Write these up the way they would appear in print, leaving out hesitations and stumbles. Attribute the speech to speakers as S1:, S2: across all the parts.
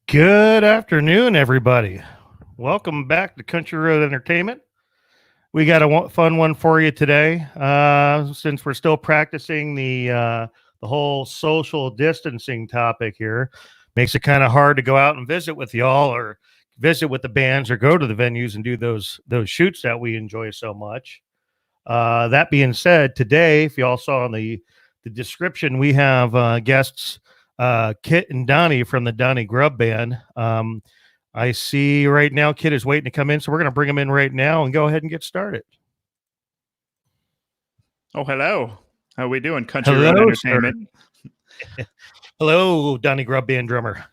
S1: Good afternoon, everybody. Welcome back to Country Road Entertainment. We got a fun one for you today. Since we're still practicing the whole social distancing topic here, makes it kind of hard to go out and visit with y'all, or visit with the bands, or go to the venues and do those shoots that we enjoy so much. That being said, today, if y'all saw in the description, we have guests Kit and Donny from the Donny Grubb band. I see right now Kit is waiting to come in, so we're going to bring him in right now and go ahead and get started.
S2: Oh, hello. How we doing, Country Road Entertainment?
S1: Hello, Donny Grubb band drummer.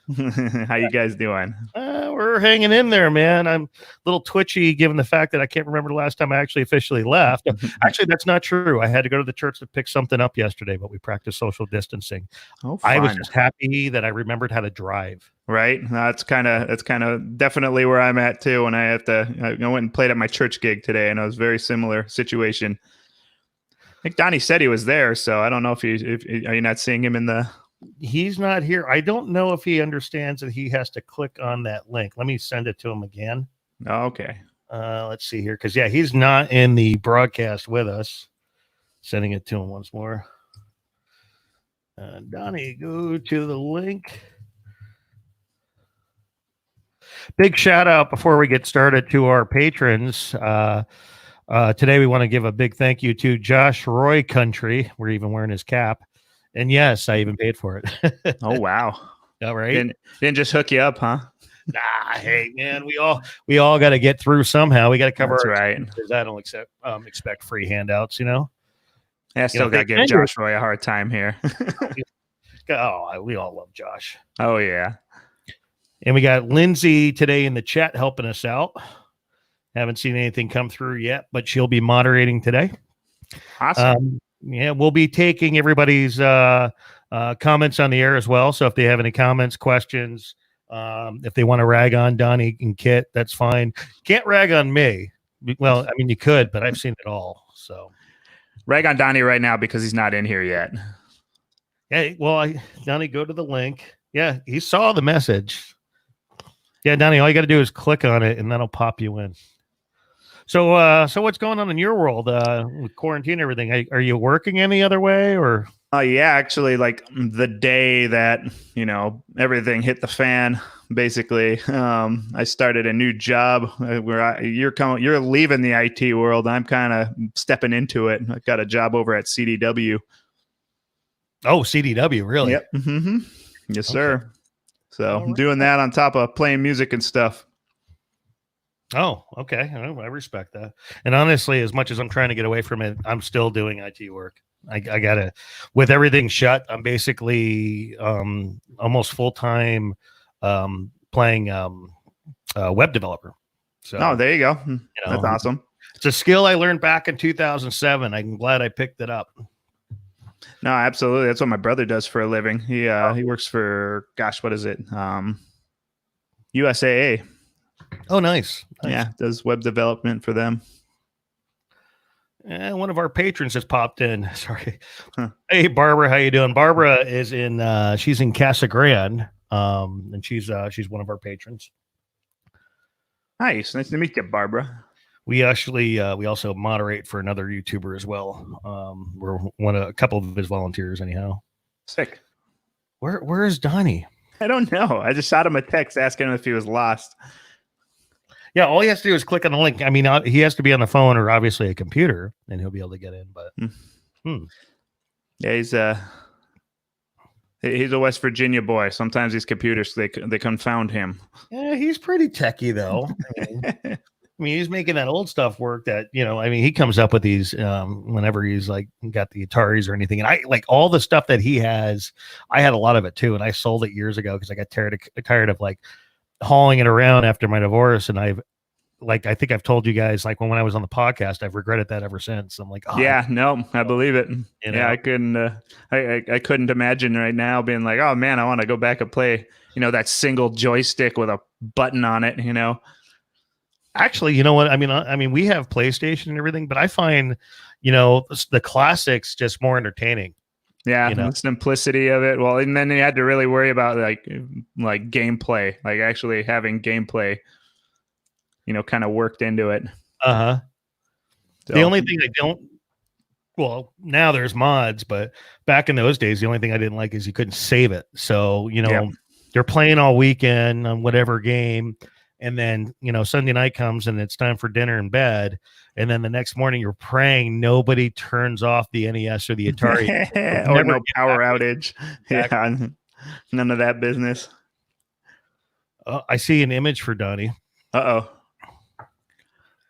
S2: How you guys doing?
S1: We're hanging in there, man. I'm a little twitchy given the fact that I can't remember the last time I actually officially left. Actually, that's not true. I had to go to the church to pick something up yesterday, but we practiced social distancing.
S2: Oh, fun.
S1: I was just happy that I remembered how to drive.
S2: Right. That's kind of definitely where I'm at too. When I went and played at my church gig today, and it was a very similar situation. I think Donnie said he was there, so I don't know if are you not seeing him in the.
S1: He's not here. I don't know if he understands that he has to click on that link. Let me send it to him again.
S2: Oh, okay.
S1: Let's see here. Because, yeah, he's not in the broadcast with us. Sending it to him once more. Donnie, go to the link. Big shout out before we get started to our patrons. Today we want to give a big thank you to Josh Roy Country. We're even wearing his cap. And yes, I even paid for it.
S2: Oh, wow.
S1: All right.
S2: Didn't just hook you up, huh?
S1: Nah, hey man, we all got to get through somehow. We got to cover.
S2: That's right.
S1: I don't expect free handouts, you know.
S2: Yeah, I still got to give Josh Roy a hard time here.
S1: Oh, we all love Josh.
S2: Oh yeah.
S1: And we got Lindsay today in the chat helping us out. Haven't seen anything come through yet, but she'll be moderating today.
S2: Awesome.
S1: Yeah, we'll be taking everybody's comments on the air as well. So if they have any comments, questions, if they want to rag on Donnie and Kit, that's fine. Can't rag on me. Well, I mean, you could, but I've seen it all. So
S2: rag on Donnie right now because he's not in here yet.
S1: Yeah, well, Donnie, go to the link. Yeah, he saw the message. Yeah, Donnie, all you got to do is click on it, and that'll pop you in. So what's going on in your world with quarantine and everything? Are you working any other way or?
S2: Yeah, actually, like the day that, everything hit the fan, basically, I started a new job where you're leaving the IT world. I'm kind of stepping into it. I got a job over at CDW.
S1: Oh, CDW, really?
S2: Yep. Mm-hmm. Yes, sir. So I'm doing that on top of playing music and stuff.
S1: Oh, okay. I respect that. And honestly, as much as I'm trying to get away from it, I'm still doing IT work. I gotta, with everything shut, I'm basically almost full-time playing web developer. So,
S2: there you go. That's awesome.
S1: It's a skill I learned back in 2007. I'm glad I picked it up.
S2: No, absolutely. That's what my brother does for a living. He works for, what is it? USAA.
S1: Oh, nice.
S2: Yeah, does web development for them.
S1: And one of our patrons has popped in. Sorry. Huh. Hey, Barbara, how you doing? Barbara is she's in Casa Grande, and she's one of our patrons.
S2: Nice to meet you, Barbara.
S1: We actually we also moderate for another YouTuber as well. We're a couple of his volunteers, anyhow.
S2: Sick.
S1: Where is Donnie?
S2: I don't know. I just shot him a text asking him if he was lost.
S1: Yeah, all he has to do is click on the link. I mean, he has to be on the phone or obviously a computer, and he'll be able to get in. But
S2: yeah, he's a West Virginia boy. Sometimes these computers they confound him.
S1: Yeah, he's pretty techie though. I mean, he's making that old stuff work. That he comes up with these whenever he's like got the Ataris or anything. And I like all the stuff that he has. I had a lot of it too, and I sold it years ago because I got tired of like hauling it around after my divorce. And I think I've told you guys, like when I was on the podcast, I've regretted that ever since. I'm like,
S2: I believe it. Yeah, I couldn't. I couldn't imagine right now being like, oh man, I want to go back and play. That single joystick with a button on it.
S1: Actually, you know what? I mean, we have PlayStation and everything, but I find, the classics just more entertaining.
S2: Yeah,
S1: You know?
S2: the simplicity of it. Well, and then you had to really worry about like gameplay, like actually having gameplay, kind of worked into it.
S1: Uh-huh.
S2: So,
S1: The only thing I don't, well, now there's mods, but back in those days, the only thing I didn't like is you couldn't save it. So,
S2: Yep.
S1: you're playing all weekend on whatever game, and then, Sunday night comes and it's time for dinner and bed. And then the next morning you're praying nobody turns off the NES or the Atari.
S2: or no power outage. Yeah, none of that business.
S1: I see an image for Donny.
S2: Uh-oh.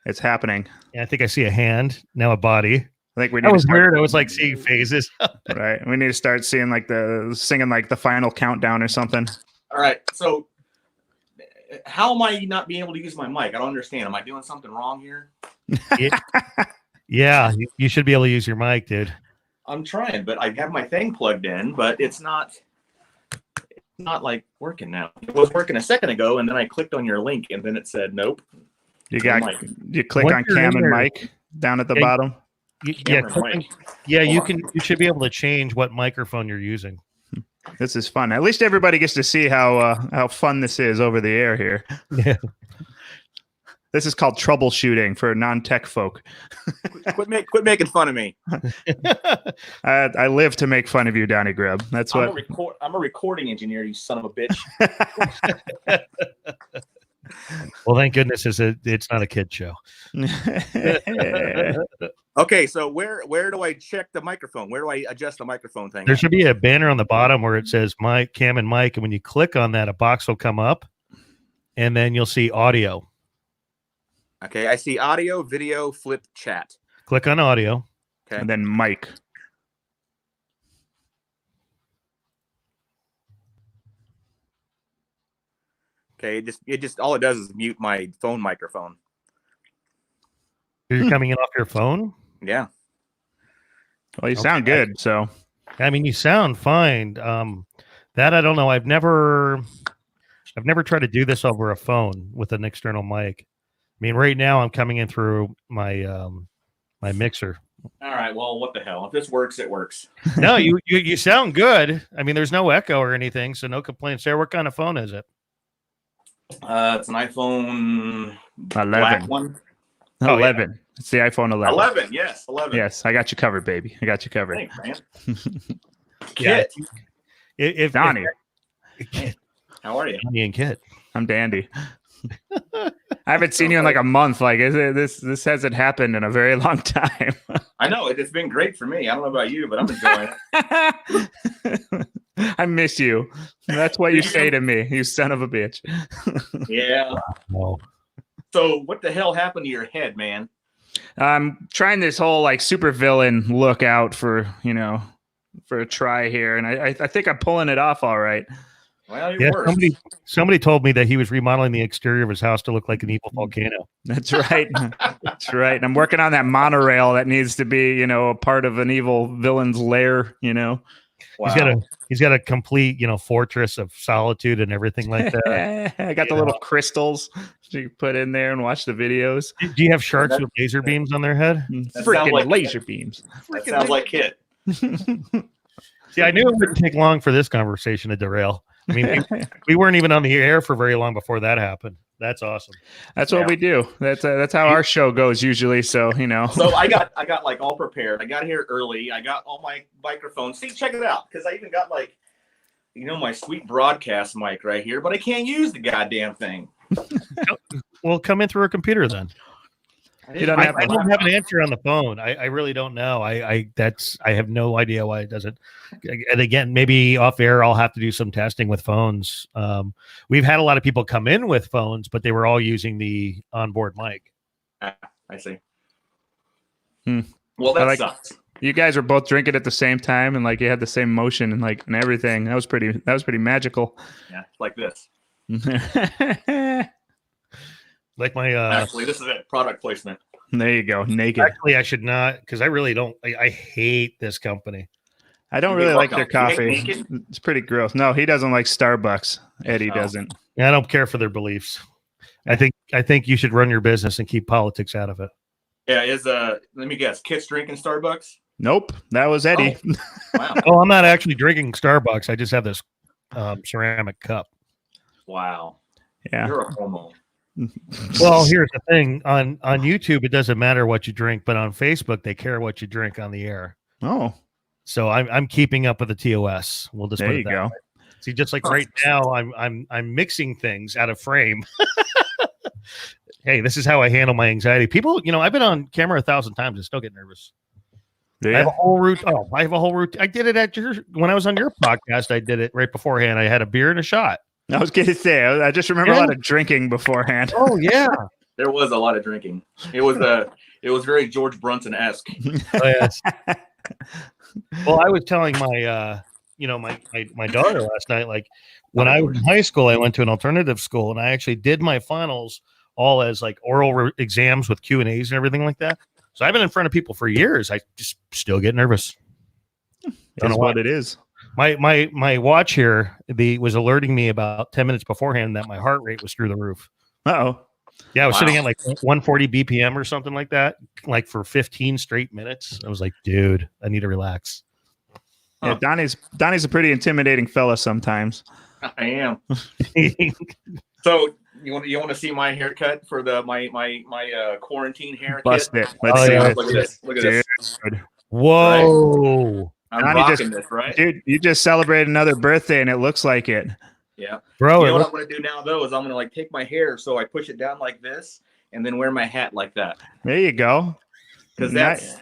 S2: It's happening.
S1: Yeah, I think I see a hand, now a body.
S2: I think we need
S1: That was
S2: to start,
S1: weird. I was like seeing phases.
S2: right. We need to start seeing singing like the final countdown or something.
S3: All right. So how am I not being able to use my mic? I don't understand. Am I doing something wrong here?
S1: Yeah, you should be able to use your mic, dude.
S3: I'm trying, but I have my thing plugged in, but it's not like working now. It was working a second ago, and then I clicked on your link, and then it said nope.
S2: You click
S1: Once
S2: on
S1: you're
S2: Cam
S1: in
S2: and
S1: there-
S2: Mike down at the bottom.
S1: You should be able to change what microphone you're using.
S2: This is fun. At least everybody gets to see how fun this is over the air here.
S1: Yeah.
S2: This is called troubleshooting for non-tech folk.
S3: Quit making fun of me.
S2: I live to make fun of you, Donny Grubb. That's what.
S3: I'm a recording engineer, you son of a bitch.
S1: Well, thank goodness it's not a kid show.
S3: Okay, so where do I check the microphone? Where do I adjust the microphone thing?
S1: There should be a banner on the bottom where it says Mike, Cam, and Mike, and when you click on that, a box will come up, and then you'll see audio.
S3: Okay, I see audio, video, flip, chat.
S1: Click on audio.
S3: Okay.
S2: And then Mike.
S3: Okay, it just all it does is mute my phone microphone.
S1: You're coming in off your phone?
S3: Yeah.
S2: Well, you sound good, so.
S1: I mean, you sound fine. That I don't know. I've never tried to do this over a phone with an external mic. I mean, right now I'm coming in through my my mixer.
S3: All right. Well, what the hell? If this works, it works.
S1: No, you sound good. I mean, there's no echo or anything, so no complaints there. What kind of phone is it?
S3: It's an iPhone
S2: 11.
S3: black one.
S2: 11. Yeah. It's the iPhone 11.
S3: 11. Yes, 11.
S2: Yes, I got you covered, baby. I got you covered.
S3: Thanks, man.
S1: Yeah.
S3: Kit.
S2: Donny.
S3: How are you?
S1: Donny and Kit.
S2: I'm dandy. I haven't seen you in like a month. Like this hasn't happened in a very long time.
S3: I know it's been great for me. I don't know about you, but I'm enjoying it.
S2: I miss you. That's what you say to me, you son of a bitch.
S3: Yeah.
S1: No.
S3: So what the hell happened to your head, man?
S2: I'm trying this whole like super villain look out for a try here, and I think I'm pulling it off all right.
S3: Well,
S1: Yeah,
S3: you're worse.
S1: somebody told me that he was remodeling the exterior of his house to look like an evil volcano.
S2: That's right. That's right. And I'm working on that monorail that needs to be, a part of an evil villain's lair,
S3: Wow.
S1: He's got a complete, fortress of solitude and everything like that.
S2: I got the little crystals you put in there and watch the videos.
S1: Do you have sharks with laser beams on their head?
S2: Freaking
S3: like
S2: laser beams.
S3: That sounds like Kit.
S1: See, I knew it wouldn't take long for this conversation to derail. I mean, we weren't even on the air for very long before that happened. That's awesome.
S2: That's what we do. That's how our show goes usually. So
S3: So I got like all prepared. I got here early. I got all my microphones. See, check it out, because I even got like, my sweet broadcast mic right here, but I can't use the goddamn thing.
S1: Well, come in through a computer then. I don't have an answer on the phone. I really don't know. I have no idea why it doesn't. And again, maybe off air, I'll have to do some testing with phones. We've had a lot of people come in with phones, but they were all using the onboard mic.
S3: I see. Well, that sucks.
S2: You guys were both drinking at the same time, and like you had the same motion and like and everything. That was pretty magical.
S3: Yeah, like this.
S1: Like my
S3: actually, this is it. Product placement.
S2: There you go. Naked.
S1: Actually, I should not, because I really don't. I hate this company.
S2: I don't really like their coffee. It's pretty gross. No, he doesn't like Starbucks. Eddie doesn't.
S1: I don't care for their beliefs. I think you should run your business and keep politics out of it.
S3: Yeah, let me guess, Kit's drinking Starbucks?
S2: Nope, that was Eddie.
S3: Oh, wow.
S1: Oh, I'm not actually drinking Starbucks. I just have this ceramic cup.
S3: Wow.
S2: Yeah.
S3: You're a homo.
S1: Well, here's the thing. On YouTube, it doesn't matter what you drink, but on Facebook, they care what you drink on the air.
S2: Oh,
S1: So I'm keeping up with the TOS. We'll just
S2: there
S1: put
S2: you
S1: it that
S2: go.
S1: way. See, just like right now, I'm mixing things out of frame. Hey, this is how I handle my anxiety. People, I've been on camera 1,000 times and still get nervous. I have a whole route. Oh, I have a whole route. I did it when I was on your podcast. I did it right beforehand. I had a beer and a shot.
S2: I was going to say, I just remember a lot of drinking beforehand.
S1: Oh yeah,
S3: there was a lot of drinking. It was very George Brunson-esque.
S1: Oh, yes. Well, I was telling my my daughter last night, like when I was in high school, I went to an alternative school and I actually did my finals all as like oral exams with Q&As and everything like that. So I've been in front of people for years. I just still get nervous.
S2: That's what it is.
S1: My watch here was alerting me about 10 minutes beforehand that my heart rate was through the roof.
S2: Uh-oh.
S1: Yeah, I was sitting at like 140 BPM or something like that, like for 15 straight minutes. I was like, dude, I need to relax.
S2: Yeah, Donnie's a pretty intimidating fella sometimes.
S3: I am. So you want to see my haircut for my quarantine haircut?
S2: Bust it. Let's see.
S3: Yeah. Look at this. Look at this.
S1: Whoa.
S3: Right? I'm
S2: Donnie
S3: rocking this, right?
S2: Dude, you just celebrated another birthday and it looks like it.
S3: Yeah.
S1: Bro,
S3: you know what I'm going to do now, though, is I'm going to like take my hair, so I push it down like this and then wear my hat like that.
S2: There you go.
S3: Because that's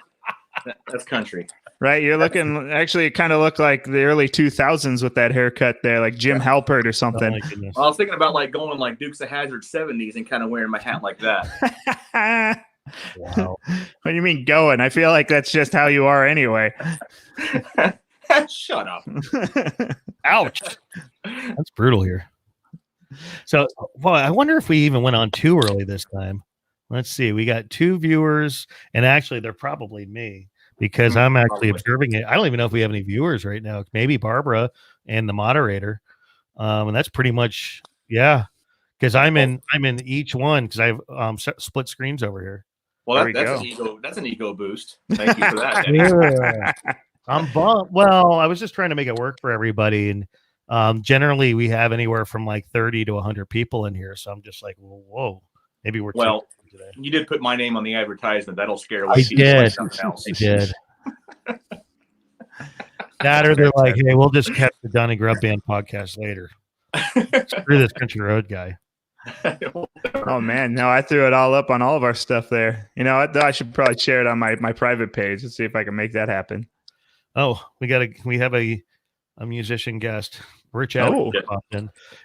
S3: country.
S2: Right. You're looking, actually, it kind of looked like the early 2000s with that haircut there, like Jim Halpert or something.
S3: I was thinking about like going like Dukes of Hazzard 70s and kind of wearing my hat like that.
S1: Wow.
S2: What do you mean going? I feel like that's just how you are anyway.
S3: Shut up.
S1: Ouch. That's brutal here. So, well, I wonder if we even went on too early this time. Let's see. We got 2 viewers, and actually, they're probably me because I'm actually observing it. I don't even know if we have any viewers right now. Maybe Barbara and the moderator, and that's pretty much because I'm in each one because I have split screens over here.
S3: Well, that's an ego boost. Thank you for that.
S1: I'm bummed. Well, I was just trying to make it work for everybody, and generally we have anywhere from like 30 to 100 people in here. So I'm just like, whoa, maybe we're
S3: well.
S1: Today.
S3: You did put my name on the advertisement. That'll scare away
S1: people. Like I did. That or they're like, hey, we'll just catch the Donny Grubb Band podcast later. Screw this country road guy.
S2: Oh man, no, I threw it all up on all of our stuff there. You know, I should probably share it on my private page. Let's see if I can make that happen.
S1: Oh, we have a musician guest, Rich Adams.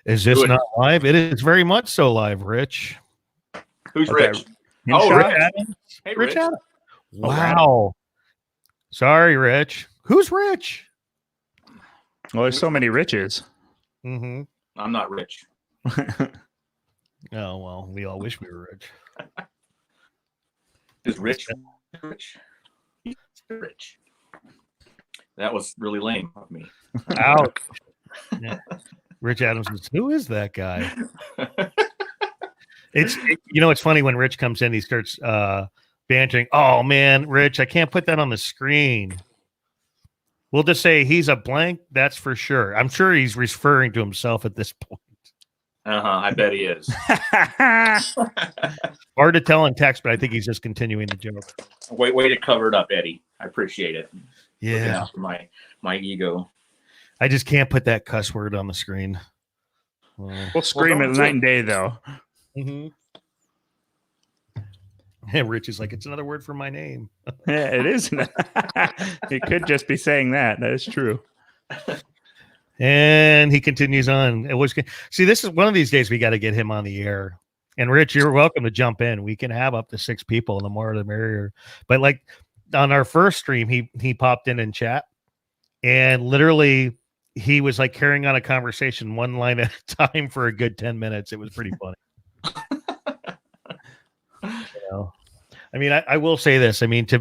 S1: Is this not live? It is very much so live, Rich.
S3: Who's Rich?
S1: Rich Adams.
S3: Hey,
S1: Rich Adams. Wow. Sorry, Rich. Who's Rich?
S2: Well, there's so many Riches.
S3: Mm-hmm. I'm not rich.
S1: Oh, well, we all wish we were rich.
S3: Is Rich? That was really lame of me.
S1: Ouch. Yeah. Rich Adams says, who is that guy? It's funny when Rich comes in, he starts bantering. Oh man, Rich, I can't put that on the screen. We'll just say he's a blank. That's for sure. I'm sure he's referring to himself at this point.
S3: I bet he is.
S1: Hard to tell in text, but I think he's just continuing the joke.
S3: Way to cover it up, Eddie. I appreciate it.
S1: Yeah,
S3: my ego.
S1: I just can't put that cuss word on the screen.
S2: We'll scream it night and day, though.
S1: Mm-hmm. And Rich is like, it's another word for my name.
S2: Yeah, it is. He could just be saying that. That is true.
S1: And he continues on. See, this is one of these days we got to get him on the air. And Rich, you're welcome to jump in. We can have up to 6 people, and the more the merrier. But like on our first stream, he popped in and chat, and literally he was like carrying on a conversation one line at a time for a good 10 minutes. It was pretty funny. I mean, I will say this. I mean, to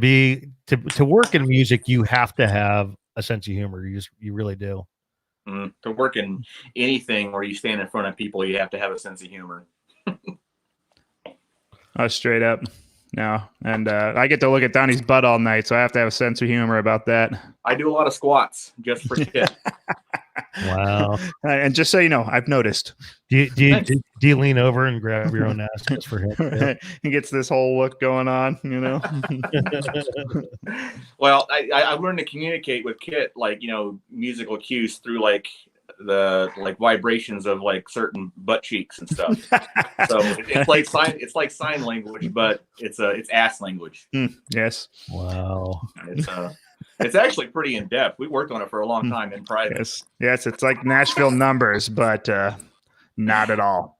S1: work in music, you have to have a sense of humor. You really do.
S3: To work in anything where you stand in front of people, you have to have a sense of humor.
S2: Oh, straight up. No, and I get to look at Donnie's butt all night, so I have to have a sense of humor about that.
S3: I do a lot of squats just for Kit.
S1: Wow.
S2: And just so you know, I've noticed.
S1: Do you lean over and grab your own ass just for him?
S2: He gets this whole look going on, you know.
S3: Well, I learned to communicate with Kit, like, you know, musical cues through like the vibrations of like certain butt cheeks and stuff. So it's like sign language, but it's ass language.
S2: Yes.
S1: Wow.
S3: It's actually pretty in depth. We worked on it for a long time in private.
S2: Yes, it's like Nashville numbers, but not at all.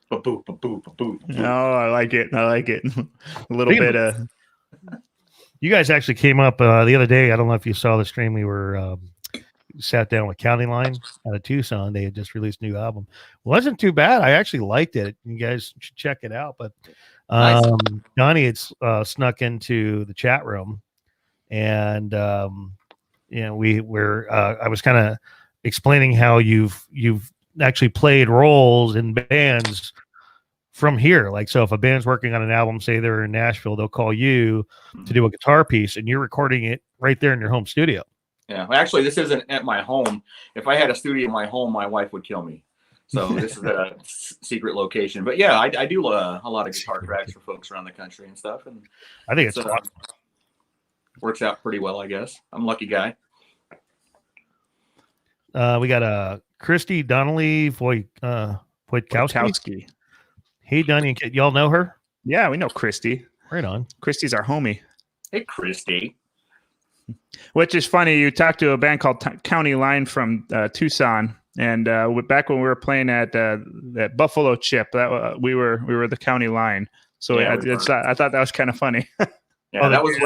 S3: Ba-boo, ba-boo, ba-boo, ba-boo.
S2: No, I like it. A little bit of.
S1: You guys actually came up the other day. I don't know if you saw the stream. We were sat down with County Line out of Tucson. They had just released a new album. Wasn't too bad. I actually liked it. You guys should check it out. But
S3: Nice.
S1: Donny had snuck into the chat room, and you know, I was kind of explaining how you've actually played roles in bands from here. Like, so if a band's working on an album, say they're in Nashville, they'll call you to do a guitar piece, and you're recording it right there in your home studio.
S3: Yeah, actually, this isn't at my home. If I had a studio in my home, my wife would kill me. So this is a secret location. But yeah, I do a lot of guitar tracks for folks around the country and stuff. And
S1: I think it's fun.
S3: Works out pretty well, I guess. I'm a lucky guy.
S1: We got Christy Donnelly Wojtkowski. Hey, Donny, y'all know her?
S2: Yeah, we know Christy.
S1: Right on.
S2: Christy's our homie.
S3: Hey, Christy.
S2: Which is funny. You talked to a band called County Line from Tucson, and back when we were playing at Buffalo Chip, we were the County Line. So yeah, I thought that was kind of funny.
S3: Yeah, that was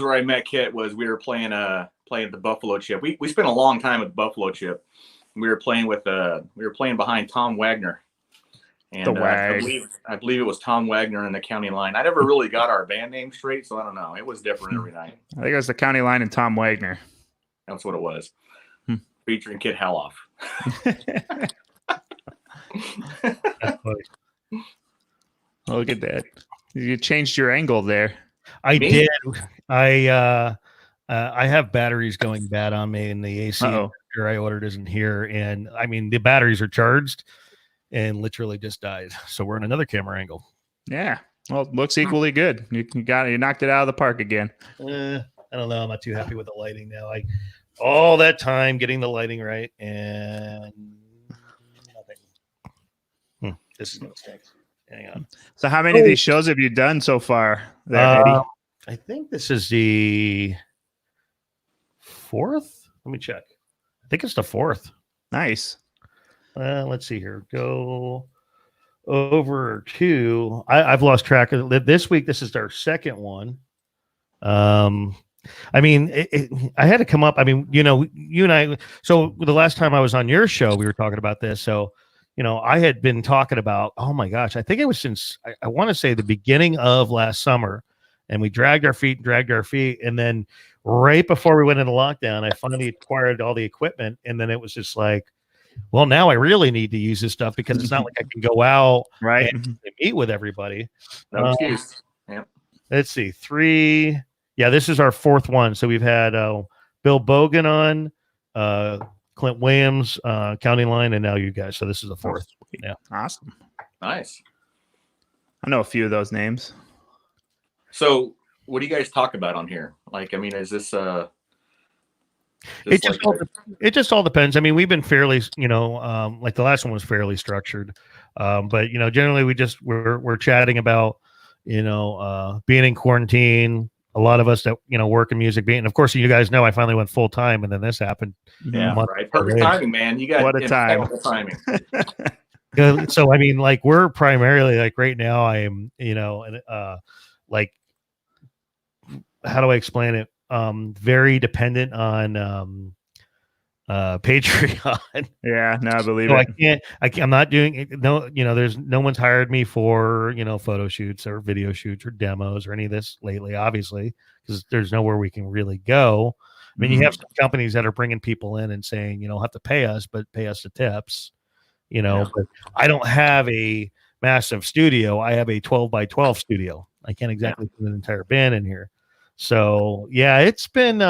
S3: where I met Kit. Was we were playing at the Buffalo Chip. We spent a long time at the Buffalo Chip. We were playing behind Tom Wagner. And I believe it was Tom Wagner and the County Line. I never really got our band name straight, so I don't know. It was different every night.
S2: I think it was the County Line and Tom Wagner.
S3: That's what it was. Featuring Kit Halloff.
S2: Look at that. You changed your angle there.
S1: I did. I have batteries going bad on me, and the AC I ordered isn't here. And I mean, the batteries are charged and literally just died. So we're in another camera angle.
S2: Yeah. Well, it looks equally good. You knocked it out of the park again.
S1: I don't know. I'm not too happy with the lighting now. All that time getting the lighting right and nothing. This is no stakes. Hang on.
S2: So how many of these shows have you done so far there, Eddie?
S1: I think this is the 4th. Let me check. I think it's the 4th.
S2: Nice.
S1: Let's see here. Go over to. I've lost track of it. This week. This is our second one. I mean, I had to come up. I mean, you know, you and I. So the last time I was on your show, we were talking about this. So, you know, I had been talking about. Oh my gosh, I think it was since I want to say the beginning of last summer, and we dragged our feet, and then right before we went into lockdown, I finally acquired all the equipment, and then it was just like, well, now I really need to use this stuff because it's not like I can go out and meet with everybody.
S3: No excuse. Yeah.
S1: Let's see. 3. Yeah, this is our 4th one. So we've had Bill Bogan on, Clint Williams, County Line, and now you guys. So this is the 4th. Yeah.
S2: Awesome.
S3: Nice.
S2: I know a few of those names.
S3: So what do you guys talk about on here? Like, I mean, is this
S1: it just all depends. I mean, we've been fairly, you know, like the last one was fairly structured. But you know, generally we're chatting about, you know, being in quarantine. A lot of us that, you know, work in music, and of course, you guys know I finally went full time, and then this happened.
S3: Yeah, right. Perfect timing, man. You got
S2: what a time.
S3: Timing.
S1: So I mean, like we're primarily like right now. I am, you know, like how do I explain it? Very dependent on Patreon.
S2: Yeah, no, I believe
S1: so
S2: it.
S1: I'm not doing it. No, you know, there's no one's hired me for, you know, photo shoots or video shoots or demos or any of this lately, obviously, because there's nowhere we can really go. I mean, you have some companies that are bringing people in and saying, you know, have to pay us, but pay us the tips, you know, but I don't have a massive studio. I have a 12 by 12 studio. I can't exactly put an entire band in here. So yeah, it's been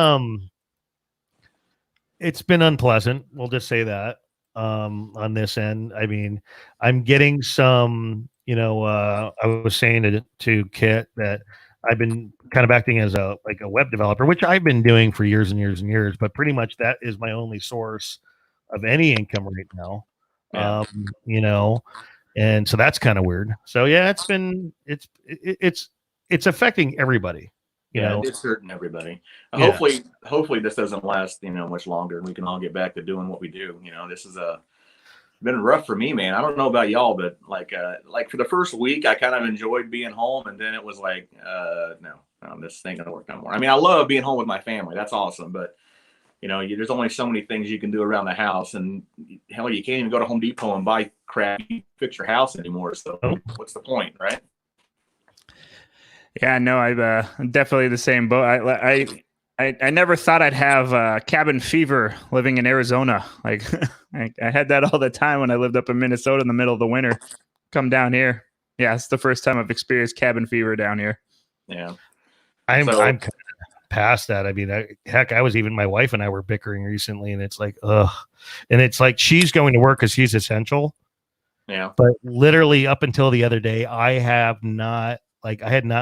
S1: unpleasant. We'll just say that on this end. I mean, I'm getting some, I was saying to Kit that I've been kind of acting as a web developer, which I've been doing for years and years and years, but pretty much that is my only source of any income right now.
S3: Yeah.
S1: And so that's kind of weird. So yeah, it's affecting everybody.
S3: It's hurting everybody.
S1: Yeah.
S3: Hopefully this doesn't last, much longer, and we can all get back to doing what we do. This is been rough for me, man. I don't know about y'all, but like for the first week, I kind of enjoyed being home, and then it was like, no, this ain't gonna work no more. I mean, I love being home with my family. That's awesome, but there's only so many things you can do around the house, and hell, you can't even go to Home Depot and buy crap to fix your house anymore. So what's the point, right?
S2: Yeah, no, I'm definitely the same boat. I never thought I'd have cabin fever living in Arizona. Like I had that all the time when I lived up in Minnesota in the middle of the winter. Come down here. Yeah, it's the first time I've experienced cabin fever down here.
S3: Yeah.
S1: I'm kind of past that. I mean, I was even, my wife and I were bickering recently, and it's like, ugh. And it's like, she's going to work because she's essential.
S3: Yeah.
S1: But literally up until the other day, I had not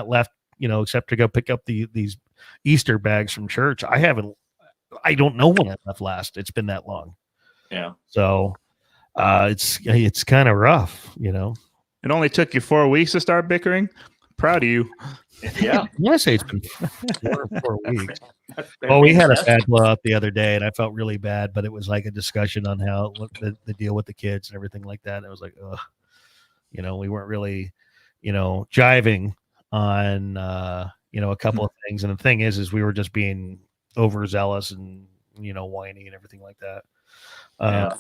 S1: left, except to go pick up these Easter bags from church. I don't know when I left last. It's been that long.
S3: Yeah.
S1: So it's kind of rough,
S2: It only took you 4 weeks to start bickering. Proud of you.
S3: Yeah.
S1: I want to say it's been 4 weeks. Well, we had a bad blowout the other day, and I felt really bad, but it was like a discussion on how the deal with the kids and everything like that. And it was like, ugh, we weren't really, jiving on, a couple of things. And the thing is we were just being overzealous and, whiny and everything like that.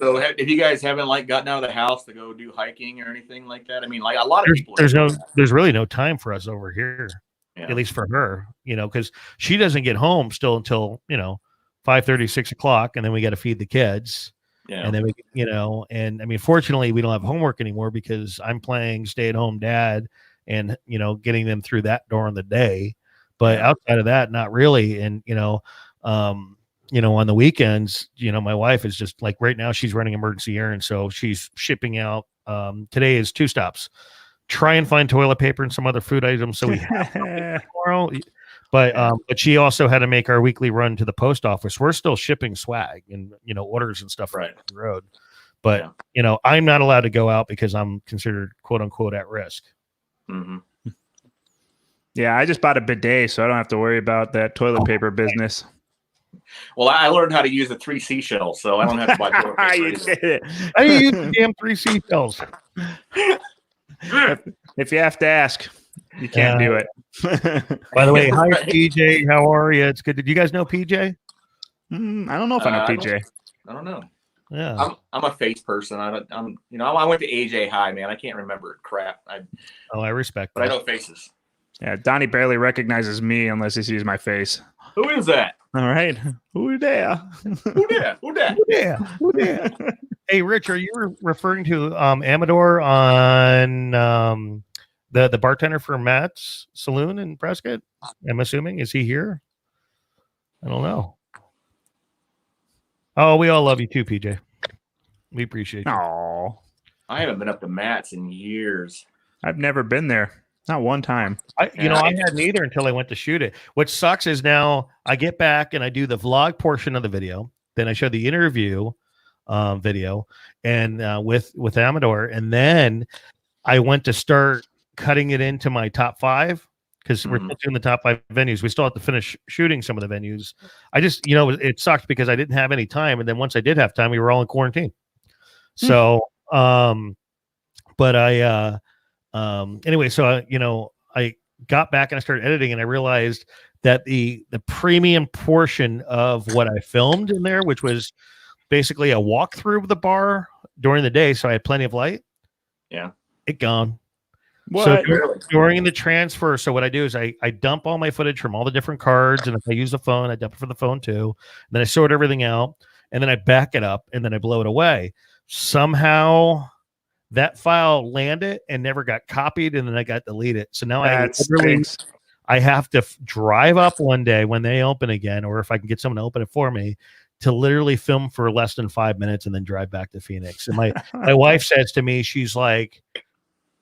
S3: So if you guys haven't gotten out of the house to go do hiking or anything like that, I mean, like a lot of people,
S1: there's really no time for us over here, at least for her, because she doesn't get home still until 5:30, 6 o'clock, and then we got to feed the kids.
S3: Yeah.
S1: And then and I mean, fortunately, we don't have homework anymore because I'm playing stay-at-home dad and getting them through that during the day. But outside of that, not really. And on the weekends, my wife is just like, right now she's running emergency errands. So she's shipping out. Today is 2 stops. Try and find toilet paper and some other food items so we have tomorrow. But she also had to make our weekly run to the post office. We're still shipping swag and orders and stuff right on the road. But I'm not allowed to go out because I'm considered quote unquote at risk.
S3: Mm-hmm.
S2: Yeah, I just bought a bidet, so I don't have to worry about that toilet paper business.
S3: Well, I learned how to use the 3 seashells, so I don't have to buy toilet paper.
S2: You did it.
S1: I use the damn 3 seashells.
S2: If you have to ask, you can't do it.
S1: By the way, hi PJ, how are you? It's good. Did you guys know PJ?
S2: I don't know if I know PJ.
S3: I don't know.
S1: Yeah,
S3: I'm a face person. I went to AJ High, man. I can't remember crap.
S1: I respect
S3: but
S1: that.
S3: I know faces.
S2: Yeah, Donny barely recognizes me unless he sees my face.
S3: Who is that?
S2: All right. Who there?
S3: Who there? Who there?
S1: Yeah. Hey, Rich, are you referring to Amador on the bartender for Matt's Saloon in Prescott? I'm assuming. Is he here? I don't know. Oh, we all love you too, PJ. We appreciate you.
S2: Oh,
S3: I haven't been up to Matt's in years.
S2: I've never been there. Not one time.
S1: I hadn't either until I went to shoot it. What sucks is now I get back and I do the vlog portion of the video. Then I show the interview video and with Amador. And then I went to start cutting it into my top 5 because we're still doing the top 5 venues. We still have to finish shooting some of the venues. I just, it sucked because I didn't have any time. And then once I did have time, we were all in quarantine. So, but I, anyway, so I got back and I started editing and I realized that the premium portion of what I filmed in there, which was basically a walkthrough of the bar during the day, so I had plenty of light.
S3: Yeah,
S1: it gone.
S2: What?
S1: So during the transfer, so what I do is I dump all my footage from all the different cards, and if I use the phone, I dump it for the phone too. And then I sort everything out, and then I back it up, and then I blow it away. Somehow that file landed and never got copied, and then I got deleted. So now
S2: That stinks.
S1: I have to drive up one day when they open again, or if I can get someone to open it for me, to literally film for less than 5 minutes and then drive back to Phoenix. And my wife says to me, she's like,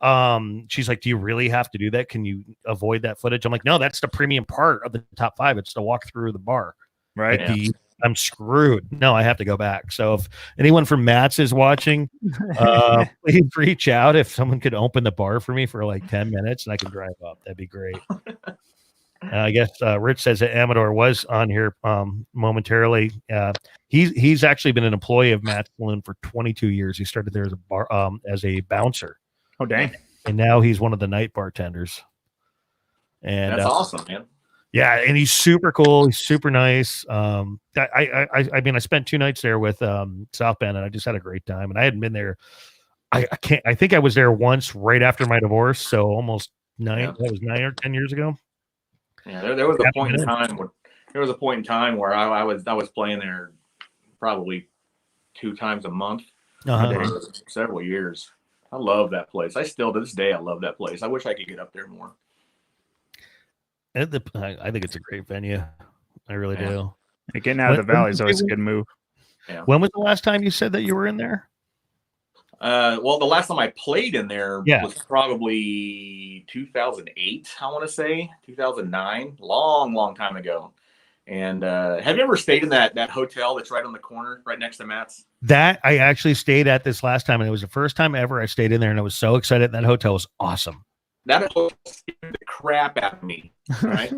S1: do you really have to do that? Can you avoid that footage? I'm like, no, that's the premium part of the top 5. It's to walk through the bar.
S2: Right.
S1: Like I'm screwed. No, I have to go back. So if anyone from Matt's is watching, please reach out. If someone could open the bar for me for like 10 minutes and I can drive up, that'd be great. I guess Rich says that Amador was on here momentarily. He's actually been an employee of Matt's Saloon for 22 years. He started there as a bouncer.
S2: Oh, dang.
S1: And now he's one of the night bartenders. And
S3: that's awesome, man.
S1: Yeah, and he's super cool. He's super nice. I mean, I spent 2 nights there with South Bend, and I just had a great time. And I hadn't been there. I think I was there once right after my divorce, so almost 9. Yeah. That was 9 or 10 years ago.
S3: Yeah, there was a point in time where I was playing there probably 2 times a month for several years. I love that place. I still to this day I love that place. I wish I could get up there more.
S1: I think it's a great venue. I really do.
S2: Getting out of the valley is always a good move.
S3: Yeah.
S1: When was the last time you said that you were in there?
S3: Well, the last time I played in there was probably 2008. I want to say 2009, long time ago. And have you ever stayed in that hotel that's right on the corner, right next to Matt's?
S1: That I actually stayed at this last time, and it was the first time ever I stayed in there, and I was so excited. That hotel was awesome.
S3: That hotel scared the crap out of me. Right?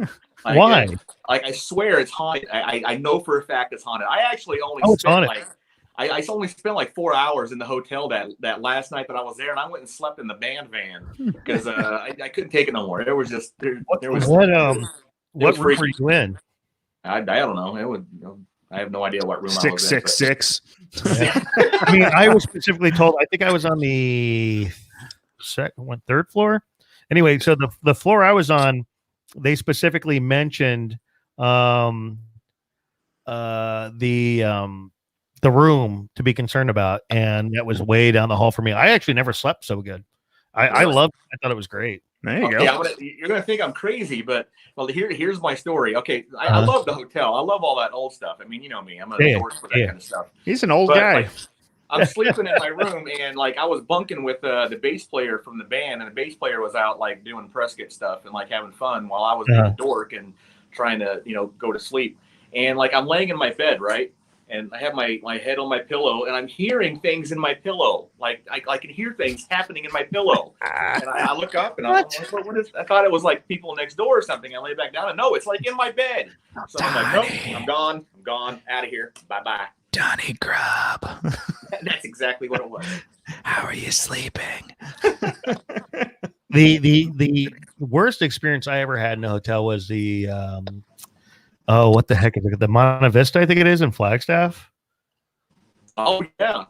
S3: Like,
S1: why?
S3: I swear it's haunted. I know for a fact it's haunted. I actually only I only spent like 4 hours in the hotel that last night that I was there, and I went and slept in the band van because I couldn't take it no more. There was just what room
S1: were you in?
S3: I don't know. I have no idea what room
S2: 666.
S1: I mean, I was specifically told. I think I was on the third floor. Anyway, so the floor I was on, they specifically mentioned the room to be concerned about, and that was way down the hall for me. I actually never slept so good. I loved it. I thought it was great.
S2: There you go.
S3: You're gonna think I'm crazy, but here's my story. Okay, I love the hotel. I love all that old stuff. I mean, you know me. I'm a dork for that kind of stuff.
S2: He's an old guy.
S3: Like, I'm sleeping in my room, and like I was bunking with the bass player from the band, and the bass player was out like doing Prescott stuff and like having fun while I was being a dork and trying to go to sleep. And like I'm laying in my bed, right? And I have my head on my pillow, and I'm hearing things in my pillow. Like I can hear things happening in my pillow. And I look up, and I'm like, what is? I thought it was like people next door or something. I lay back down, and no, it's like in my bed. So I'm like, nope, I'm gone, out of here. Bye.
S2: Donny Grubb.
S3: That's exactly what it was.
S2: How are you sleeping?
S1: The worst experience I ever had in a hotel was the what the heck is it? The Monte Vista, I think it is, in Flagstaff.
S3: Oh yeah.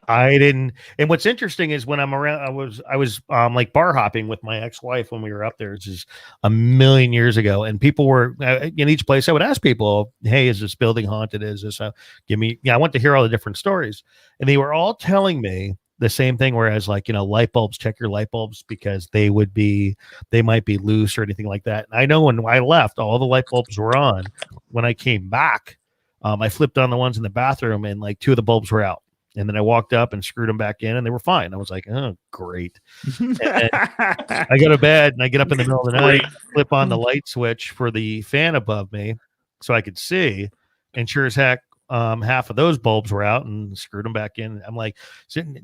S1: I didn't. And what's interesting is when I'm around, I was like bar hopping with my ex-wife when we were up there. It's just a million years ago, and people were in each place. I would ask people, "Hey, is this building haunted? Is this give me?" I want to hear all the different stories, and they were all telling me the same thing. Whereas, like light bulbs, check your light bulbs because they might be loose or anything like that. And I know when I left, all the light bulbs were on. When I came back, I flipped on the ones in the bathroom, and like 2 of the bulbs were out. And then I walked up and screwed them back in, and they were fine. I was like, oh, great. I go to bed, and I get up in the middle of the night, flip on the light switch for the fan above me so I could see. And sure as heck, half of those bulbs were out, and screwed them back in. I'm like,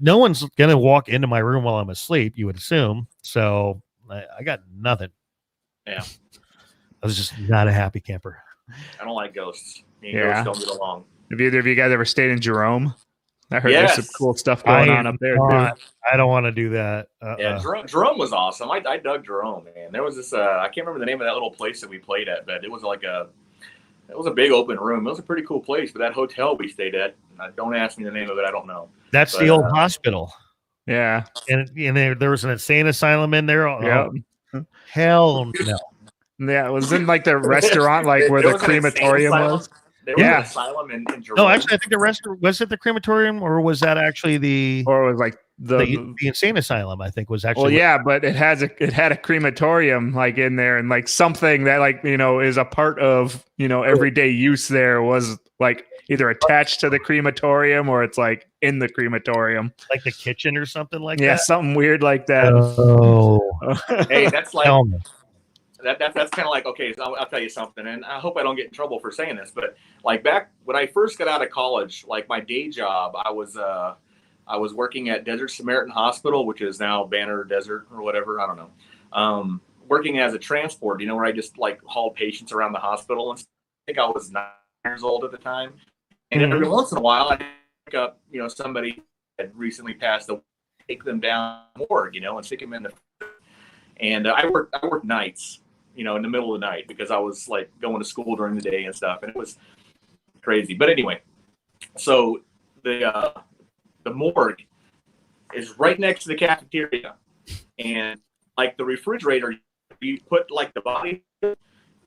S1: no one's going to walk into my room while I'm asleep, you would assume. So I got nothing.
S3: Yeah.
S1: I was just not a happy camper.
S3: I don't like ghosts. Me and ghosts don't get along.
S2: Have either of you guys ever stayed in Jerome? I heard there's some cool stuff going on up there too.
S1: I don't want to do that.
S3: Yeah, Jerome was awesome. I dug Jerome, man. There was this I can't remember the name of that little place that we played at, but it was like it was a big open room. It was a pretty cool place. But that hotel we stayed at, don't ask me the name of it. I don't know.
S1: That's the old hospital.
S2: Yeah,
S1: and there was an insane asylum in there. Oh, hell no.
S2: Yeah, it was in like the restaurant, like where the crematorium was.
S3: There was an asylum in Jerome.
S1: No, actually, I think the restaurant was it the crematorium, or was that actually the?
S2: Or it was like
S1: the insane asylum, I think, was actually.
S2: Well, yeah, but it had a crematorium like in there, and like something that like is a part of everyday use there was like either attached to the crematorium or it's like in the crematorium,
S1: like the kitchen or something like
S2: that. Yeah, something weird like that.
S1: Oh,
S3: hey, that's like that's kind of like, okay, so I'll tell you something, and I hope I don't get in trouble for saying this, but like back when I first got out of college, like my day job, I was working at Desert Samaritan Hospital, which is now Banner Desert or whatever. I don't know. Working as a transport, where I just like hauled patients around the hospital. And I think I was 9 years old at the time. And every once in a while, I pick up, somebody had recently passed away, take them down the morgue, and stick them in the. And I worked nights, in the middle of the night because I was like going to school during the day and stuff, and it was crazy. But anyway, so the morgue is right next to the cafeteria, and like the refrigerator you put like the body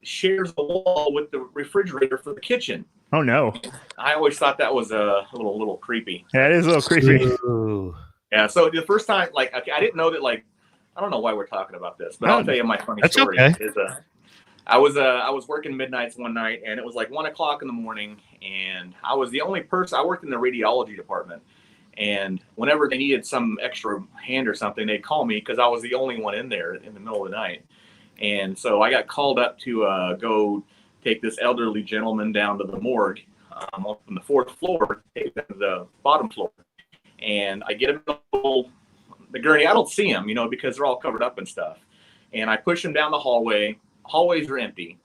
S3: shares the wall with the refrigerator for the kitchen.
S2: Oh no!
S3: I always thought that was a little creepy.
S2: Yeah, it is a little creepy.
S1: Ooh.
S3: Yeah. So the first time, like, I didn't know that. Like, I don't know why we're talking about this, but I'll tell you my funny story.
S1: Okay.
S3: Is I was working midnights one night, and it was like 1 o'clock in the morning, and I was the only person. I worked in the radiology department, and whenever they needed some extra hand or something, they'd call me because I was the only one in there in the middle of the night. And so I got called up to go take this elderly gentleman down to the morgue on the 4th floor, take them to the bottom floor. And I get him the gurney. I don't see him, because they're all covered up and stuff. And I push him down the hallway. Hallways are empty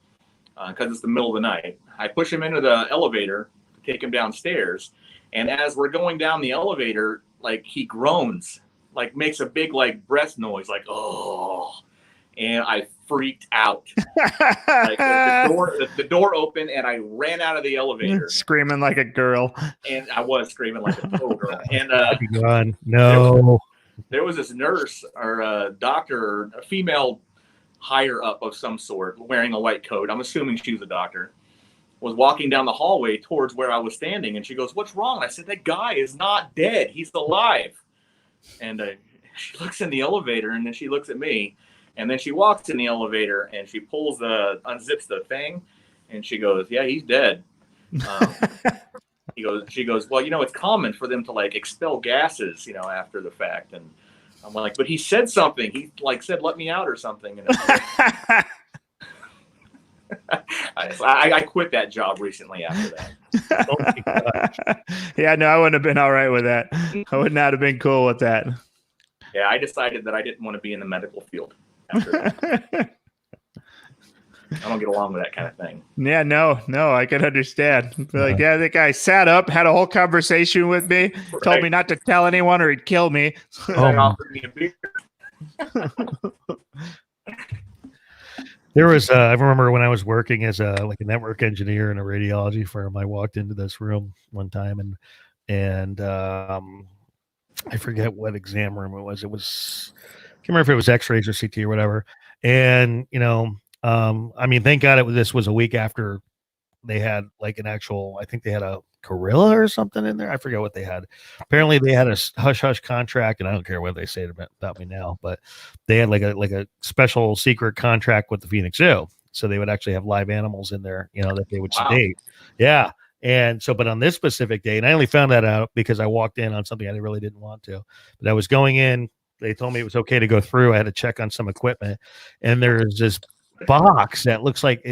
S3: because it's the middle of the night. I push him into the elevator to take him downstairs. And as we're going down the elevator, like he groans, like makes a big like breath noise, like, oh. And I freaked out. Like the door opened, and I ran out of the elevator,
S2: screaming like a girl.
S3: And I was screaming like a little girl. And
S1: no,
S3: there was this nurse or a doctor, or a female higher up of some sort, wearing a white coat. I'm assuming she was a doctor. Was walking down the hallway towards where I was standing, and she goes, "What's wrong?" I said, "That guy is not dead. He's alive." And she looks in the elevator, and then she looks at me. And then she walks in the elevator and she unzips the thing, and she goes, "Yeah, he's dead." She goes, "Well, it's common for them to like expel gases, after the fact." And I'm like, "But he said something. He like said, 'Let me out' or something." And I quit that job recently after that.
S2: Yeah, no, I wouldn't have been all right with that. I would not have been cool with that.
S3: Yeah, I decided that I didn't want to be in the medical field. After that. I don't get along with that kind of thing.
S2: Yeah, no, I can understand. Like, yeah, the guy sat up, had a whole conversation with me, told me not to tell anyone or he'd kill me.
S3: Offered me a beer.
S1: There was, I remember when I was working as a network engineer in a radiology firm, I walked into this room one time and I forget what exam room it was. I can't remember if it was X-rays or CT or whatever. And, I mean, thank God this was a week after they had like an actual, I think they had a gorilla or something in there. I forget what they had. Apparently they had a hush contract, and I don't care what they say about me now, but they had like a special secret contract with the Phoenix Zoo. So they would actually have live animals in there, that they would sedate. Yeah. And so, but on this specific day, and I only found that out because I walked in on something I really didn't want to, but I was going in, they told me it was okay to go through. I had to check on some equipment, and there's this box that looks like,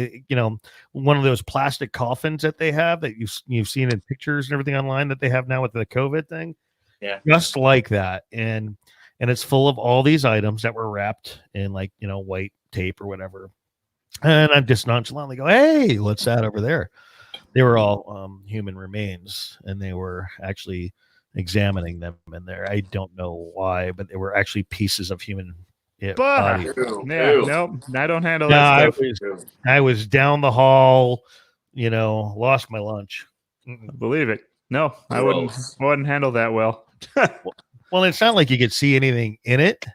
S1: one of those plastic coffins that they have that you've seen in pictures and everything online that they have now with the COVID thing.
S3: Yeah.
S1: Just like that. And it's full of all these items that were wrapped in like, white tape or whatever. And I'm just nonchalantly go, "Hey, what's that over there?" They were all human remains, and they were actually examining them in there. I don't know why, but they were actually pieces of human body.
S2: Yeah, no, I don't handle that stuff.
S1: I was down the hall, lost my lunch.
S2: I believe it. No, I wouldn't handle that well.
S1: Well, it's not like you could see anything in it,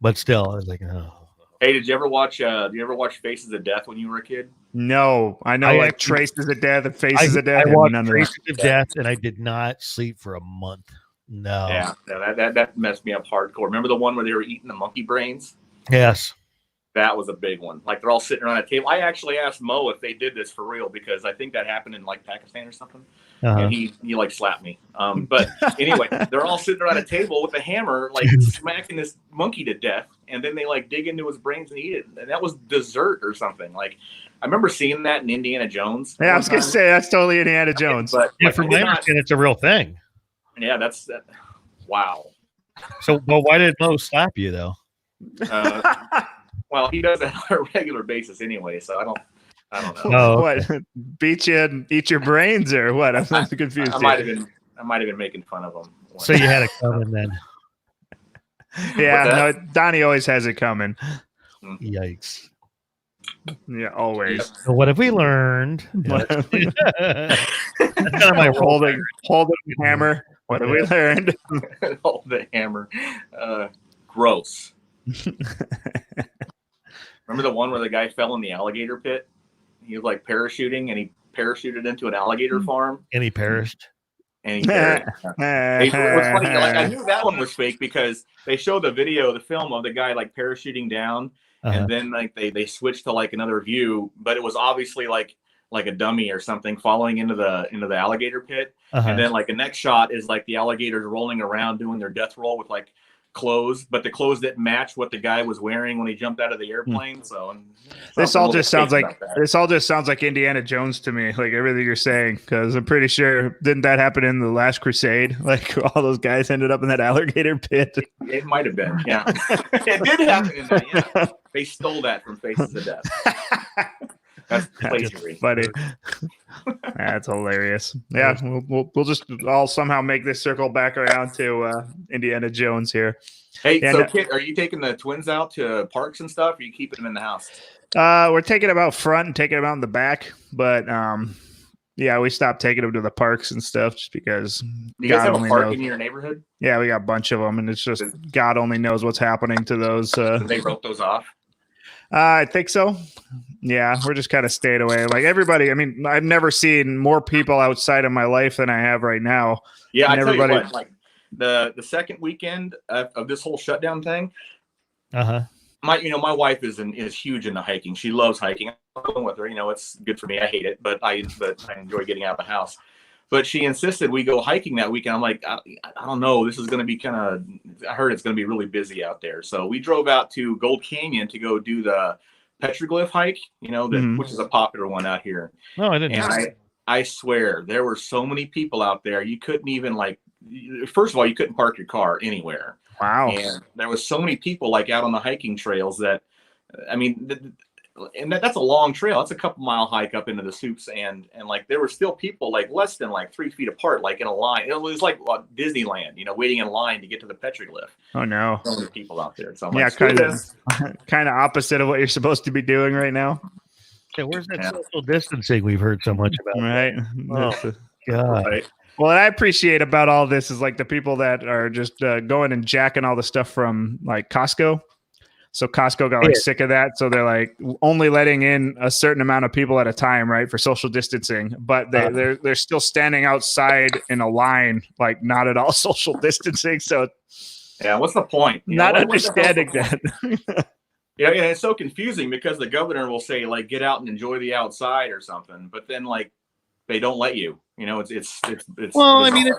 S1: but still, I was like, oh.
S3: Hey, did you ever watch Faces of Death when you were a kid?
S2: No, I know like Traces of Death and Faces of Death.
S1: I watched Traces of Death, and I did not sleep for a month. No.
S3: Yeah, that messed me up hardcore. Remember the one where they were eating the monkey brains?
S1: Yes.
S3: That was a big one. Like they're all sitting around a table. I actually asked Mo if they did this for real because I think that happened in like Pakistan or something. And he like slapped me. But anyway, they're all sitting around a table with a hammer, like smacking this monkey to death. And then they like dig into his brains and eat it. And that was dessert or something. Like I remember seeing that in Indiana Jones.
S2: Yeah, I was going to say that's totally Indiana Jones.
S3: But
S1: yeah, from my understanding, it's a real thing.
S3: Yeah, that's wow.
S1: So, well, why did Mo slap you though?
S3: Well, he does that on a regular basis anyway, so I don't know.
S1: Oh,
S2: what? Beat you and eat your brains or what? I'm confused.
S3: I might have been making fun of him.
S1: So you had it coming then.
S2: Yeah, no, Donnie always has it coming.
S1: Yikes.
S2: Yeah, always.
S1: So what have we learned?
S2: Holding the hammer. What have we learned?
S3: Hold the hammer. Gross. Remember the one where the guy fell in the alligator pit? He was like parachuting and he parachuted into an alligator farm.
S1: And he perished.
S3: And he perished. It was funny. Like, I knew that one was fake because they showed the video, the film of the guy like parachuting down. And then like they switched to like another view, but it was obviously like a dummy or something falling into the alligator pit. And then like the next shot is like the alligators rolling around doing their death roll with like clothes, but the clothes didn't match what the guy was wearing when he jumped out of the airplane. So
S2: this all just sounds like Indiana Jones to me, like everything you're saying, because I'm pretty sure didn't that happen in the Last Crusade? Like all those guys ended up in that alligator pit.
S3: It might have been, yeah. It did happen in that, yeah. They stole that from Faces of Death. That's plagiarism.
S2: Funny. That's hilarious. Yeah, we'll just all somehow make this circle back around to Indiana Jones here.
S3: Hey, so Kit, are you taking the twins out to parks and stuff, or are you keeping them in the house?
S2: We're taking them out front and taking them out in the back, but yeah, we stopped taking them to the parks and stuff just because.
S3: You guys have a park in your neighborhood?
S2: Yeah, we got a bunch of them, and it's just God only knows what's happening to those.
S3: They wrote those off.
S2: I think so. Yeah, we're just kind of staying away. Like everybody, I mean, I've never seen more people outside of my life than I have right now.
S3: Yeah, and I tell you what, like the second weekend of this whole shutdown thing. My wife is huge into hiking. She loves hiking. I'm going with her. It's good for me. I hate it, but I enjoy getting out of the house. But she insisted we go hiking that weekend. I'm like, I don't know. This is going to be I heard it's going to be really busy out there. So we drove out to Gold Canyon to go do the petroglyph hike, which is a popular one out here.
S1: No, I didn't.
S3: And I swear there were so many people out there. You couldn't even first of all, you couldn't park your car anywhere.
S2: Wow.
S3: And there was so many people like out on the hiking trails that, I mean, and that's a long trail. That's a couple mile hike up into the soups, and like there were still people like less than like 3 feet apart, like in a line. It was like Disneyland, waiting in line to get to the petroglyph.
S2: Oh no,
S3: so many people out there. So
S2: yeah, kind of opposite of what you're supposed to be doing right now.
S1: Yeah, where's that social distancing we've heard so much about?
S2: Right.
S1: Oh, God.
S2: Right. Well, what I appreciate about all this is like the people that are just going and jacking all the stuff from like Costco. So Costco got sick of that. So they're like only letting in a certain amount of people at a time, right, for social distancing. But they're still standing outside in a line, like not at all social distancing. So
S3: yeah, what's the point?
S2: Not understanding that.
S3: Yeah, and it's so confusing because the governor will say like get out and enjoy the outside or something, but then like they don't let you. It's
S1: well, I mean,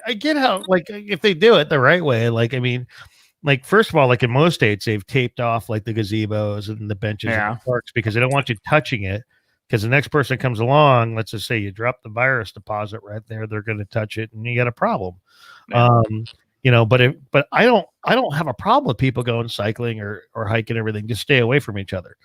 S1: I get how like if they do it the right way, like I mean. Like, first of all, like in most states, they've taped off like the gazebos and the benches in the parks because they don't want you touching it. Because the next person comes along, let's just say you drop the virus deposit right there, they're going to touch it, and you got a problem. Yeah. But I don't have a problem with people going cycling or hiking and everything. Just stay away from each other.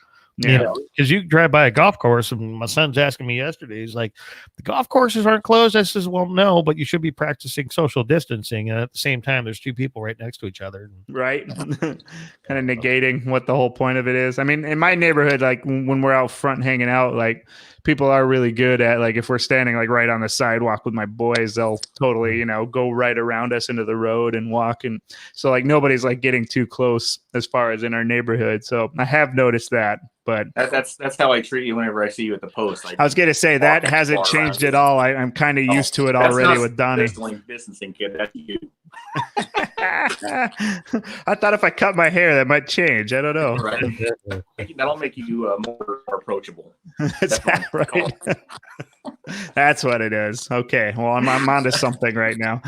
S1: Yeah, because you drive by a golf course, and my son's asking me yesterday, he's like, the golf courses aren't closed. I says, well, no, but you should be practicing social distancing. And at the same time, there's two people right next to each other.
S2: Right. Kind of negating what the whole point of it is. I mean, in my neighborhood, like when we're out front hanging out, like people are really good at like, if we're standing like right on the sidewalk with my boys, they'll totally, go right around us into the road and walk. And so like, nobody's like getting too close as far as in our neighborhood. So I have noticed that. But
S3: that's how I treat you whenever I see you at the post.
S2: I was going to say that hasn't changed at all. I'm kind of used to it already with Donny.
S3: Distancing kid, that's you.
S2: I thought if I cut my hair, that might change. I don't know.
S3: Right. That'll make you more approachable.
S2: Is that right? That's what it is. Okay. Well, I'm onto something right now.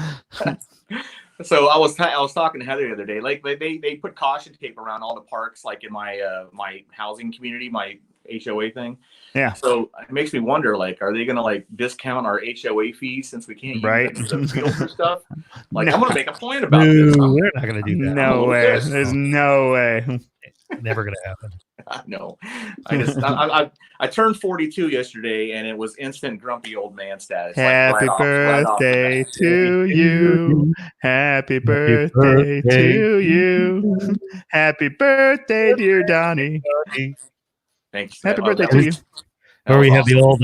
S3: So I was talking to Heather the other day. Like they put caution tape around all the parks, like in my my housing community, my HOA thing.
S2: Yeah.
S3: So it makes me wonder, like, are they going to like discount our HOA fees since we can't use the fields and stuff? Like,
S2: No.
S3: I'm going to make a point about this.
S1: We're not going to do that.
S2: No way. There's no way.
S1: Never going to happen.
S3: No, I turned 42 yesterday, and it was instant grumpy old man status.
S2: Happy birthday to you. Happy birthday to you. Happy birthday, dear Donny.
S3: Thanks.
S2: Happy birthday to you.
S1: Where we have the old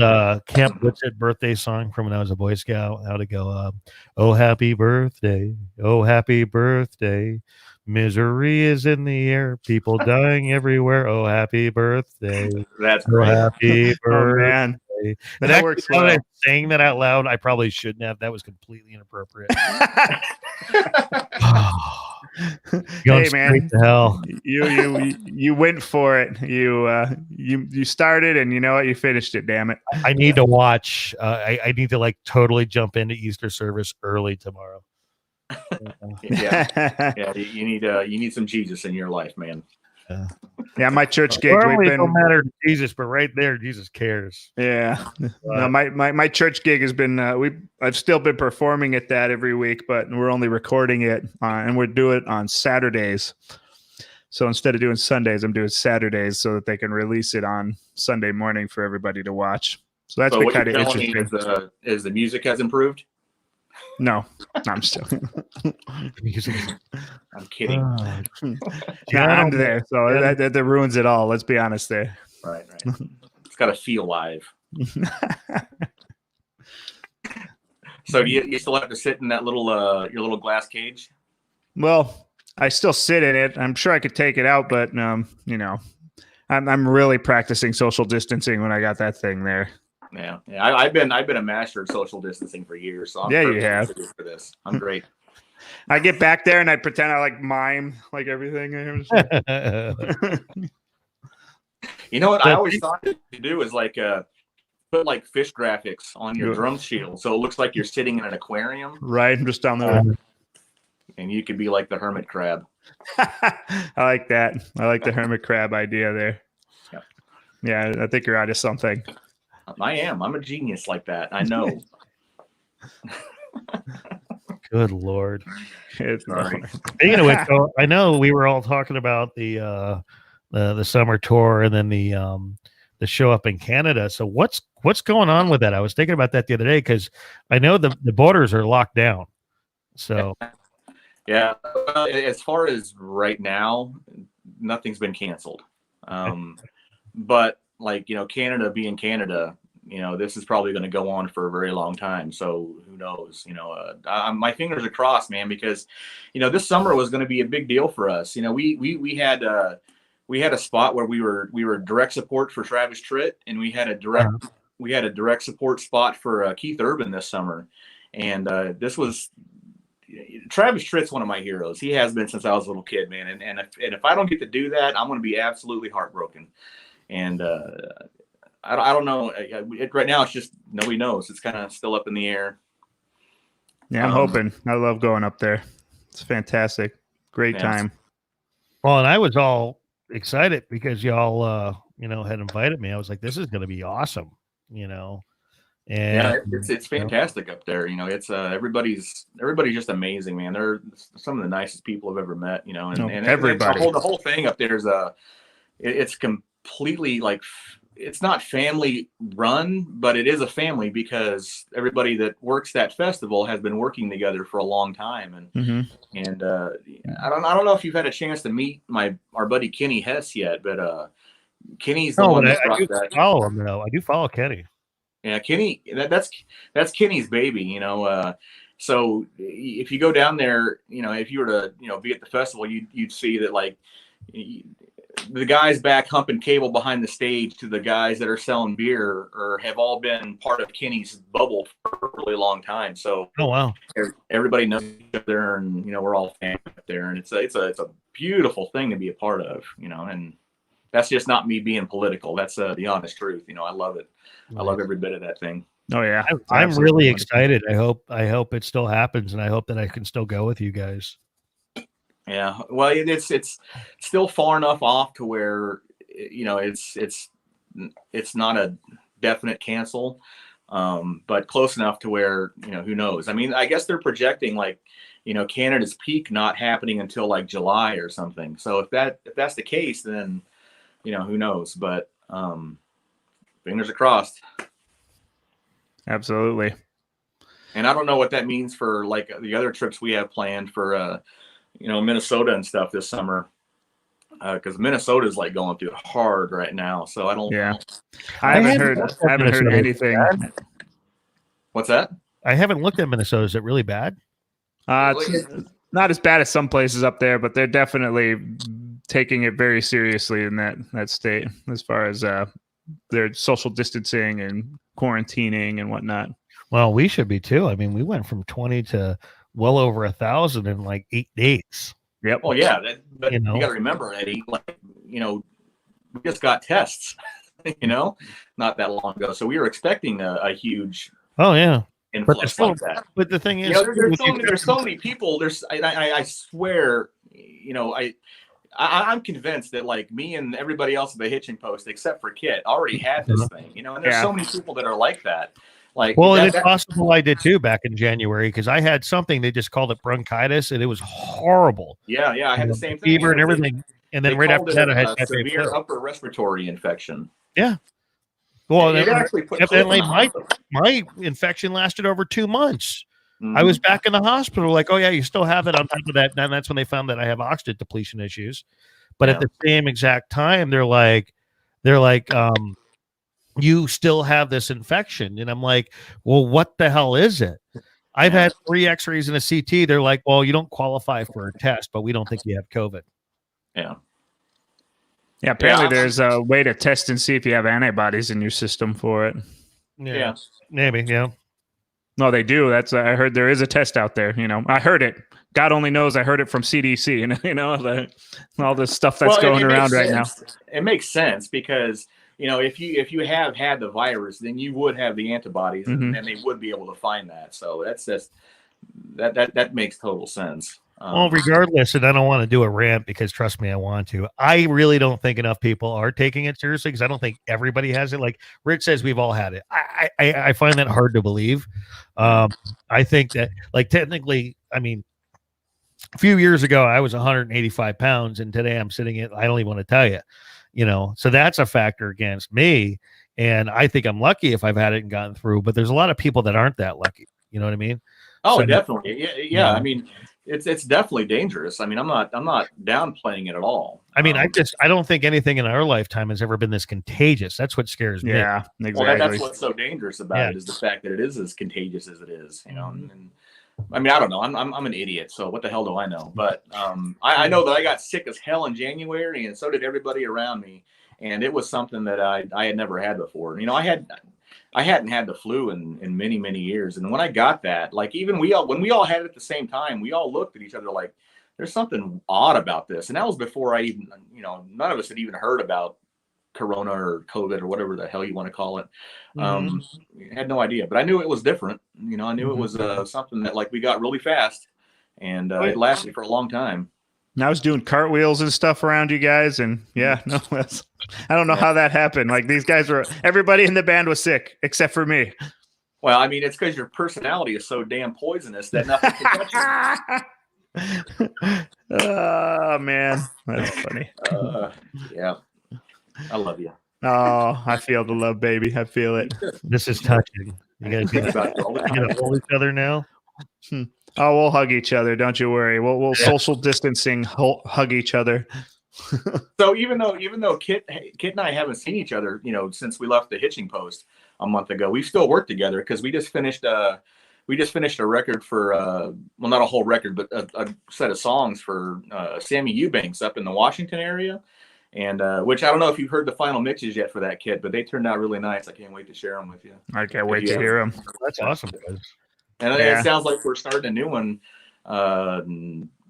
S1: Camp Witsit birthday song from when I was a Boy Scout. How to go, oh, happy birthday. Oh, happy birthday. Misery is in the air. People dying everywhere. Oh, happy birthday.
S3: That's great.
S1: Oh, happy birthday.
S2: Oh, man.
S1: But
S2: that works well.
S1: Saying that out loud, I probably shouldn't have. That was completely inappropriate.
S2: Hey, man.
S1: To hell.
S2: You went for it. You started, and you know what? You finished it. Damn it.
S1: I need to watch. I need to like totally jump into Easter service early tomorrow.
S3: Yeah. You need some Jesus in your life, man.
S2: Yeah, my church gig.
S1: Normally, it don't matter to Jesus, but right there, Jesus cares.
S2: Yeah. No, my church gig has been. I've still been performing at that every week, but we're only recording it, and we do it on Saturdays. So instead of doing Sundays, I'm doing Saturdays so that they can release it on Sunday morning for everybody to watch. So that's been kind of interesting.
S3: Is the music has improved?
S2: No, I'm still.
S3: I'm kidding.
S2: Yeah, I'm there, so that ruins it all. Let's be honest there.
S3: Right. It's got to feel live. So do you still have to sit in that little your little glass cage?
S2: Well, I still sit in it. I'm sure I could take it out, but I'm really practicing social distancing when I got that thing there.
S3: Yeah. I've been a master of social distancing for years. So I'm
S2: you have
S3: for this. I'm great.
S2: I get back there and I pretend I like mime like everything.
S3: You know what I always thought to do is like put like fish graphics on your drum shield, so it looks like you're sitting in an aquarium.
S2: Right, I'm just down there.
S3: And you could be like the hermit crab.
S2: I like that. I like the hermit crab idea there.
S3: Yep.
S2: Yeah, I think you're onto something.
S3: I am. I'm a genius like that. I know.
S1: Good Lord.
S3: Sorry.
S1: Speaking of which, so I know we were all talking about the summer tour and then the show up in Canada. So what's going on with that? I was thinking about that the other day because I know the borders are locked down. So
S3: yeah, as far as right now, nothing's been canceled. But like, Canada being Canada, this is probably going to go on for a very long time. So who knows, my fingers are crossed, man, because, this summer was going to be a big deal for us. We had a spot where we were direct support for Travis Tritt, and we had a direct support spot for Keith Urban this summer. And this was Travis Tritt's one of my heroes. He has been since I was a little kid, man. And if I don't get to do that, I'm going to be absolutely heartbroken. And I don't know. Right now, it's just nobody knows. It's kind of still up in the air.
S2: Yeah, I'm hoping. I love going up there. It's fantastic. Great time.
S1: Well, and I was all excited because y'all, had invited me. I was like, this is going to be awesome, And
S3: yeah, it's fantastic up there. It's everybody's just amazing, man. They're some of the nicest people I've ever met. And
S2: everybody.
S3: The whole thing up there is it's completely like, it's not family run, but it is a family because everybody that works that festival has been working together for a long time. And and I don't know if you've had a chance to meet our buddy Kenny Hess yet, but Kenny's the one that brought that.
S1: Follow him though. I do follow Kenny.
S3: Yeah, Kenny. That's Kenny's baby. So if you go down there, if you were to be at the festival, you'd see that like. the guys back humping cable behind the stage to the guys that are selling beer or have all been part of Kenny's bubble for a really long time. So
S1: Oh wow.
S3: Everybody knows each other, and we're all fans up there, and it's a beautiful thing to be a part of, and that's just not me being political. That's the honest truth. I love it. I love every bit of that thing.
S2: Oh yeah,
S1: I'm really excited. I hope it still happens, and I hope that I can still go with you guys.
S3: Yeah, well, it's still far enough off to where it's not a definite cancel, but close enough to where who knows. I mean, I guess they're projecting like Canada's peak not happening until like July or something. So if that's the case, then who knows. But fingers crossed.
S2: Absolutely.
S3: And I don't know what that means for like the other trips we have planned for Minnesota and stuff this summer, because Minnesota is like going through it hard right now. So I don't.
S2: Yeah, I haven't heard anything.
S3: What's that?
S1: I haven't looked at Minnesota. Is it really bad?
S2: It's not as bad as some places up there, but they're definitely taking it very seriously in that state as far as their social distancing and quarantining and whatnot.
S1: Well, we should be too. I mean, we went from 20 to well over 1,000 in like 8 days.
S2: Yep.
S3: Well, yeah, but you got to remember, Eddie. Like, we just got tests. Not that long ago, so we were expecting a huge.
S1: Oh yeah.
S3: Influx like that.
S1: But the thing is,
S3: there's so many people. I swear, I'm convinced that like me and everybody else at the hitching post, except for Kit, already had this thing. And there's so many people that are like that. Like,
S1: well, it's possible I did too back in January because I had something they just called it bronchitis and it was horrible.
S3: Yeah, I had the same thing.
S1: Fever and everything, and then right after that, I had
S3: severe upper respiratory infection.
S1: Yeah. Well,
S3: it actually put
S1: my infection lasted over 2 months. Mm-hmm. I was back in the hospital, like, oh yeah, you still have it. On top of that, and that's when they found that I have oxygen depletion issues. But at the same exact time, they're like, you still have this infection, and I'm like, well, what the hell is it? I've had 3 X-rays and a CT. They're like, well, you don't qualify for a test, but we don't think you have COVID.
S3: Yeah.
S2: Yeah, apparently there's a way to test and see if you have antibodies in your system for it.
S3: Yeah.
S1: Maybe, yeah.
S2: No, they do. That's I heard there is a test out there. I heard it. God only knows I heard it from CDC, and all this stuff that's going around right now.
S3: It makes sense because if you have had the virus, then you would have the antibodies, and they would be able to find that. So that's just that makes total sense.
S1: Well, regardless, and I don't want to do a rant because trust me, I want to. I really don't think enough people are taking it seriously because I don't think everybody has it. Like Rich says, we've all had it. I find that hard to believe. I think that, like, technically, I mean, a few years ago, I was 185 pounds, and today I'm sitting at, I don't even want to tell you, so that's a factor against me. And I think I'm lucky if I've had it and gotten through, but there's a lot of people that aren't that lucky. You know what I mean?
S3: Oh, so, definitely. Yeah. I mean, it's definitely dangerous. I mean, I'm not downplaying it at all.
S1: I mean, I don't think anything in our lifetime has ever been this contagious. That's what scares me.
S2: Yeah, exactly.
S3: Well, that's what's so dangerous about it is the fact that it is as contagious as it is. And I mean, I don't know. I'm an idiot, so what the hell do I know? But I know that I got sick as hell in January, and so did everybody around me. And it was something that I had never had before. I hadn't had the flu in many, many years. And when I got that, like even when we all had it at the same time, we all looked at each other like there's something odd about this. And that was before I even, none of us had even heard about Corona or COVID or whatever the hell you want to call it. Had no idea, but I knew it was different. I knew it was something that like we got really fast and it lasted for a long time.
S2: And I was doing cartwheels and stuff around you guys. And I don't know how that happened. Like these guys everybody in the band was sick except for me.
S3: Well, I mean, it's because your personality is so damn poisonous that nothing can touch you.
S2: Oh, man. That's funny.
S3: Yeah. I love you.
S2: Oh, I feel the love, baby. I feel it.
S1: This is touching. You guys gonna hold each other now?
S2: Oh, we'll hug each other. Don't you worry. We'll social distancing hug each other.
S3: So even though Kit and I haven't seen each other, since we left the hitching post a month ago, we've still worked together because we just finished a record for well, not a whole record, but a set of songs for Sammy Eubanks up in the Washington area. And which I don't know if you've heard the final mixes yet for that kit, but they turned out really nice. I can't wait to share them with you.
S2: I can't wait to hear them.
S1: That's awesome, guys.
S3: And it sounds like we're starting a new one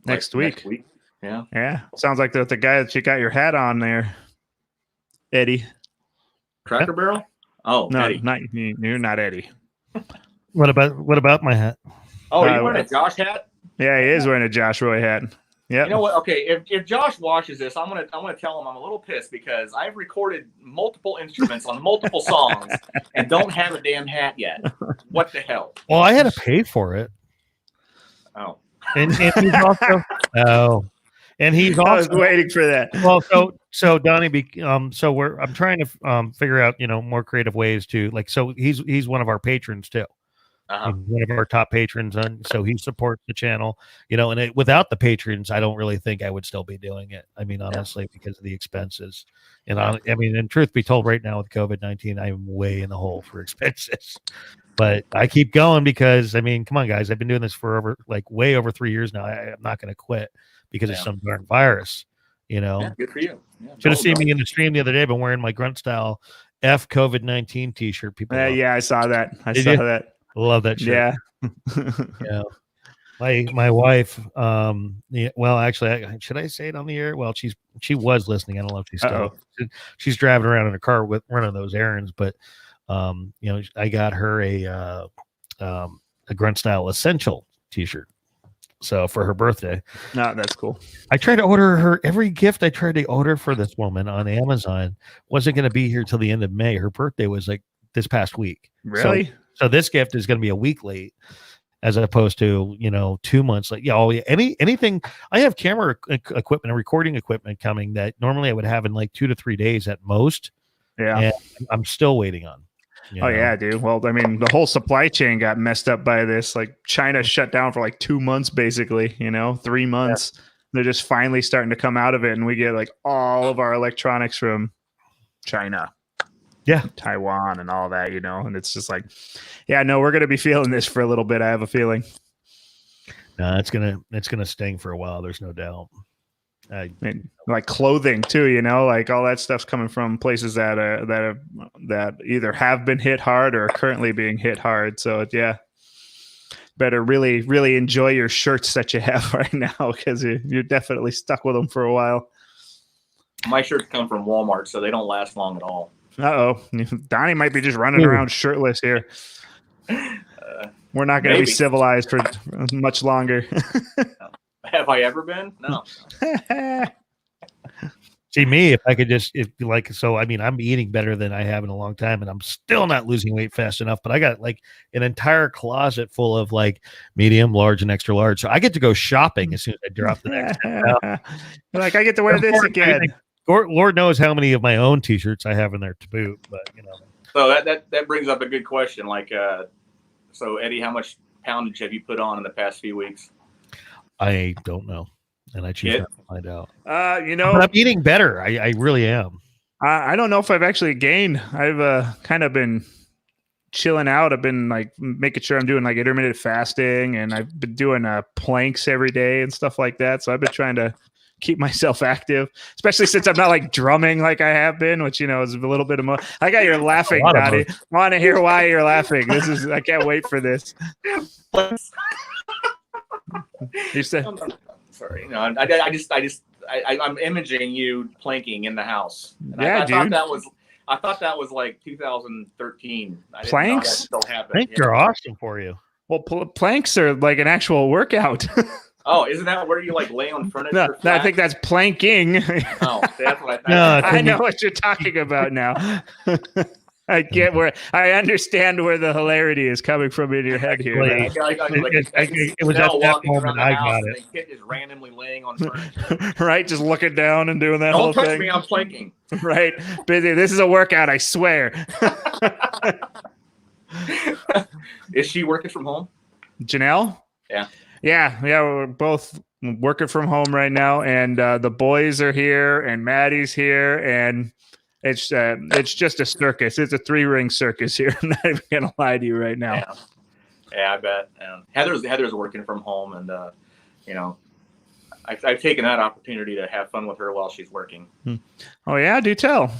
S2: next week.
S3: Yeah.
S2: Yeah. Sounds like the guy that you got your hat on there, Eddie.
S3: Cracker Barrel? Oh,
S2: no,
S3: Eddie.
S2: You're not Eddie.
S1: What about my hat?
S3: Oh, are you wearing a Josh hat?
S2: Yeah, he is wearing a Josh Roy hat. Yeah.
S3: You know what? Okay, if Josh watches this, I'm gonna tell him I'm a little pissed because I've recorded multiple instruments on multiple songs and don't have a damn hat yet. What the hell?
S1: Well, I had to pay for it.
S3: Oh.
S1: And he's also and he's also
S2: I was waiting for that.
S1: Well, so Donnie, I'm trying to figure out more creative ways to so he's one of our patrons too.
S3: Uh-huh.
S1: He's one of our top patrons, and so he supports the channel. And without the patrons, I don't really think I would still be doing it. I mean, honestly, because of the expenses. And and truth be told, right now with COVID-19, I'm way in the hole for expenses. But I keep going because come on, guys, I've been doing this for way over 3 years now. I'm not going to quit because of some darn virus.
S3: Yeah, good for you. Yeah,
S1: should have seen me in the stream the other day. I've been wearing my grunt style F COVID-19 T-shirt. People,
S2: yeah, I saw that. I saw that.
S1: Love that shit.
S2: Yeah.
S1: Yeah. My wife, well, actually, should I say it on the air? Well, she was listening. I don't know if she's still. She's driving around in a car with running those errands, but I got her a grunt style essential T-shirt. So for her birthday.
S2: No, that's cool.
S1: I tried to order her every gift I tried to order for this woman on Amazon wasn't going to be here till the end of May. Her birthday was this past week.
S2: Really?
S1: So this gift is going to be a week late, as opposed to 2 months late. Yeah, anything. I have camera equipment and recording equipment coming that normally I would have in 2 to 3 days at most. Yeah, and I'm still waiting on.
S2: Yeah, dude. Well, the whole supply chain got messed up by this. China shut down for 2 months, basically. 3 months. Yeah. They're just finally starting to come out of it, and we get all of our electronics from China.
S1: Yeah,
S2: Taiwan and all that, and it's just we're going to be feeling this for a little bit. I have a feeling.
S1: No, it's gonna sting for a while. There's no doubt.
S2: And clothing too, all that stuff's coming from places that either have been hit hard or are currently being hit hard. So better really, really enjoy your shirts that you have right now because you're definitely stuck with them for a while.
S3: My shirts come from Walmart, so they don't last long at all.
S2: Donnie might be just running around shirtless here. We're not going to be civilized for much longer.
S3: Have I ever been? No.
S1: See, me, if I could just I'm eating better than I have in a long time, and I'm still not losing weight fast enough. But I got an entire closet full of medium, large, and extra large. So I get to go shopping as soon as I drop the next.
S2: I get to wear this again.
S1: Lord knows how many of my own T-shirts I have in there to boot, but
S3: So that brings up a good question. So Eddie, how much poundage have you put on in the past few weeks?
S1: I don't know, and I choose not to find out.
S2: But
S1: I'm eating better. I really am.
S2: I don't know if I've actually gained. I've kind of been chilling out. I've been making sure I'm doing intermittent fasting, and I've been doing planks every day and stuff like that. So I've been trying to keep myself active, especially since I'm not drumming like I have been, which is a little bit of I got your laughing, Donnie. Want to hear why you're laughing? I can't wait for this. You said,
S3: sorry. No, I'm imaging you planking in the house. And
S2: yeah, dude.
S3: I thought that was 2013.
S2: Planks
S3: still happened.
S1: I think they're awesome for you.
S2: Well, planks are an actual workout.
S3: Oh, isn't that where you lay on furniture?
S2: No, I think that's planking.
S3: Oh, that's what I thought.
S1: No,
S2: I know what you're talking about now. I understand where the hilarity is coming from in your head here.
S1: It was at that moment I got it.
S3: Kid is randomly laying on furniture.
S2: Right, just looking down and doing that
S3: Don't
S2: whole
S3: touch
S2: thing.
S3: me, I'm planking.
S2: Right, busy. This is a workout, I swear.
S3: Is she working from home?
S2: Janelle? Yeah. We're both working from home right now, and the boys are here, and Maddie's here, and it's just a circus. It's a 3-ring circus here. I'm not even gonna lie to you right now.
S3: Yeah, I bet. Heather's working from home, and I've taken that opportunity to have fun with her while she's working.
S2: Oh yeah, do tell.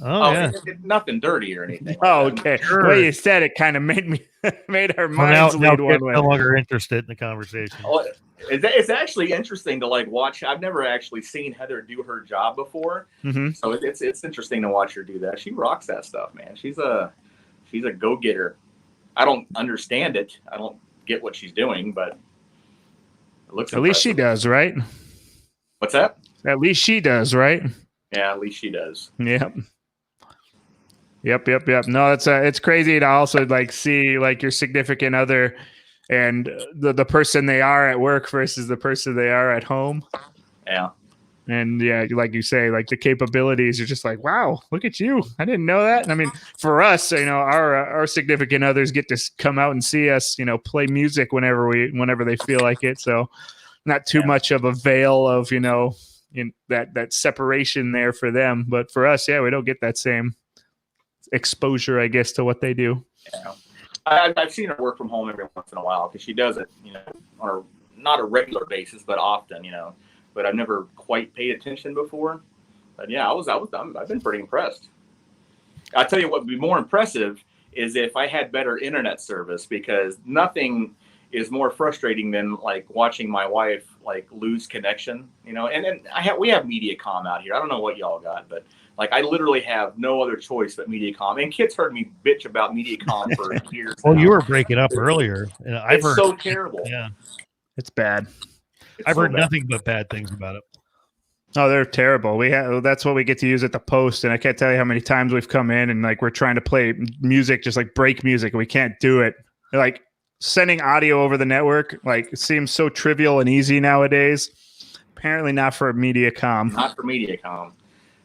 S1: Oh, yeah.
S3: Nothing dirty or anything.
S2: Oh,
S3: like that.
S2: okay.
S1: Sure.
S2: The way you said it kind of made our
S1: Well,
S2: minds
S1: now
S2: lead one
S1: kids
S2: way.
S1: no longer interested in the conversation.
S3: Oh, it's actually interesting to like watch. I've never actually seen Heather do her job before, so it's interesting to watch her do that. She rocks that stuff, man. She's a go-getter. I don't understand it. I don't get what she's doing, but it looks.
S2: At least she does, right?
S3: What's that?
S2: At least she does, right?
S3: Yeah, at least she does.
S2: Yep. No, it's crazy to also like see like your significant other and the person they are at work versus the person they are at home.
S3: Yeah.
S2: And yeah, like you say, like the capabilities are just like, wow, look at you. I didn't know that. And I mean, for us, our significant others get to come out and see us, play music whenever they feel like it. So not too much of a veil of, in that separation there for them. But for us, we don't get that same exposure, I guess, to what they do.
S3: Yeah. I've seen her work from home every once in a while because she does it, on not a regular basis, but often, but I've never quite paid attention before. But yeah, I've been pretty impressed. I'll tell you what would be more impressive is if I had better internet service, because nothing is more frustrating than like watching my wife like lose connection, and we have MediaCom out here. I don't know what y'all got, but like I literally have no other choice but MediaCom. And kids heard me bitch about MediaCom for years.
S1: Well, you were breaking up earlier. And I've heard
S3: so terrible.
S1: Yeah,
S2: it's bad.
S1: I've heard nothing but bad things about it.
S2: Oh, they're terrible. That's what we get to use at the post, and I can't tell you how many times we've come in and like we're trying to play music, just like break music, and we can't do it. Like sending audio over the network, like it seems so trivial and easy nowadays. Apparently not for MediaCom.
S3: Not for MediaCom.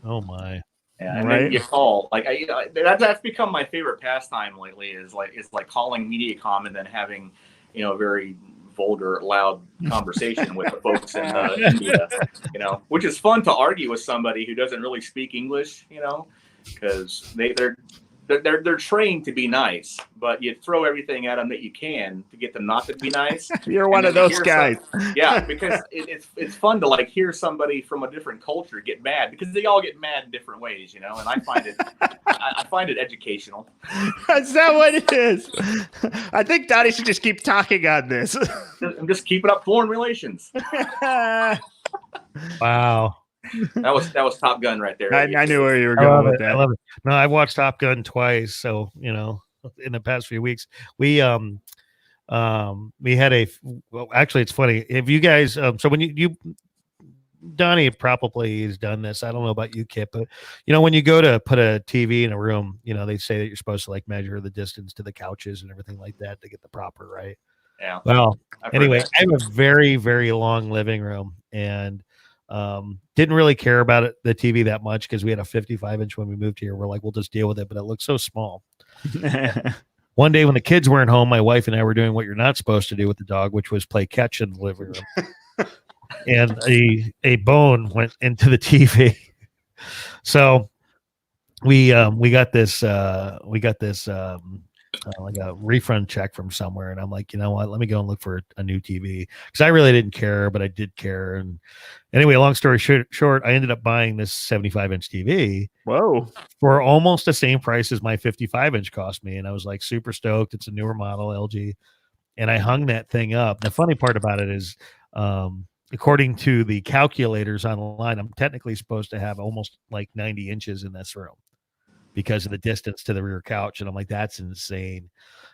S1: Oh my.
S3: Yeah, and then you call like that's become my favorite pastime lately is like calling MediaCom and then having a very vulgar, loud conversation with the folks in India, which is fun to argue with somebody who doesn't really speak English, because they're trained to be nice, but you throw everything at them that you can to get them not to be nice.
S2: You're one of those guys.
S3: Yeah, because it's fun to like hear somebody from a different culture get mad, because they all get mad in different ways, and I find it I find it educational.
S2: Is that what it is? I think Donny should just keep talking on this.
S3: I'm just keeping up foreign relations.
S1: Wow.
S3: That was Top Gun right there.
S2: I knew where you were going with that.
S1: I love it. No, I've watched Top Gun twice. So, in the past few weeks, we had actually, it's funny. If you guys, so when you Donnie probably has done this. I don't know about you, Kip, but when you go to put a TV in a room, they say that you're supposed to like measure the distance to the couches and everything like that to get the proper, right?
S3: Yeah.
S1: Well, anyway, I have a very, very long living room, and didn't really care about it, the TV that much, because we had a 55-inch when we moved here. We're like, we'll just deal with it, but it looks so small. One day when the kids weren't home, my wife and I were doing what you're not supposed to do with the dog, which was play catch in the living room. And a bone went into the TV. So we got this like a refund check from somewhere, and I'm like, you know what, let me go and look for a new TV, because I really didn't care, but I did care. And anyway, long story short, I ended up buying this 75-inch TV.
S2: Whoa. For
S1: almost the same price as my 55-inch cost me, and I was like super stoked. It's a newer model, LG, and I hung that thing up. The funny part about it is, according to the calculators online, I'm technically supposed to have almost like 90 inches in this room because of the distance to the rear couch. And I'm like, that's insane.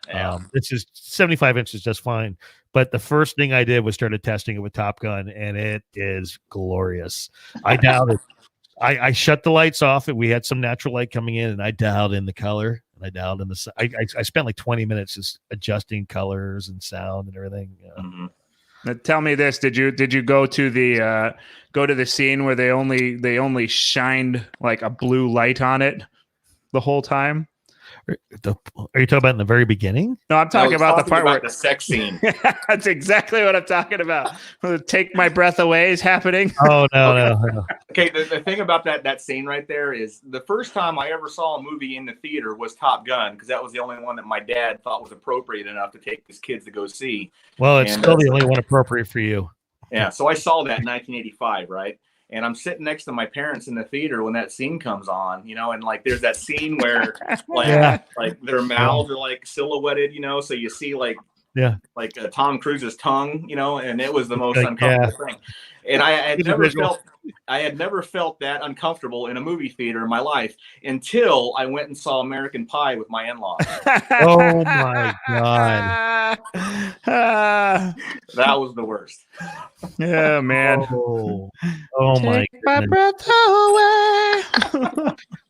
S3: Yeah.
S1: It's just 75 inches, just fine. But the first thing I did was started testing it with Top Gun, and it is glorious. I dialed it. I shut the lights off, and we had some natural light coming in, and I dialed in the color, and I dialed in the, I spent like 20 minutes just adjusting colors and sound and everything.
S3: Mm-hmm.
S2: Now, tell me this: Did you go to the scene where they only shined like a blue light on it the whole time?
S1: Are you talking about in the very beginning?
S2: No, I'm talking about the part where
S3: the sex scene.
S2: That's exactly what I'm talking about. Take my breath away is happening.
S1: Oh no.
S3: Okay, the thing about that scene right there is the first time I ever saw a movie in the theater was Top Gun, because that was the only one that my dad thought was appropriate enough to take his kids to go see.
S1: Well, it's still the only one appropriate for you.
S3: Yeah. So I saw that in 1985, right? And I'm sitting next to my parents in the theater when that scene comes on, and like there's that scene where like their mouths are like silhouetted, so you see like Tom Cruise's tongue, and it was the most uncomfortable thing. And I had never felt that uncomfortable in a movie theater in my life until I went and saw American Pie with my in-laws.
S1: Oh my God.
S3: That was the worst.
S2: Yeah, man.
S1: Oh my
S2: my brother away.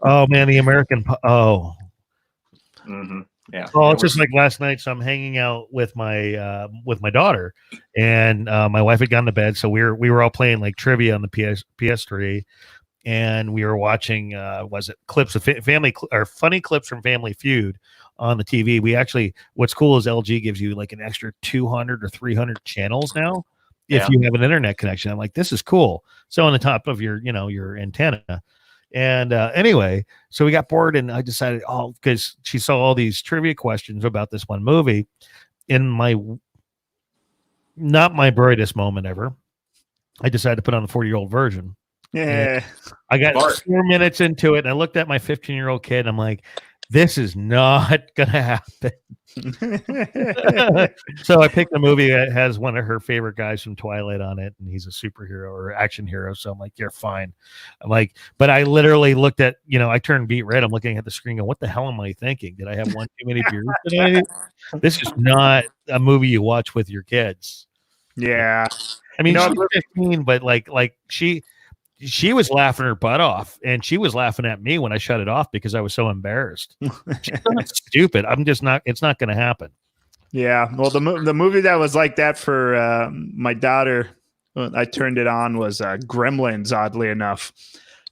S1: Oh man, the American Pie. Oh.
S3: Mm-hmm. Yeah.
S1: Oh, it's just like last night. So I'm hanging out with my daughter, and my wife had gone to bed. So we were all playing like trivia on the PS3, and we were watching clips of funny clips from Family Feud on the TV. We actually, what's cool is LG gives you like an extra 200 or 300 channels now if you have an internet connection. I'm like, this is cool. So on the top of your antenna. And anyway, so we got bored, and I decided, because she saw all these trivia questions about this one movie in not my brightest moment ever. I decided to put on the 40-year-old version.
S2: Yeah.
S1: And I got 4 minutes into it, and I looked at my 15-year-old kid, and I'm like, this is not going to happen. So I picked a movie that has one of her favorite guys from Twilight on it, and he's a superhero or action hero. So I'm like, you're fine. I'm like, but I literally looked at, I turned beet red. I'm looking at the screen going, what the hell am I thinking? Did I have one too many beers today? This is not a movie you watch with your kids.
S2: Yeah.
S1: I mean, she's 15, but like she was laughing her butt off, and she was laughing at me when I shut it off because I was so embarrassed. She's not stupid. I'm just not. It's not going to happen.
S2: Yeah. Well, the movie that was like that for my daughter, I turned it on, was Gremlins, oddly enough,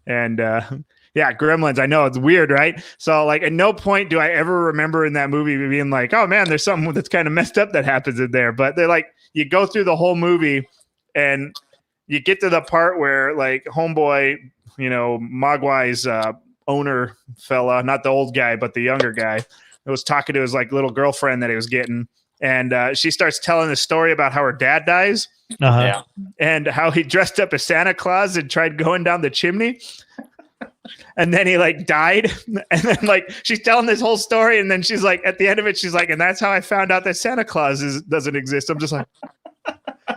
S2: and Gremlins. I know it's weird, right? So like, at no point do I ever remember in that movie being like, oh man, there's something that's kind of messed up that happens in there. But they're like, you go through the whole movie, and you get to the part where like homeboy, Mogwai's owner fella, not the old guy, but the younger guy, was talking to his like little girlfriend that he was getting. And she starts telling a story about how her dad dies and how he dressed up as Santa Claus and tried going down the chimney. And then he like died. And then like she's telling this whole story. And then she's like, at the end of it, she's like, and that's how I found out that Santa Claus doesn't exist. I'm just like,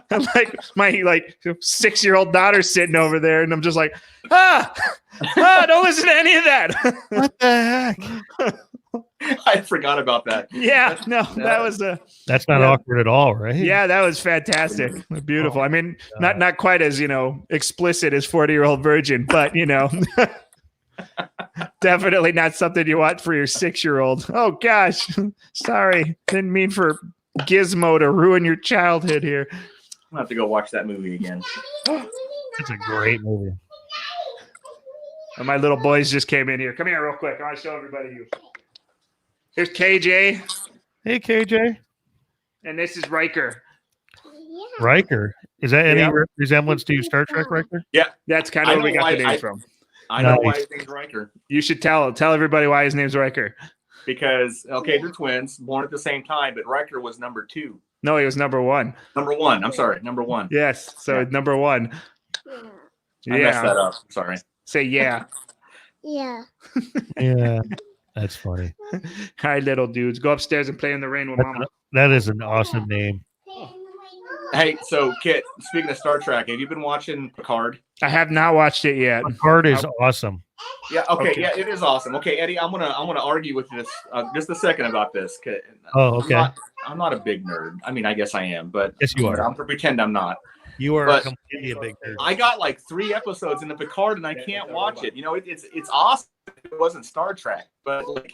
S2: I'm like, my like 6-year-old daughter's sitting over there, and I'm just like, don't listen to any of that.
S1: What the heck?
S3: I forgot about that.
S2: Yeah, no, that was
S1: that's not awkward at all, right?
S2: Yeah, that was fantastic. Beautiful. I mean, not quite as, explicit as 40-year-old virgin, but definitely not something you want for your 6-year-old. Oh gosh. Sorry. Didn't mean for Gizmo to ruin your childhood here.
S3: I'm gonna have to go watch that movie again.
S1: It's a great movie.
S2: And my little boys just came in here. Come here real quick. I want to show everybody you. Here's KJ.
S1: Hey, KJ.
S2: And this is Riker.
S1: Riker. Is that any resemblance to Star Trek, Riker?
S3: Yeah.
S2: That's kind of where we got the name from.
S3: I know why his name's Riker.
S2: You should tell everybody why his name's Riker.
S3: Because, they're twins, born at the same time, but Riker was number 2.
S2: No, he was number 1.
S3: Number 1. I'm sorry, number 1.
S2: Yes, so number 1.
S3: I messed that up. Sorry.
S2: Say yeah.
S4: Yeah.
S1: Yeah, that's funny.
S2: Hi, little dudes. Go upstairs and play in the rain with Mama.
S1: That is an awesome name.
S3: Hey, so Kit, speaking of Star Trek, have you been watching Picard?
S2: I have not watched it yet.
S1: Picard is awesome.
S3: Yeah. Okay. Yeah, it is awesome. Okay, Eddie, I'm gonna argue with this just a second about this.
S1: Okay.
S3: I'm not a big nerd. I mean, I guess I am, but
S1: yes, you are.
S3: I'm gonna pretend I'm not.
S1: You are completely a big nerd.
S3: I got like 3 episodes into Picard, and I can't watch it. It's awesome. It wasn't Star Trek, but like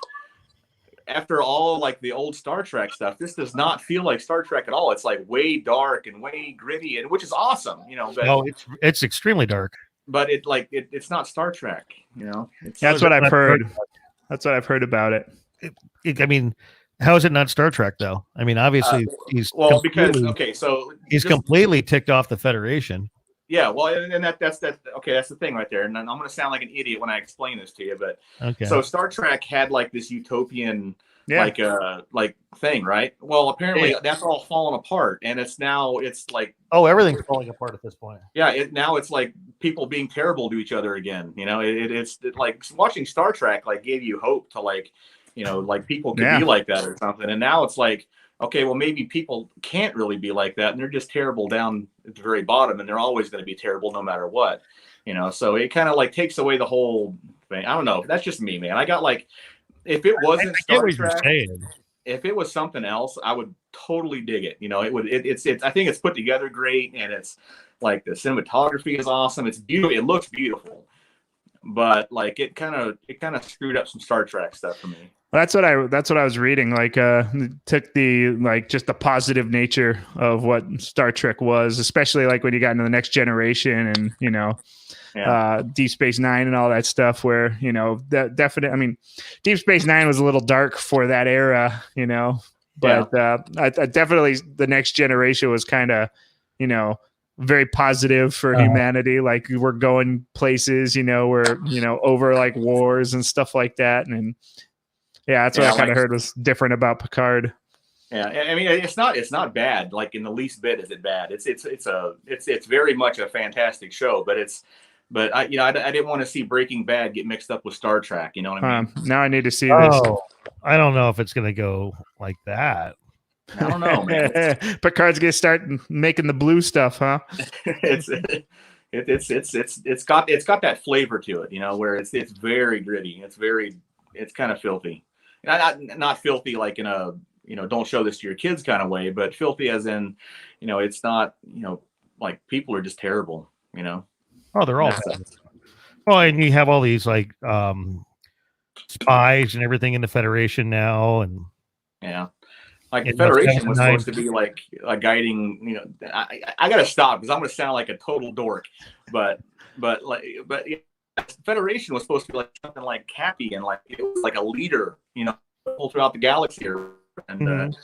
S3: after all like the old Star Trek stuff, this does not feel like Star Trek at all. It's like way dark and way gritty, and which is awesome. But,
S1: it's extremely dark.
S3: But it's not Star Trek.
S2: That's what I've heard. That's what I've heard about it.
S1: I mean, how is it not Star Trek though? I mean, obviously he's completely ticked off the Federation.
S3: Yeah, well, and that's okay. That's the thing right there. And I'm going to sound like an idiot when I explain this to you, but
S1: okay.
S3: So Star Trek had like this utopian like thing, right? Well, apparently that's all fallen apart, and it's like
S1: everything's falling apart at this point.
S3: Yeah, now it's like people being terrible to each other again. It's like watching Star Trek like gave you hope to like people could be like that or something, and now it's like, okay, well maybe people can't really be like that, and they're just terrible down at the very bottom, and they're always going to be terrible no matter what. So it kind of like takes away the whole thing. I don't know. That's just me, man. I got like, if it wasn't Star Trek, if it was something else, I would totally dig it. It's I think it's put together great, and it's like the cinematography is awesome. It's beautiful. It looks beautiful, but like it kind of screwed up some Star Trek stuff for me.
S2: That's what I was reading. Like, took the just the positive nature of what Star Trek was, especially like when you got into the Next Generation and Deep Space Nine and all that stuff. Where that definite. I mean, Deep Space Nine was a little dark for that era, but I definitely the Next Generation was kind of very positive for humanity. Like we're going places, we're over like wars and stuff like that, and that's what I kind of heard was different about Picard.
S3: Yeah, I mean, it's not bad. Like in the least bit is it bad. It's very much a fantastic show, but I didn't want to see Breaking Bad get mixed up with Star Trek. You know what I mean?
S2: Now I need to see this.
S1: I don't know if it's gonna go like that.
S3: I don't know, man.
S2: Picard's gonna start making the blue stuff, huh?
S3: It's got that flavor to it, where it's very gritty. It's kind of filthy. Not filthy like in a don't show this to your kids kind of way, but filthy as in it's not like people are just terrible.
S1: Oh, they're all bad. Well, and you have all these like spies and everything in the Federation now, and
S3: like the Federation was supposed to be like a guiding. I gotta stop because I'm gonna sound like a total dork, but Federation was supposed to be like something like Cappy, and like it was like a leader, all throughout the galaxy, and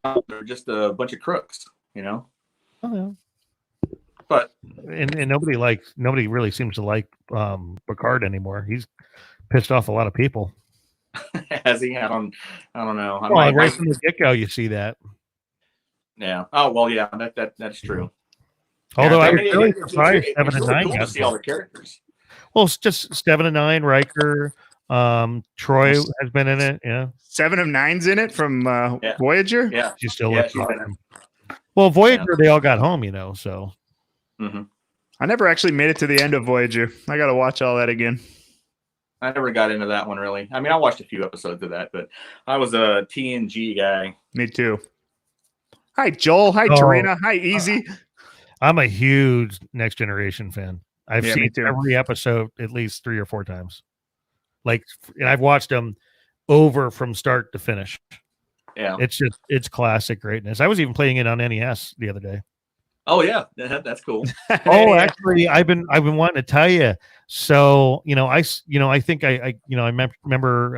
S3: now they're just a bunch of crooks,
S1: Oh, yeah.
S3: But
S1: and nobody really seems to like Picard anymore. He's pissed off a lot of people.
S3: Has he? I don't know.
S1: Right from the get-go, you see that.
S3: Yeah. Oh well, yeah. That's true.
S1: Although I was really surprised 7 and 9
S3: cool to see all the characters.
S1: Well, it's just 7 and 9. Riker, Troy has been in it. Yeah.
S2: 7 of 9's in it from Voyager.
S3: Yeah.
S1: She's still well, Voyager, they all got home, so.
S3: Mm-hmm.
S2: I never actually made it to the end of Voyager. I got to watch all that again.
S3: I never got into that one really. I mean, I watched a few episodes of that, but I was a TNG guy.
S2: Me too. Hi, Joel. Hi, Tarina. Hi, Easy.
S1: I'm a huge Next Generation fan. I've seen every episode at least 3 or 4 times. And I've watched them over from start to finish.
S3: Yeah.
S1: It's classic greatness. I was even playing it on NES the other day.
S3: Oh yeah, that's cool.
S1: Actually, I've been wanting to tell you. So I think I remember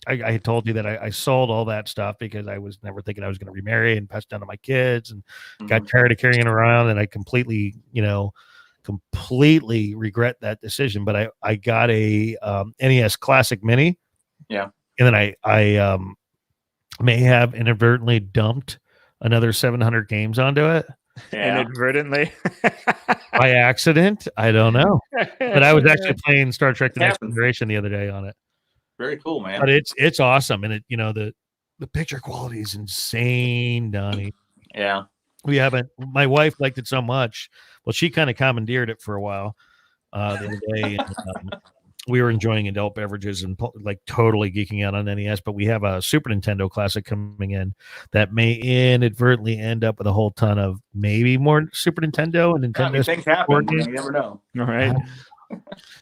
S1: I had told you that I sold all that stuff because I was never thinking I was going to remarry and pass it down to my kids, and got tired of carrying it around, and I completely regret that decision. But I got a NES Classic Mini.
S3: Yeah,
S1: and then I may have inadvertently dumped another 700 games onto it.
S2: Yeah. Inadvertently.
S1: By accident, I don't know. But I was actually playing Star Trek: The Next Generation the other day on it.
S3: Very cool, man.
S1: But it's awesome, and the picture quality is insane, Donny.
S3: Yeah.
S1: My wife liked it so much. Well, she kind of commandeered it for a while the other day. And, we were enjoying adult beverages and like totally geeking out on NES, but we have a Super Nintendo Classic coming in that may inadvertently end up with a whole ton of maybe more Super Nintendo and Nintendo.
S3: Things happen. You never know.
S2: All right.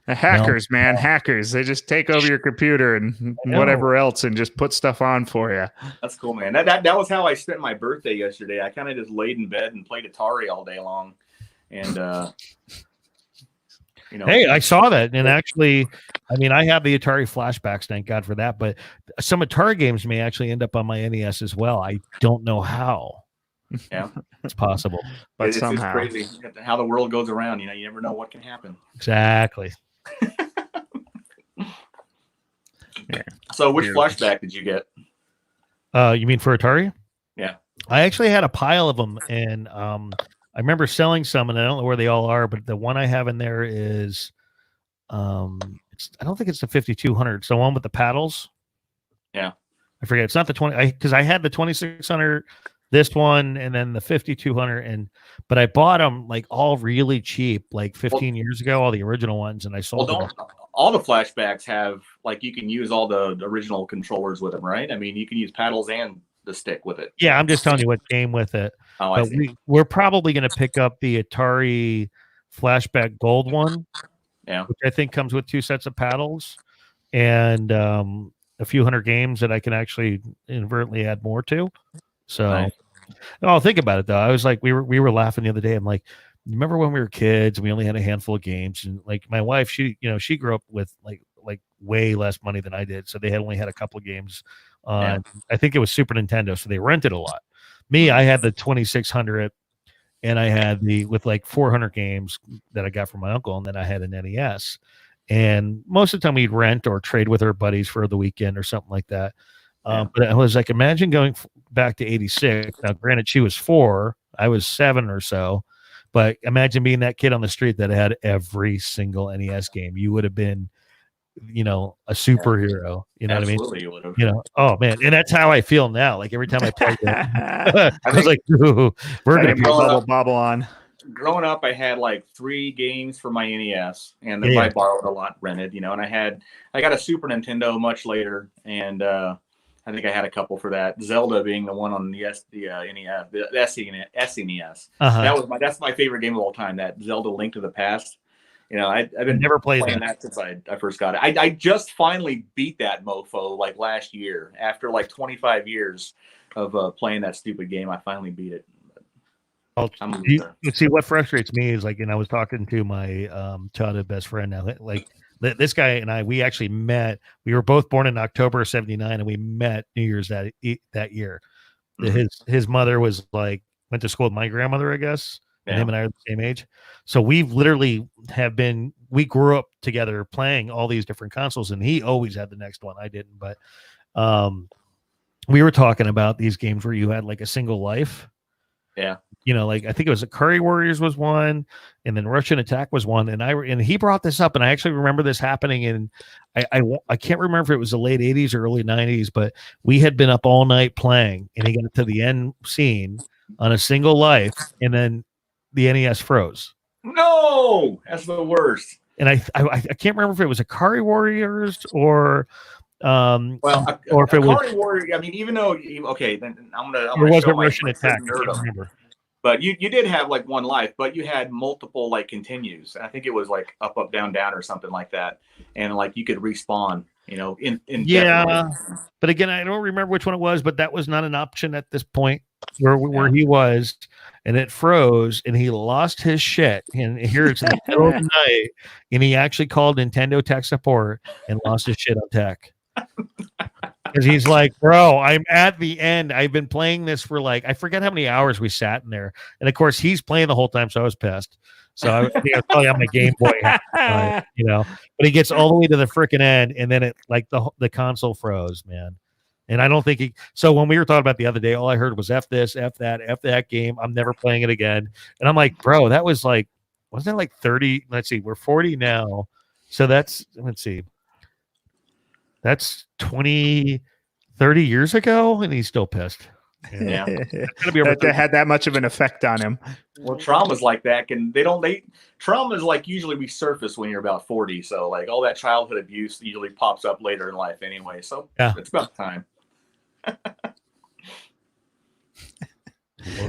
S2: The hackers, man, hackers. They just take over your computer and whatever else and just put stuff on for you.
S3: That's cool, man. That was how I spent my birthday yesterday. I kind of just laid in bed and played Atari all day long. And,
S1: hey, I saw that, and actually, I mean, I have the Atari flashbacks, thank God for that. But some Atari games may actually end up on my NES as well. I don't know how.
S3: Yeah,
S1: it's possible,
S3: but somehow it's crazy how the world goes around. You never know what can happen.
S1: Exactly.
S3: So, which flashback did you get?
S1: You mean for Atari?
S3: Yeah.
S1: I actually had a pile of them, and I remember selling some, and I don't know where they all are, but the one I have in there is, I don't think it's the 5200. It's the one with the paddles.
S3: Yeah.
S1: I forget. It's not the 20, because I had the 2600, this one, and then the 5200, but I bought them like all really cheap, like 15 years ago, all the original ones, and I sold them.
S3: All the flashbacks have, like, you can use all the original controllers with them, right? I mean, you can use paddles and the stick with it.
S1: Yeah, I'm just telling you what came with it.
S3: Oh,
S1: but
S3: I see.
S1: we're probably going to pick up the Atari Flashback Gold one, which I think comes with 2 sets of paddles and a few hundred games that I can actually inadvertently add more to. So,
S3: Nice.
S1: Oh, think about it though. I was like, we were laughing the other day. I'm like, remember when we were kids and we only had a handful of games, and like my wife, she grew up with like way less money than I did, so they had only had a couple of games on. I think it was Super Nintendo, so they rented a lot. Me, I had the 2600, and I had with like 400 games that I got from my uncle, and then I had an NES. And most of the time we'd rent or trade with our buddies for the weekend or something like that. But I was like, imagine going back to 86. Now, granted, she was 4, I was 7 or so, but imagine being that kid on the street that had every single NES game. You would have been, a superhero. You know
S3: Absolutely,
S1: what I mean?
S3: you would have.
S1: Oh man, and that's how I feel now. Like every time I play it, I was like, ooh, we're gonna be
S2: bobble on.
S3: Growing up, I had like 3 games for my NES, and then I borrowed a lot, rented, and I got a Super Nintendo much later, and I think I had a couple for that. Zelda being the one on the NES, the SNES. That's my favorite game of all time. That Zelda Link to the Past. I've been
S1: never playing
S3: that since I first got it. I just finally beat that mofo like last year after like 25 years of playing that stupid game. I finally beat it.
S1: See, what frustrates me is like, and I was talking to my childhood best friend now, like this guy and we actually met. We were both born in October of '79, and we met New Year's that year. Mm-hmm. His mother was like, went to school with my grandmother, I guess. And him and I are the same age. So we've literally we grew up together playing all these different consoles, and he always had the next one. I didn't, but we were talking about these games where you had like a single life.
S3: Yeah.
S1: Like I think it was Curry Warriors was one, and then Russian Attack was one. And he brought this up, and I actually remember this happening. And I can't remember if it was the late 80s or early 90s, but we had been up all night playing, and he got to the end scene on a single life, and then the NES froze.
S3: No, that's the worst.
S1: And I can't remember if it was a Curry Warriors or or if it was
S3: Warrior. I mean, even though then I'm gonna
S1: was a Russian Attack. I can't remember.
S3: But you did have like one life, but you had multiple like continues. I think it was like up, down, down, or something like that, and like you could respawn.
S1: But again, I don't remember which one it was, but that was not an option at this point where he was, and it froze, and he lost his shit. And here it's in the middle of the night, and he actually called Nintendo tech support and lost his shit on tech. Because he's like, bro, I'm at the end. I've been playing this for like, I forget how many hours we sat in there. And of course, he's playing the whole time, so I was pissed. So I was probably on my Game Boy, but he gets all the way to the freaking end, and then it like the console froze, man. And I don't think so when we were talking about the other day, all I heard was F this, F that, F that game. I'm never playing it again. And I'm like, bro, that was like, wasn't that like 30? Let's see, we're 40 now. So let's see. That's 30 years ago, and he's still pissed.
S3: Yeah.
S2: That had that much of an effect on him.
S3: Well, traumas like that, and traumas like usually resurface when you're about 40. So like all that childhood abuse usually pops up later in life anyway. So it's about time.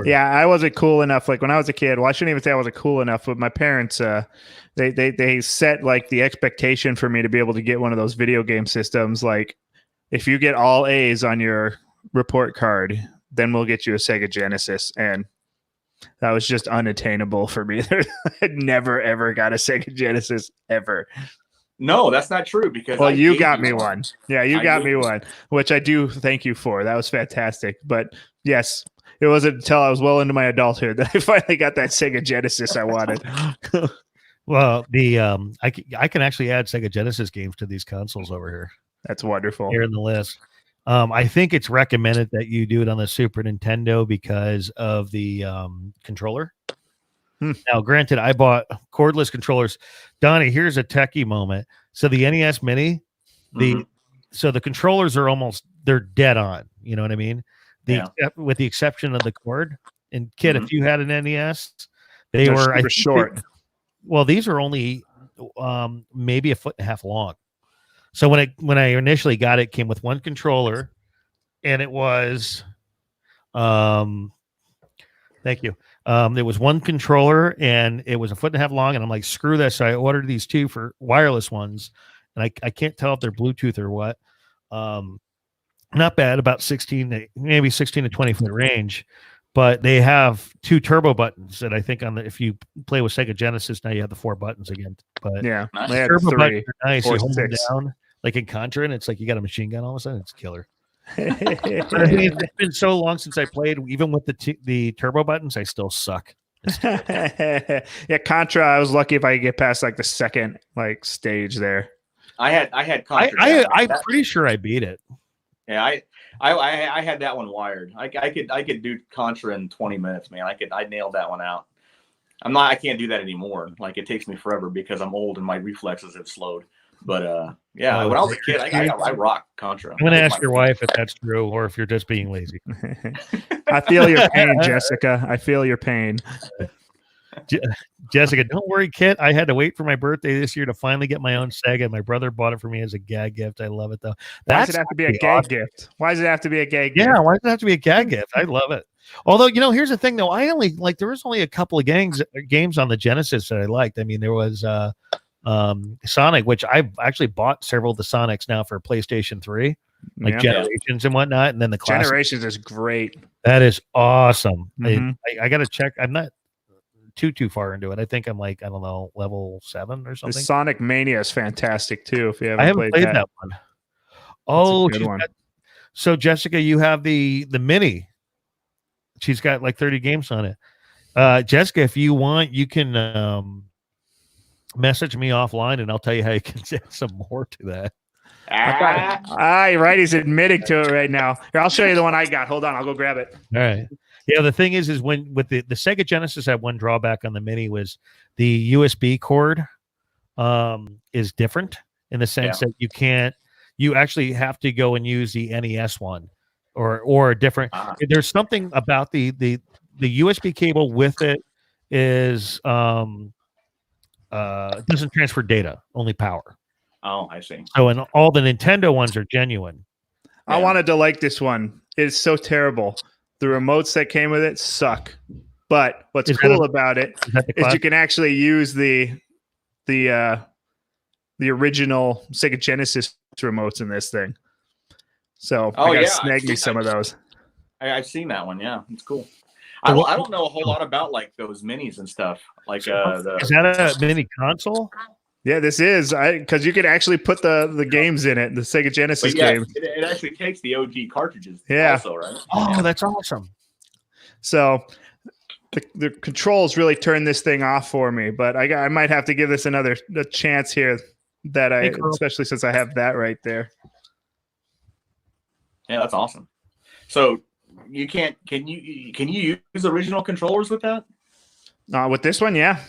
S2: Yeah, I wasn't cool enough. Like when I was a kid, well, I shouldn't even say I wasn't cool enough, but my parents, they set like the expectation for me to be able to get one of those video game systems. Like if you get all A's on your report card, then we'll get you a Sega Genesis. And that was just unattainable for me. I never, ever got a Sega Genesis ever.
S3: No, that's not true because
S2: you got me one. Yeah, you got me one, which I do thank you for. That was fantastic. But yes, it wasn't until I was well into my adulthood that I finally got that Sega Genesis I wanted.
S1: Well, I can actually add Sega Genesis games to these consoles over here.
S2: That's wonderful.
S1: Here in the list. I think it's recommended that you do it on the Super Nintendo because of the controller. Now, granted, I bought cordless controllers. Donnie, here's a techie moment. So the NES Mini, so the controllers are they're dead on. You know what I mean? With the exception of the cord. And Kid, if you had an NES, they're were
S2: super short.
S1: Well, these are only maybe 1.5 feet long. So when I initially got it, came with one controller, and it was, thank you. There was one controller, and it was 1.5 feet long, and I'm like, screw this. So I ordered these two for wireless ones, and I can't tell if they're Bluetooth or what. Not bad, about 16 to 20 foot range. But they have 2 turbo buttons that I think if you play with Sega Genesis, now you have the 4 buttons again. But
S2: yeah,
S1: the turbo buttons are nice. You hold them down like in Contra, and it's like you got a machine gun all of a sudden. It's killer. But I mean, it's been so long since I played. Even with the turbo buttons, I still suck.
S2: Yeah, Contra. I was lucky if I could get past like the second stage there.
S3: I had Contra.
S1: I'm pretty sure I beat it.
S3: Yeah, I had that one wired. I could do Contra in 20 minutes, man. I nailed that one out. I can't do that anymore. Like, it takes me forever because I'm old and my reflexes have slowed. But when I was a kid, I rocked Contra.
S1: I'm gonna ask your wife if that's true or if you're just being lazy.
S2: I feel your pain, Jessica. I feel your pain.
S1: Jessica, don't worry, Kit. I had to wait for my birthday this year to finally get my own Sega. My brother bought it for me as a gag gift. I love it though.
S2: Why does it have to be a gag gift? Why does it have to be a gag gift?
S1: Yeah, why does it have to be a gag gift? I love it. Although, here's the thing though. There was only a couple of games on the Genesis that I liked. I mean, there was Sonic, which I've actually bought several of the Sonics now for PlayStation 3, Generations and whatnot, and then the classic.
S2: Generations is great.
S1: That is awesome. I got to check. I'm not too far into it. I think I'm I don't know, level 7 or something.
S2: The Sonic Mania is fantastic too. If you
S1: I haven't played that one. Oh, one. So Jessica, you have the mini. She's got like 30 games on it. Jessica, if you want, you can message me offline and I'll tell you how you can add some more to that.
S2: Right. He's admitting to it right now. Here, I'll show you the one I got. Hold on, I'll go grab it.
S1: All right. Yeah, the thing is when with the Sega Genesis, had one drawback on the Mini was the USB cord is different in the sense that you actually have to go and use the NES one or a different. There's something about the USB cable with it is doesn't transfer data, only power.
S3: Oh, I see.
S1: So, and all the Nintendo ones are genuine.
S2: I wanted to like this one. It's so terrible. The remotes that came with it suck. But what's cool about it is you can actually use the original Sega Genesis remotes in this thing. So I gotta snag me some of those.
S3: I've seen that one. Yeah, it's cool. I don't know a whole lot about like those minis and stuff. Like, is
S1: that a mini console?
S2: Yeah, this is because you can actually put the games in it, the Sega Genesis games.
S3: It actually takes the OG cartridges.
S2: Yeah.
S3: Also, right?
S1: Oh, that's awesome.
S2: So the controls really turned this thing off for me, but I might have to give this a chance here. Especially since I have that right there.
S3: Yeah, that's awesome. So you can you use original controllers with that?
S2: With this one, yeah.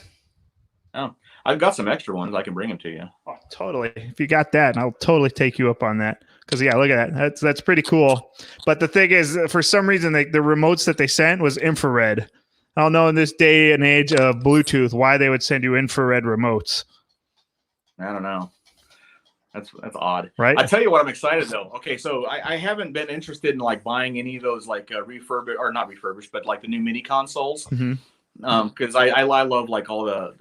S3: Oh, I've got some extra ones. I can bring them to you.
S2: Oh, totally. If you got that, I'll totally take you up on that. Because look at that. That's pretty cool. But the thing is, for some reason, the remotes that they sent was infrared. I don't know in this day and age of Bluetooth why they would send you infrared remotes.
S3: I don't know. That's odd,
S2: right?
S3: I tell you what, I'm excited though. Okay, so I haven't been interested in like buying any of those like refurbished or not refurbished, but like the new mini consoles. Because I love like all the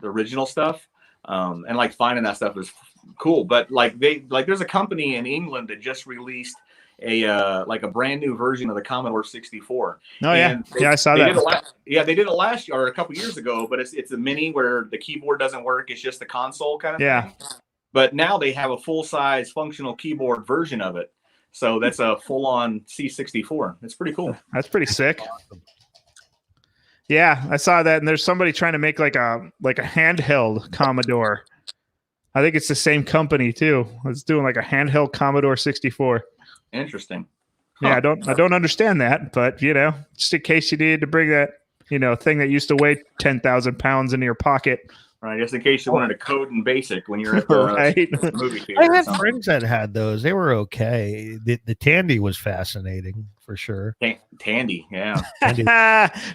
S3: original stuff, and like finding that stuff is cool. But there's a company in England that just released a brand new version of the Commodore 64.
S2: Oh yeah, I saw that.
S3: They did it last year or a couple years ago. But it's a mini where the keyboard doesn't work. It's just the console kind of thing. But now they have a full-size functional keyboard version of it. So that's a full-on C64. It's pretty cool.
S2: That's pretty sick. Awesome. Yeah, I saw that, and there's somebody trying to make like a handheld Commodore. I think it's the same company too. It's doing like a handheld Commodore 64.
S3: Interesting.
S2: Yeah, I don't understand that, but just in case you needed to bring that, thing that used to weigh 10,000 pounds into your pocket.
S3: Right, just in case you wanted to code in BASIC when you're at the
S2: Right.
S3: movie theater.
S1: I had friends that had those. They were okay. The Tandy was fascinating for sure.
S3: Tandy, yeah.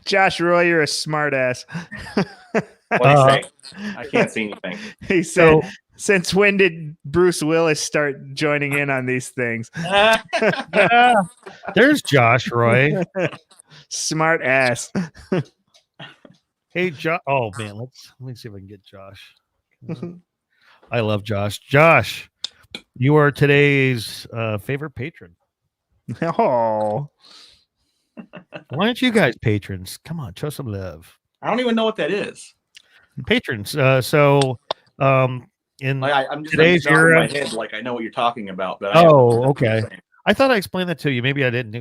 S2: Josh Roy, you're a smart ass.
S3: What do you say? I can't see anything.
S2: He said, since when did Bruce Willis start joining in on these things?
S1: There's Josh Roy.
S2: Smart ass.
S1: Hey, Josh. Oh man, let me see if I can get Josh. I love Josh. Josh, you are today's favorite patron.
S2: Oh,
S1: why aren't you guys patrons? Come on, show some love.
S3: I don't even know what that is.
S1: Patrons. In
S3: I'm just
S1: today's
S3: in
S1: era,
S3: my head, like I know what you're talking about, but
S1: okay. I thought I explained that to you. Maybe I didn't.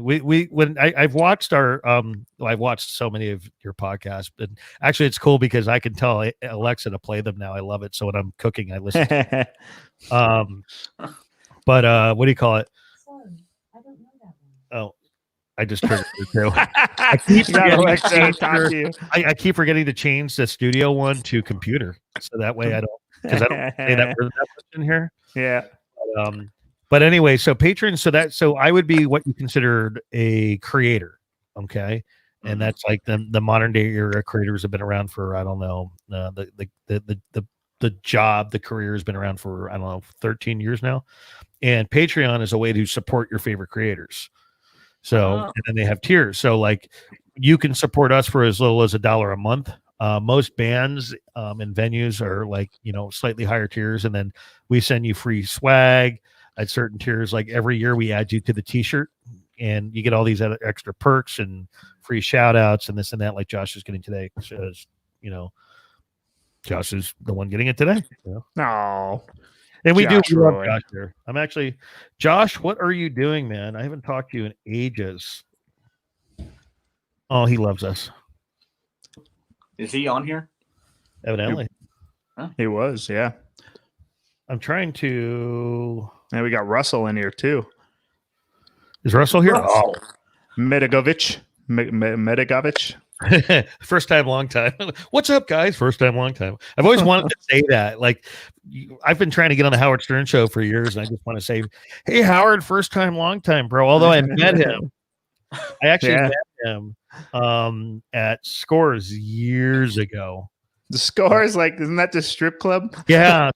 S1: I've watched I've watched so many of your podcasts, but actually it's cool because I can tell Alexa to play them now. I love it. So when I'm cooking, I listen to it. But what do you call it?
S4: Sorry, I don't know that one.
S1: Oh, I just triggered it too. I keep forgetting to change the studio one to computer. So that way I don't say that word in here.
S2: Yeah.
S1: But anyway, so patrons, so I would be what you considered a creator, okay, and that's like the modern day era creators have been around for I don't know the career has been around for I don't know 13 years now, and Patreon is a way to support your favorite creators. So and then they have tiers, so like you can support us for as little as $1 a month. Most bands and venues are like slightly higher tiers, and then we send you free swag at certain tiers. Like every year we add you to the t-shirt and you get all these other extra perks and free shout outs and this and that, like Josh is getting today. Says, Josh is the one getting it today.
S2: No.
S1: And we
S2: Josh
S1: do love
S2: Roy.
S1: Josh here. I'm actually Josh, what are you doing, man? I haven't talked to you in ages. Oh, he loves us.
S3: Is he on here?
S1: Evidently.
S2: He was, yeah.
S1: I'm trying to.
S2: And we got Russell in here too.
S1: Is Russell here?
S3: Russell.
S2: Medigovich. Medigovich.
S1: First time, long time. What's up, guys? First time, long time. I've always wanted to say that. Like, I've been trying to get on the Howard Stern show for years, and I just want to say, hey, Howard, first time, long time, bro. Although I met him. I actually met him at Scores years ago.
S2: The Scores, like, isn't that the strip club?
S1: Yeah.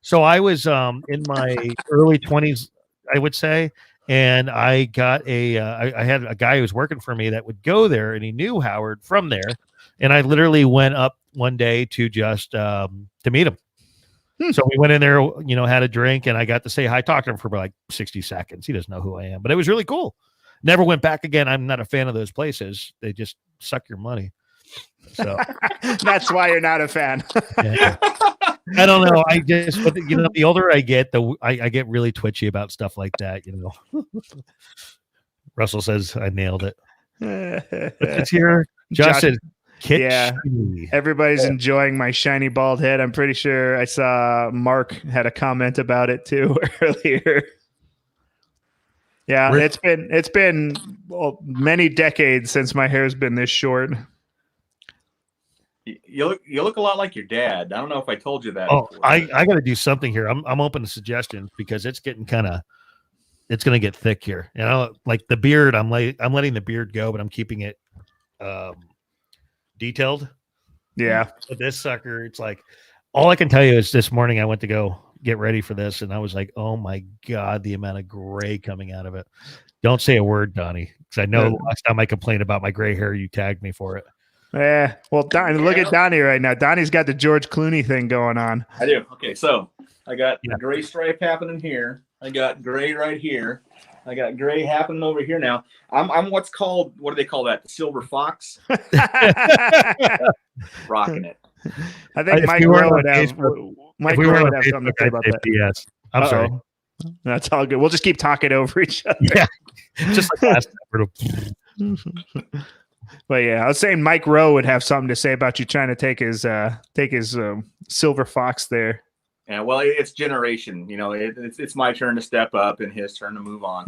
S1: So I was in my early 20s, I would say, and I got I had a guy who was working for me that would go there, and he knew Howard from there, and I literally went up one day to just to meet him. So we went in there, had a drink, and I got to say hi, talk to him for like 60 seconds. He doesn't know who I am, but it was really cool. Never went back again. I'm not a fan of those places. They just suck your money. So
S2: that's why you're not a fan.
S1: Yeah. I don't know. I just, but the older I get, I get really twitchy about stuff like that. Russell says I nailed it. It's here. Josh said,
S2: yeah. Everybody's enjoying my shiny bald head. I'm pretty sure I saw Mark had a comment about it too earlier. Yeah, it's been many decades since my hair's been this short.
S3: You look a lot like your dad. I don't know if I told you that.
S1: Oh, I got to do something here. I'm open to suggestions because it's getting it's going to get thick here. Like the beard, I'm letting the beard go, but I'm keeping it detailed.
S2: Yeah.
S1: But this sucker, it's like all I can tell you is this morning I went to go get ready for this, and I was like, oh my God, the amount of gray coming out of it. Don't say a word, Donnie, because I know last time I complained about my gray hair, you tagged me for it.
S2: Yeah. Well, Donnie, look at Donnie right now. Donnie's got the George Clooney thing going on.
S3: I do. Okay, so I got the gray stripe happening here. I got gray right here. I got gray happening over here now. I'm what's called, what do they call that? The silver fox? Rocking it.
S2: I think Mike Rowe would have something to say about that.
S1: Yes. I'm sorry.
S2: That's all good. We'll just keep talking over each other.
S1: Yeah. Just like last time.
S2: But yeah, I was saying Mike Rowe would have something to say about you trying to take his silver fox there.
S3: Yeah, well, it's generation. It's my turn to step up and his turn to move on.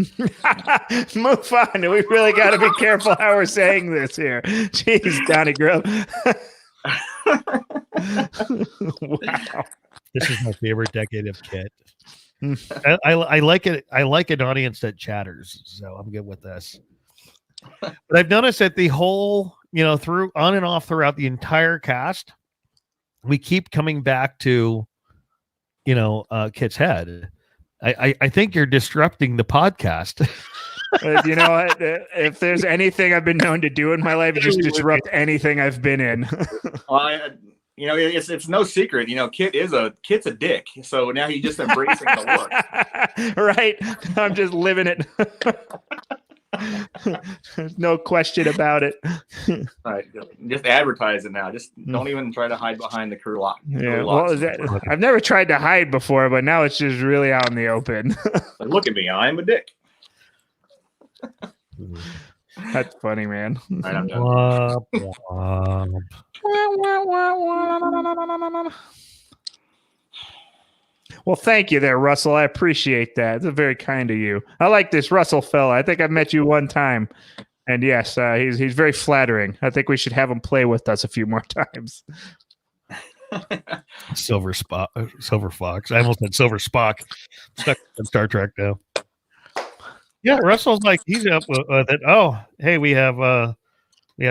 S2: Move on. We really got to be careful how we're saying this here. Jeez, Donny Grubb. Wow.
S1: This is my favorite decade of Kit. I like it. I like an audience that chatters, so I'm good with this. But I've noticed that the whole, through on and off throughout the entire cast, we keep coming back to, Kit's head. I think you're disrupting the podcast.
S2: You know what? If there's anything I've been known to do in my life, just disrupt anything I've been in.
S3: Well, it's no secret. Kit's a dick. So now he's just embracing the look.
S2: Right? I'm just living it. There's no question about it.
S3: Right. Just advertise it now. Just don't even try to hide behind the crew lock.
S2: Yeah. Well, I've never tried to hide before, but now it's just really out in the open.
S3: Look at me. I'm a dick.
S2: That's funny, man.
S3: All right, I'm done.
S2: Well, thank you there, Russell. I appreciate that. It's very kind of you. I like this Russell fella. I think I've met you one time. And yes, he's very flattering. I think we should have him play with us a few more times.
S1: Silver Fox. I almost said Silver Spock. Stuck in Star Trek now. Yeah, Russell's like, he's up with it. Oh, hey, we have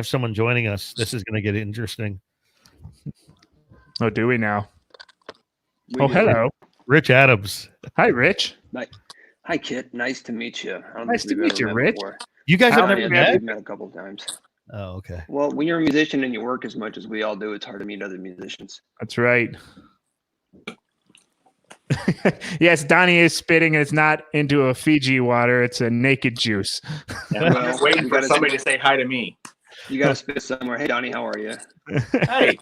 S1: someone joining us. This is going to get interesting.
S2: Oh, do we now? Hello.
S1: Rich Adams.
S2: Hi, Rich.
S5: Hi, Kit. Nice to meet you.
S2: Nice to meet you, Rich.
S1: You guys have never met?
S5: We've met a couple of times.
S1: Oh, okay.
S5: Well, when you're a musician and you work as much as we all do, it's hard to meet other musicians.
S2: That's right. Yes, Donny is spitting. It's not into a Fiji water. It's a naked juice.
S3: Yeah, I'm just waiting for somebody to say hi to me.
S5: You got to spit somewhere. Hey, Donny, how are you?
S3: Hey.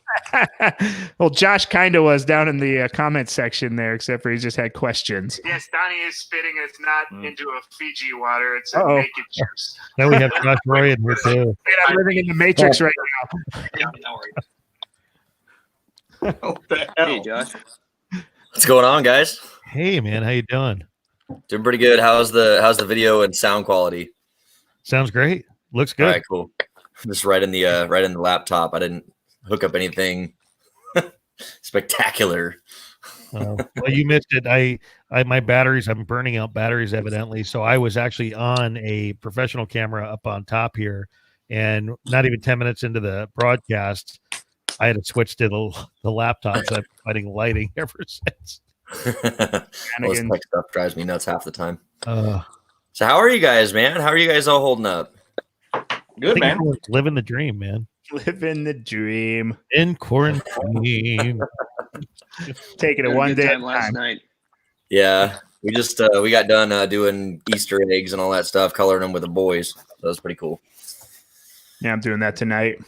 S2: Well, Josh kind of was down in the comment section there, except for he just had questions. Yes, Donny is spitting. It's not into a Fiji water. It's a naked juice.
S1: Now we have Josh Roy in here too.
S2: I'm living in the Matrix right now.
S5: Donny, how are you?
S3: What the hell?
S5: Hey, Josh.
S6: What's going on, guys?
S1: Hey, man, how you doing?
S6: Doing pretty good. How's the video and sound quality?
S1: Sounds great. Looks good.
S6: All right, cool. Just right in the laptop. I didn't hook up anything spectacular.
S1: Well, you missed it. My batteries. I'm burning out batteries evidently. So I was actually on a professional camera up on top here, and not even 10 minutes into the broadcast, I had to switch to the laptop. So I'm fighting lighting ever since.
S6: Well, this tech stuff drives me nuts half the time.
S1: So
S6: how are you guys, man? How are you guys all holding up?
S3: Good, man.
S1: Living the dream, man.
S2: Living the dream.
S1: In quarantine.
S2: Taking it one day at a
S5: last
S2: time.
S5: night.
S6: Yeah, we just we got done doing Easter eggs and all that stuff, coloring them with the boys. That was pretty cool.
S2: Yeah, I'm doing that tonight.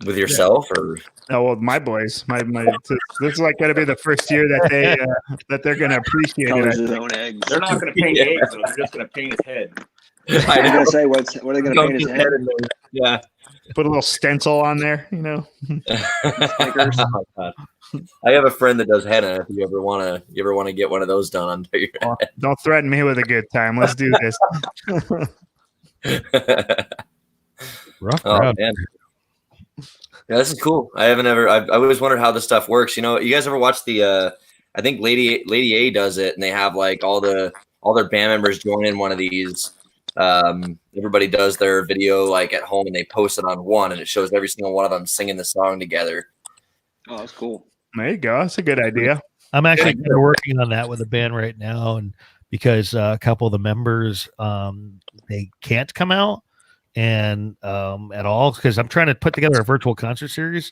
S6: With yourself or?
S2: Oh, well, my boys. My this is like going to be the first year that they're going to appreciate
S5: Colors
S2: it.
S5: his own eggs.
S3: They're not going to paint eggs, though. They're just going to paint his head.
S5: I was going to say, what are they going to paint his head?
S6: Yeah.
S2: Put a little stencil on there,
S5: Stickers.
S6: Oh, God. I have a friend that does henna. If you ever want to get one of those done under your
S2: Well, don't threaten me with a good time. Let's do this.
S1: Rough
S6: Oh
S1: crowd.
S6: man. Yeah, this is cool. I've always wondered how this stuff works. You guys ever watch the I think Lady A does it, and they have like all their band members join in one of these. Everybody does their video like at home, and they post it on one, and it shows every single one of them singing the song together.
S5: Oh, that's cool.
S2: There you go. That's a good idea.
S1: I'm actually kind of working on that with a band right now, and because a couple of the members they can't come out and at all, because I'm trying to put together a virtual concert series.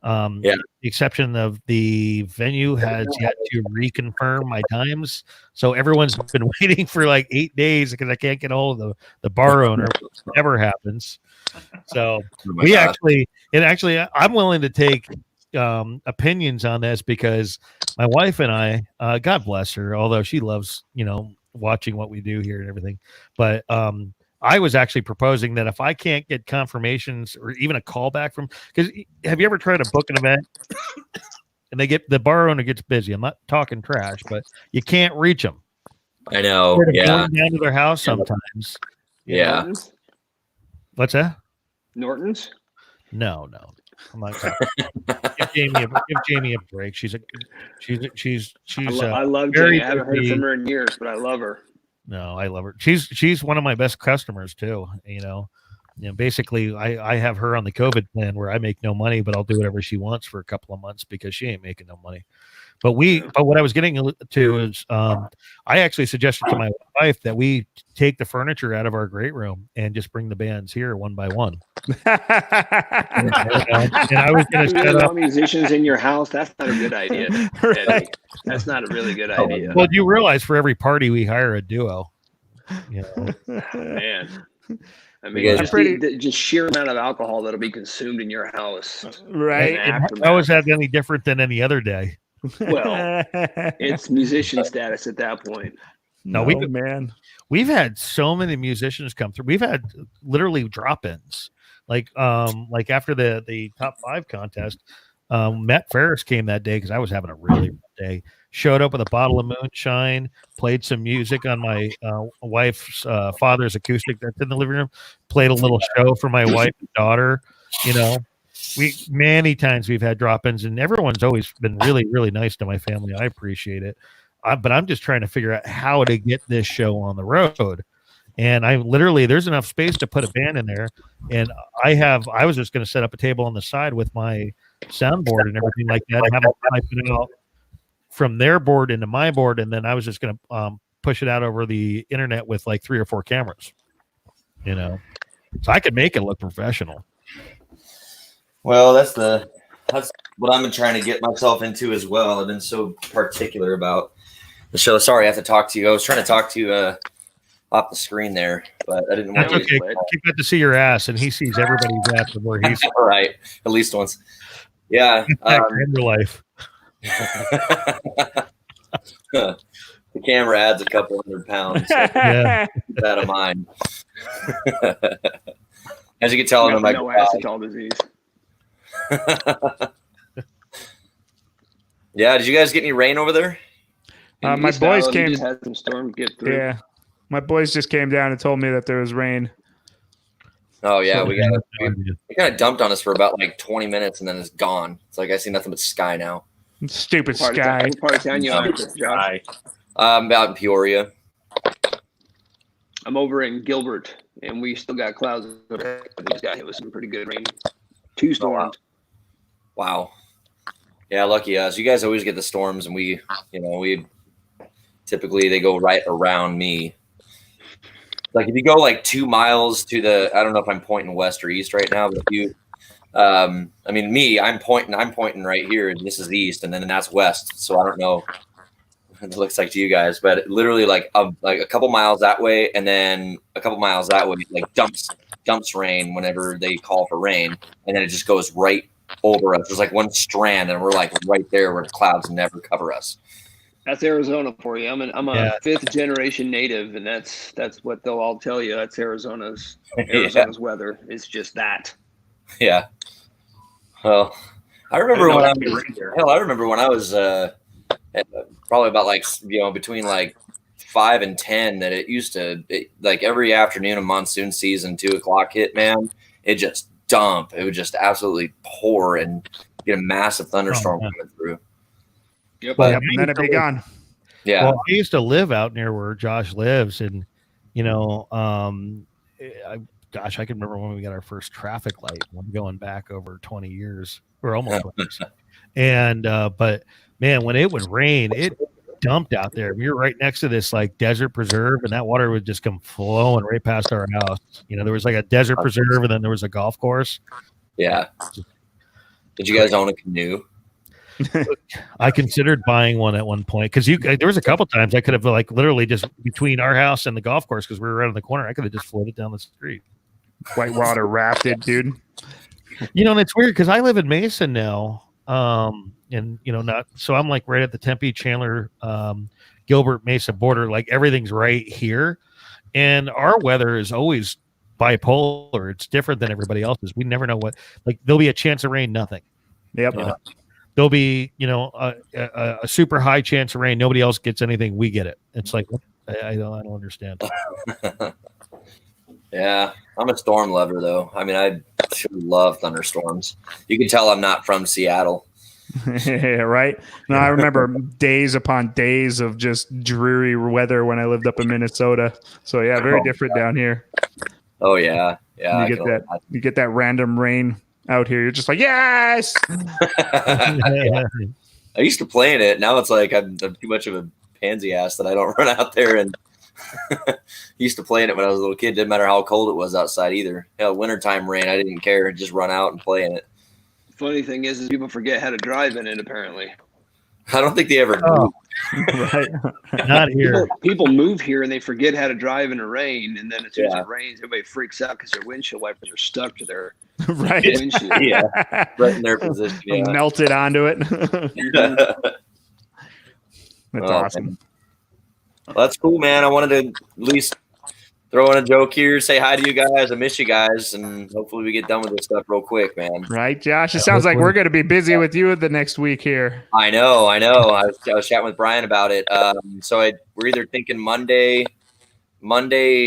S1: The exception of the venue has yet to reconfirm my times, so everyone's been waiting for like 8 days because I can't get a hold of the bar owner. Whatever happens, so I'm willing to take opinions on this because my wife and I, God bless her, although she loves watching what we do here and everything, but I was actually proposing that if I can't get confirmations or even a callback from, because have you ever tried to book an event and the bar owner gets busy. I'm not talking trash, but you can't reach them.
S6: I know.
S1: They're
S6: Yeah.
S1: going down to their house sometimes. you
S6: Yeah.
S1: know.
S5: Norton's?
S1: What's that?
S5: Norton's?
S1: No. I'm not talking. give Jamie a break. She's
S5: I love
S1: very
S5: Jenny. I haven't heard
S1: busy.
S5: from her in years, but I love her.
S1: No, I love her. She's one of my best customers too. Basically I have her on the COVID plan where I make no money, but I'll do whatever she wants for a couple of months because she ain't making no money. But what I was getting to is I actually suggested to my wife that we take the furniture out of our great room and just bring the bands here one by one. And I was going to
S5: You really
S1: set up.
S5: want musicians in your house? That's not a good idea,
S2: Right.
S5: Eddie. That's not a really good idea.
S1: Well, you realize for every party we hire a duo.
S5: Man. I
S6: You
S5: mean,
S6: guys
S5: just the just sheer amount of alcohol that'll be consumed in your house.
S2: Right.
S1: How is that any different than any other day?
S5: Well, it's musician status at that point.
S1: No,
S2: man.
S1: We've had so many musicians come through. We've had literally drop-ins. Like after the top 5 contest, Matt Ferris came that day because I was having a really rough day. Showed up with a bottle of moonshine, played some music on my wife's father's acoustic that's in the living room, played a little show for my wife and daughter. Many times we've had drop-ins, and everyone's always been really, really nice to my family. I appreciate it. But I'm just trying to figure out how to get this show on the road. And there's enough space to put a band in there. And I was just going to set up a table on the side with my soundboard and everything like that, and have them type it out from their board into my board. And then I was just going to push it out over the internet with like 3 or 4 cameras, so I could make it look professional.
S6: Well, that's what I've been trying to get myself into as well. I've been so particular about the show. Sorry, I have to talk to you. I was trying to talk to you off the screen there, but I didn't want
S1: That's okay.
S6: to.
S1: You got to see your ass, and he sees everybody's ass from where he's
S6: All right, at least once. Yeah.
S1: in your life.
S6: The camera adds a couple 100 pounds. So
S1: Yeah.
S6: keep that in mind. As you can tell, I'm
S5: No acetol disease.
S6: Yeah, did you guys get any rain over there?
S2: My boys came.
S5: Just had some storm get through.
S2: Yeah, my boys just came down and told me that there was rain.
S6: Oh yeah,
S1: So,
S6: we kind of dumped on us for about like 20 minutes and then it's gone. It's like I see nothing but sky now.
S2: Stupid
S5: Part
S2: sky.
S5: of town you are, Josh.
S3: Hi.
S6: I'm out in Peoria.
S5: I'm over in Gilbert, and we still got clouds. We just got hit with some pretty good rain. 2 storms.
S6: Wow. Yeah, lucky us. You guys always get the storms, and we typically they go right around me. Like if you go like 2 miles to I don't know if I'm pointing west or east right now, but if you, I'm pointing right here, and this is east, and then that's west. So I don't know what it looks like to you guys, but literally like a couple miles that way, and then a couple miles that way, like dumps rain whenever they call for rain, and then it just goes right over us. There's like one strand, and we're like right there where the clouds never cover us.
S5: That's Arizona for you. I'm a 5th generation native, and that's what they'll all tell you. That's Arizona's weather. It's just that.
S6: Yeah. Well, I remember when I was probably about like between like 5 and 10 that it used to like every afternoon of monsoon season 2 o'clock hit, man, it just dump. It would just absolutely pour and get a massive thunderstorm coming through.
S5: Yep.
S1: But
S2: And then it'd be gone.
S6: Yeah.
S1: Well, I used to live out near where Josh lives, and I can remember when we got our first traffic light. I'm going back over 20 years, or almost 20 years. And but man, when it would rain, it dumped out there. We were right next to this like desert preserve, and that water would just come flowing right past our house. There was like a desert preserve, and then there was a golf course.
S6: Yeah. Did you guys own a canoe?
S1: I considered buying one at one point because there was a couple times I could have like literally just between our house and the golf course because we were right on the corner. I could have just floated down the street.
S2: Whitewater rafted, dude.
S1: And it's weird because I live in Mason now, and not so I'm like right at the Tempe, Chandler, Gilbert, Mesa border. Like everything's right here, and our weather is always bipolar. It's different than everybody else's. We never know what. Like there'll be a chance of rain, nothing.
S2: Yep.
S1: there'll be, a super high chance of rain. Nobody else gets anything. We get it. It's like, I don't understand.
S6: Yeah, I'm a storm lover, though. I mean, I should love thunderstorms. You can tell I'm not from Seattle.
S2: Yeah, right. No, I remember days upon days of just dreary weather when I lived up in Minnesota. So yeah, very different down here.
S6: Oh yeah, yeah.
S2: You get that random rain out here. You're just like, yes.
S6: Yeah. I used to play in it. Now it's like I'm too much of a pansy ass that I don't run out there and. Used to play in it when I was a little kid. Didn't matter how cold it was outside either. Wintertime rain, I didn't care. Just run out and play in it.
S5: Funny thing is people forget how to drive in it. Apparently,
S6: I don't think they ever do.
S2: Right.
S1: Not here.
S5: People move here and they forget how to drive in the rain, and then as soon as it rains, everybody freaks out because their windshield wipers are stuck to their windshield.
S6: Yeah, right in their position. Yeah.
S2: Melted onto it. That's awesome.
S6: Man. Well, that's cool, man. I wanted to at least throw in a joke here, say hi to you guys. I miss you guys, and hopefully we get done with this stuff real quick, man.
S2: Right, Josh? It sounds like we're going to be busy with you the next week here.
S6: I know. I was chatting with Brian about it. So we're either thinking Monday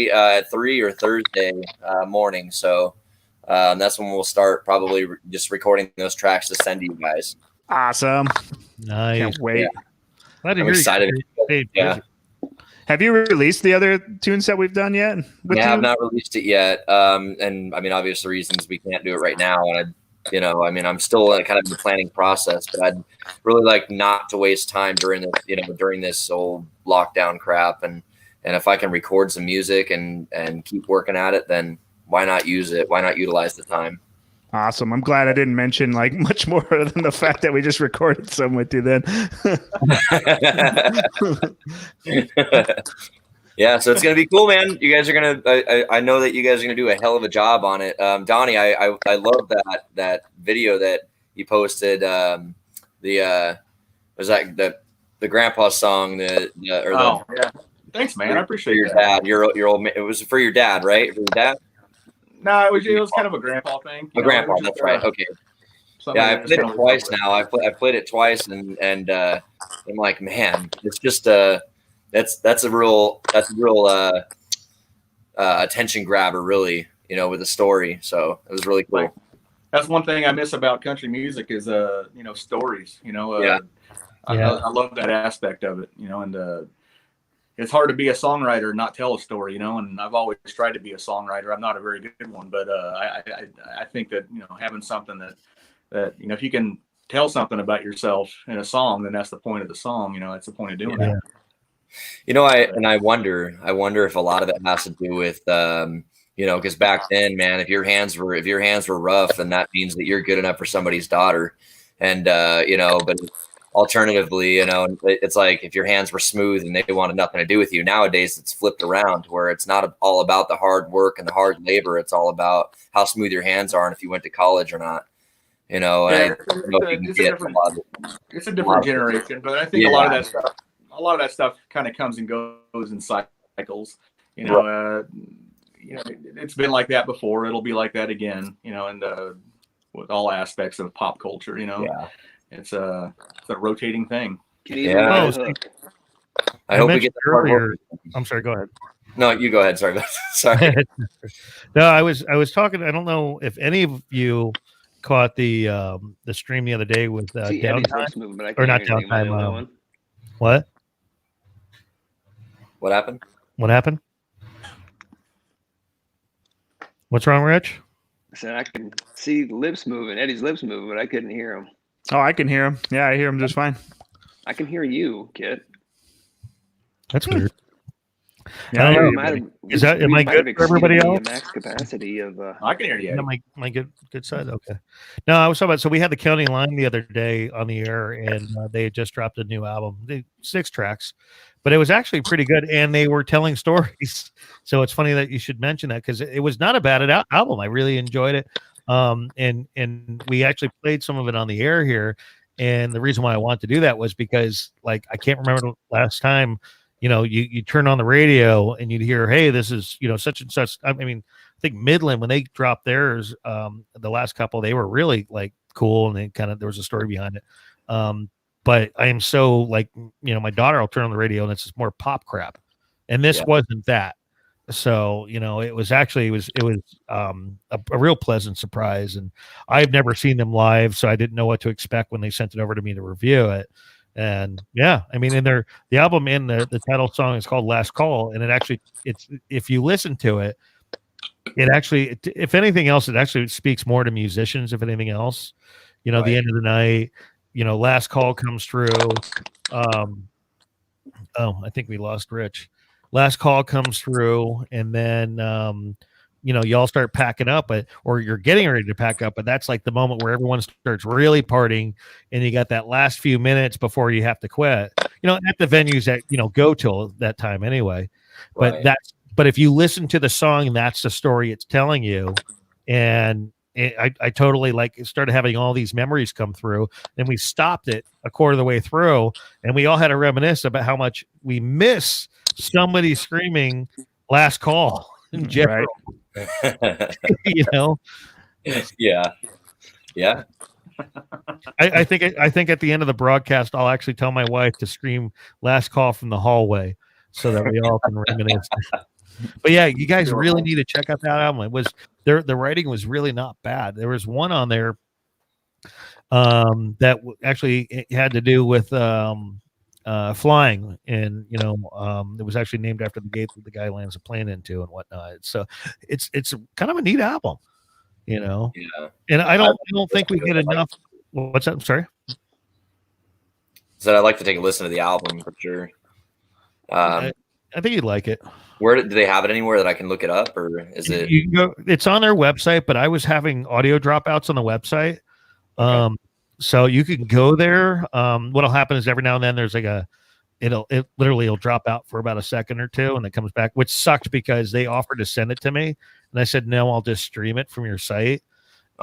S6: at 3 or Thursday morning. So that's when we'll start probably just recording those tracks to send to you guys.
S2: Awesome.
S1: Nice.
S2: Can't wait.
S6: Yeah. I'm excited. Yeah.
S2: Have you released the other tunes that we've done yet?
S6: Yeah, I've not released it yet. And I mean, obvious reasons we can't do it right now. And I'm still in kind of the planning process, but I'd really like not to waste time during this whole lockdown crap. And if I can record some music and keep working at it, then why not use it? Why not utilize the time?
S2: Awesome. I'm glad I didn't mention like much more than the fact that we just recorded some with you then.
S6: Yeah, so it's going to be cool, man. You guys are going to I know that you guys are going to do a hell of a job on it. Donny, I love that video that you posted, was that the grandpa song, yeah.
S3: Thanks, man. I appreciate
S6: your dad. Your old, it was for your dad, right? For your dad?
S3: No, it was kind of a grandpa thing.
S6: Grandpa, that's right. Okay. Yeah, I played it twice now. I played it twice, and I'm like, man, it's just that's a real attention grabber, really, with the story. So it was really cool.
S3: Right. That's one thing I miss about country music is stories.
S6: Yeah.
S3: I love that aspect of it. And it's hard to be a songwriter and not tell a story, and I've always tried to be a songwriter. I'm not a very good one, but I think that, having something that if you can tell something about yourself in a song, then that's the point of the song. That's the point of doing it.
S6: I wonder if a lot of it has to do with, because back then, man, if your hands were rough, then that means that you're good enough for somebody's daughter. And, but alternatively, it's like if your hands were smooth and they wanted nothing to do with you. Nowadays, it's flipped around where it's not all about the hard work and the hard labor. It's all about how smooth your hands are and if you went to college or not. It's
S3: a different generation, but I think a lot of that stuff kind of comes and goes in cycles. It's been like that before. It'll be like that again. And with all aspects of pop culture. It's a rotating thing.
S6: Yeah. I hope we get
S1: earlier. I'm sorry. Go ahead.
S6: No, you go ahead. Sorry. Sorry.
S1: No, I was talking. I don't know if any of you caught the stream the other day with downtime or not downtime. What?
S6: What happened?
S1: What happened? What's wrong, Rich?
S5: I said I can see lips moving, Eddie's lips moving, but I couldn't hear him.
S2: Oh, I can hear him. Yeah, I hear him just fine.
S5: I can hear you, Kit.
S1: That's weird.
S2: Yeah,
S1: am I good for everybody else?
S5: Max capacity of.
S3: I can hear you.
S1: My good side. Okay. No, I was talking about. So we had the county line the other day on the air, and they had just dropped a new album, 6 tracks, but it was actually pretty good, and they were telling stories. So it's funny that you should mention that because it was not a bad album. I really enjoyed it. And we actually played some of it on the air here. And the reason why I wanted to do that was because, like, I can't remember the last time, you turn on the radio and you'd hear, hey, this is, such and such. I mean, I think Midland, when they dropped theirs, the last couple, they were really like cool. And they there was a story behind it. But I am so like, my daughter will turn on the radio and it's just more pop crap. And this wasn't that. So, it was a real pleasant surprise. And I've never seen them live, so I didn't know what to expect when they sent it over to me to review it. And yeah, I mean, the album in the title song is called Last Call. And it's if you listen to it, if anything else, it actually speaks more to musicians, if anything else, the end of the night, Last Call comes through. I think we lost Rich. Last Call comes through, and then y'all start packing up, or you're getting ready to pack up, but that's like the moment where everyone starts really partying, and you got that last few minutes before you have to quit. At the venues that go till that time anyway.
S6: Right.
S1: But if you listen to the song, that's the story it's telling you, and I totally started having all these memories come through. And we stopped it a quarter of the way through, and we all had to reminisce about how much we miss somebody screaming "Last Call" in general.
S2: Right.
S6: Yeah.
S1: I think at the end of the broadcast, I'll actually tell my wife to scream "Last Call" from the hallway so that we all can reminisce. But yeah, you guys really need to check out that album. It was the writing was really not bad. There was one on there that actually had to do with flying, and it was actually named after the gate that the guy lands a plane into and whatnot. So it's kind of a neat album,
S6: Yeah.
S1: And I don't think we get enough. What's that? I'm sorry.
S6: So I'd like to take a listen to the album for sure.
S1: I think you'd like it.
S6: Where do they have it anywhere that I can look it up, or is it?
S1: You can go, it's on their website, but I was having audio dropouts on the website.
S6: Okay.
S1: So you can go there. What'll happen is every now and then there's like it'll drop out for about a second or two, and it comes back, which sucked because they offered to send it to me, and I said no, I'll just stream it from your site.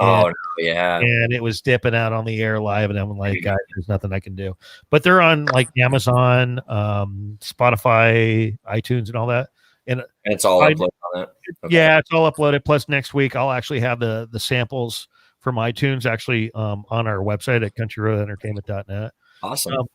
S6: No, yeah.
S1: And it was dipping out on the air live, and I'm like, guys, there's nothing I can do. But they're on like Amazon, Spotify, iTunes, and all that. And
S6: it's all uploaded on it.
S1: Okay. Yeah, it's all uploaded. Plus, next week I'll actually have the samples from iTunes actually on our website at countryroadentertainment.net.
S6: Awesome.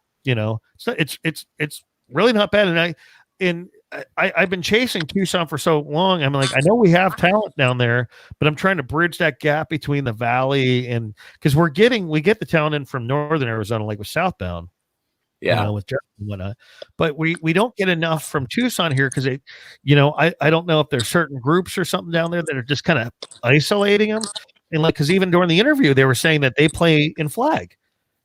S1: So it's really not bad. And I've been chasing Tucson for so long. I'm like, I know we have talent down there, but I'm trying to bridge that gap between the valley and because we get the talent in from northern Arizona, like with Southbound.
S6: Yeah,
S1: with Jeff and whatnot, but we don't get enough from Tucson here because I don't know if there's certain groups or something down there that are just kind of isolating them, and because even during the interview they were saying that they play in Flag,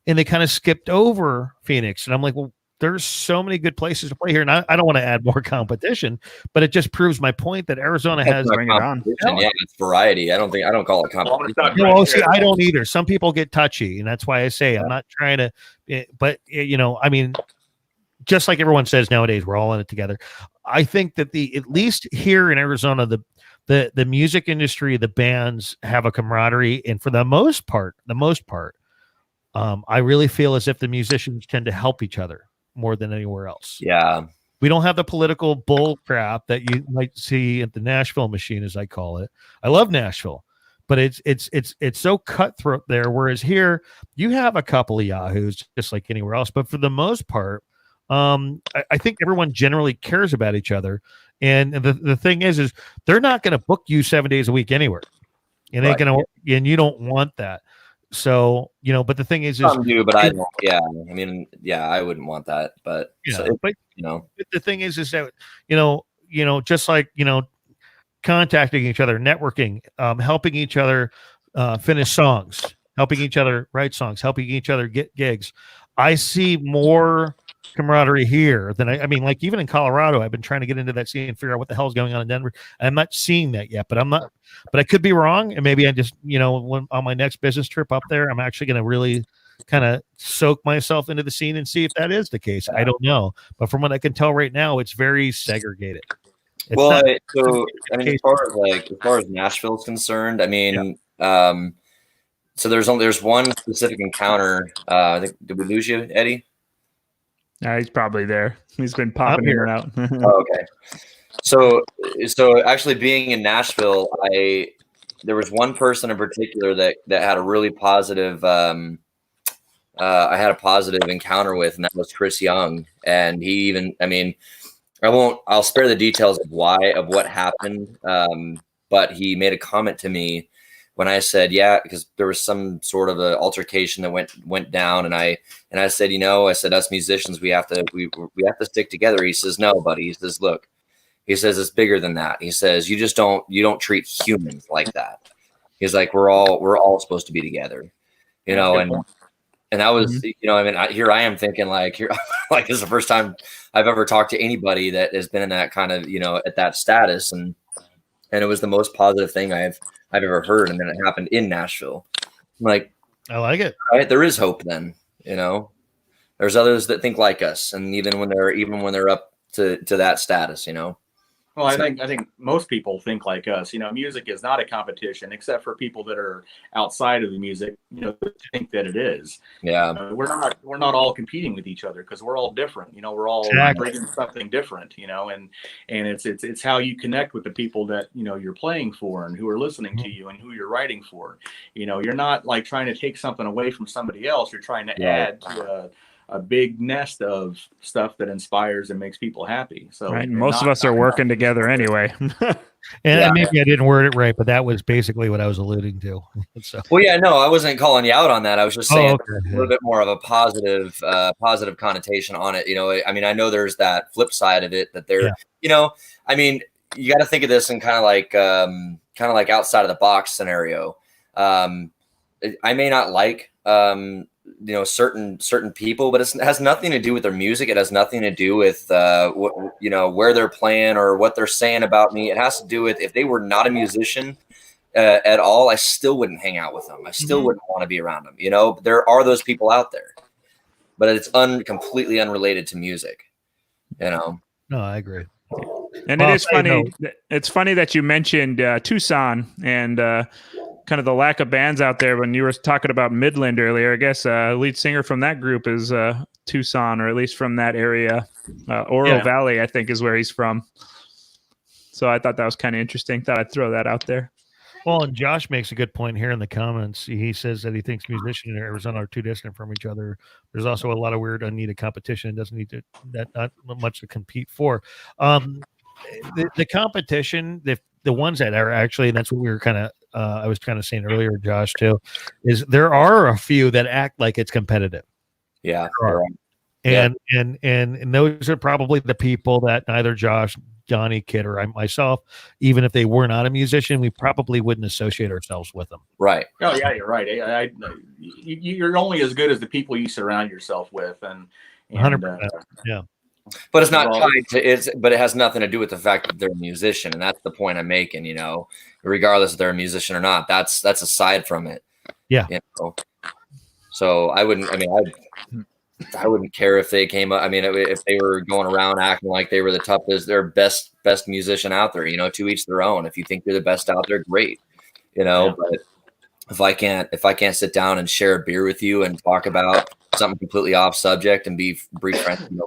S1: and they kind of skipped over Phoenix, and I'm like, well, there's so many good places to play here, and I don't want to add more competition, but it just proves my point that Arizona has
S2: bring it on.
S6: Yeah, it's variety. I don't call it competition.
S1: No, see, I don't either. Some people get touchy, and that's why I say I'm not trying to. But I mean, just like everyone says nowadays, we're all in it together. I think that at least here in Arizona, the music industry, the bands have a camaraderie, and for the most part, I really feel as if the musicians tend to help each other more than anywhere else.
S6: Yeah.
S1: We don't have the political bull crap that you might see at the Nashville machine, as I call it. I love Nashville, but it's so cutthroat there. Whereas here you have a couple of yahoos just like anywhere else. But for the most part, I think everyone generally cares about each other. And the thing is they're not going to book you 7 days a week anywhere. And
S6: right.
S1: And you don't want that. So, but the thing is
S6: some do, but I don't. Yeah. I mean, yeah, I wouldn't want that, but
S1: but the thing is that, just like, contacting each other, networking, helping each other, finish songs, helping each other write songs, helping each other get gigs. I see more camaraderie here than I mean, like even in Colorado, I've been trying to get into that scene and figure out what the hell is going on in Denver. I'm not seeing that yet, but I could be wrong. And maybe I just, when on my next business trip up there, I'm actually going to really kind of soak myself into the scene and see if that is the case. I don't know. But from what I can tell right now, it's very segregated.
S6: As far as Nashville is concerned, I mean, so there's one specific encounter. I think, did we lose you, Eddie?
S2: He's probably there. He's been popping in and out.
S6: Okay. So actually being in Nashville, there was one person in particular that had a really positive I had a positive encounter with, and that was Chris Young. And he even, I mean, I'll spare the details of what happened. But he made a comment to me when I said, yeah, because there was some sort of an altercation that went down. And I said, I said, us musicians, we have to stick together. He says, no, buddy. He says, look, he says, it's bigger than that. He says, you don't treat humans like that. He's like, we're all supposed to be together, and that was, here I am thinking like this is the first time I've ever talked to anybody that has been in that kind of, at that status. And it was the most positive thing I've ever heard. And then it happened in Nashville. I'm like,
S1: I like it.
S6: Right. There is hope then, there's others that think like us. And even when they're up to that status,
S3: Well, I think most people think like us. Music is not a competition, except for people that are outside of the music. Think that it is.
S6: Yeah,
S3: we're not all competing with each other because we're all different. We're all bringing something different. And it's how you connect with the people that you're playing for and who are listening to you and who you're writing for. You're not like trying to take something away from somebody else. You're trying to add to a big nest of stuff that inspires and makes people happy. So
S2: right. Most of us are working together anyway.
S1: And maybe I didn't word it right, but that was basically what I was alluding to. So.
S6: Well, yeah, no, I wasn't calling you out on that. I was just saying a little bit more of a positive connotation on it. I mean, I know there's that flip side of it that they're, I mean, you got to think of this in kind of like outside of the box scenario. I may not like, certain people, but it has nothing to do with their music. It has nothing to do with where they're playing or what they're saying about me. It has to do with if they were not a musician at all, I still wouldn't hang out with them. I still wouldn't want to be around them. There are those people out there, but it's completely unrelated to music.
S1: No, I agree.
S2: And it is funny. It's funny that you mentioned Tucson and kind of the lack of bands out there when you were talking about Midland earlier. I guess lead singer from that group is Tucson, or at least from that area. Oro Valley, I think, is where he's from. So I thought that was kind of interesting. Thought I'd throw that out there.
S1: Well, and Josh makes a good point here in the comments. He says that he thinks musicians in Arizona are too distant from each other. There's also a lot of weird unneeded competition. Doesn't need to not much to compete for. The competition, the ones that are actually, and that's what we were kind of I was kind of saying earlier, Josh, too, is there are a few that act like it's competitive.
S6: Yeah.
S1: And those are probably the people that neither Josh, Donny, Kid, or myself, even if they were not a musician, we probably wouldn't associate ourselves with them.
S6: Right.
S3: Oh yeah, you're right. You're only as good as the people you surround yourself with, and
S1: 100%. Yeah.
S6: But it's not tied to but it has nothing to do with the fact that they're a musician, and that's the point I'm making. Regardless if they're a musician or not, that's aside from it.
S1: Yeah.
S6: So I wouldn't care if they came up. I mean, if they were going around acting like they were the toughest, their best musician out there. To each their own. If you think you're the best out there, great. But if I can't sit down and share a beer with you and talk about something completely off subject and be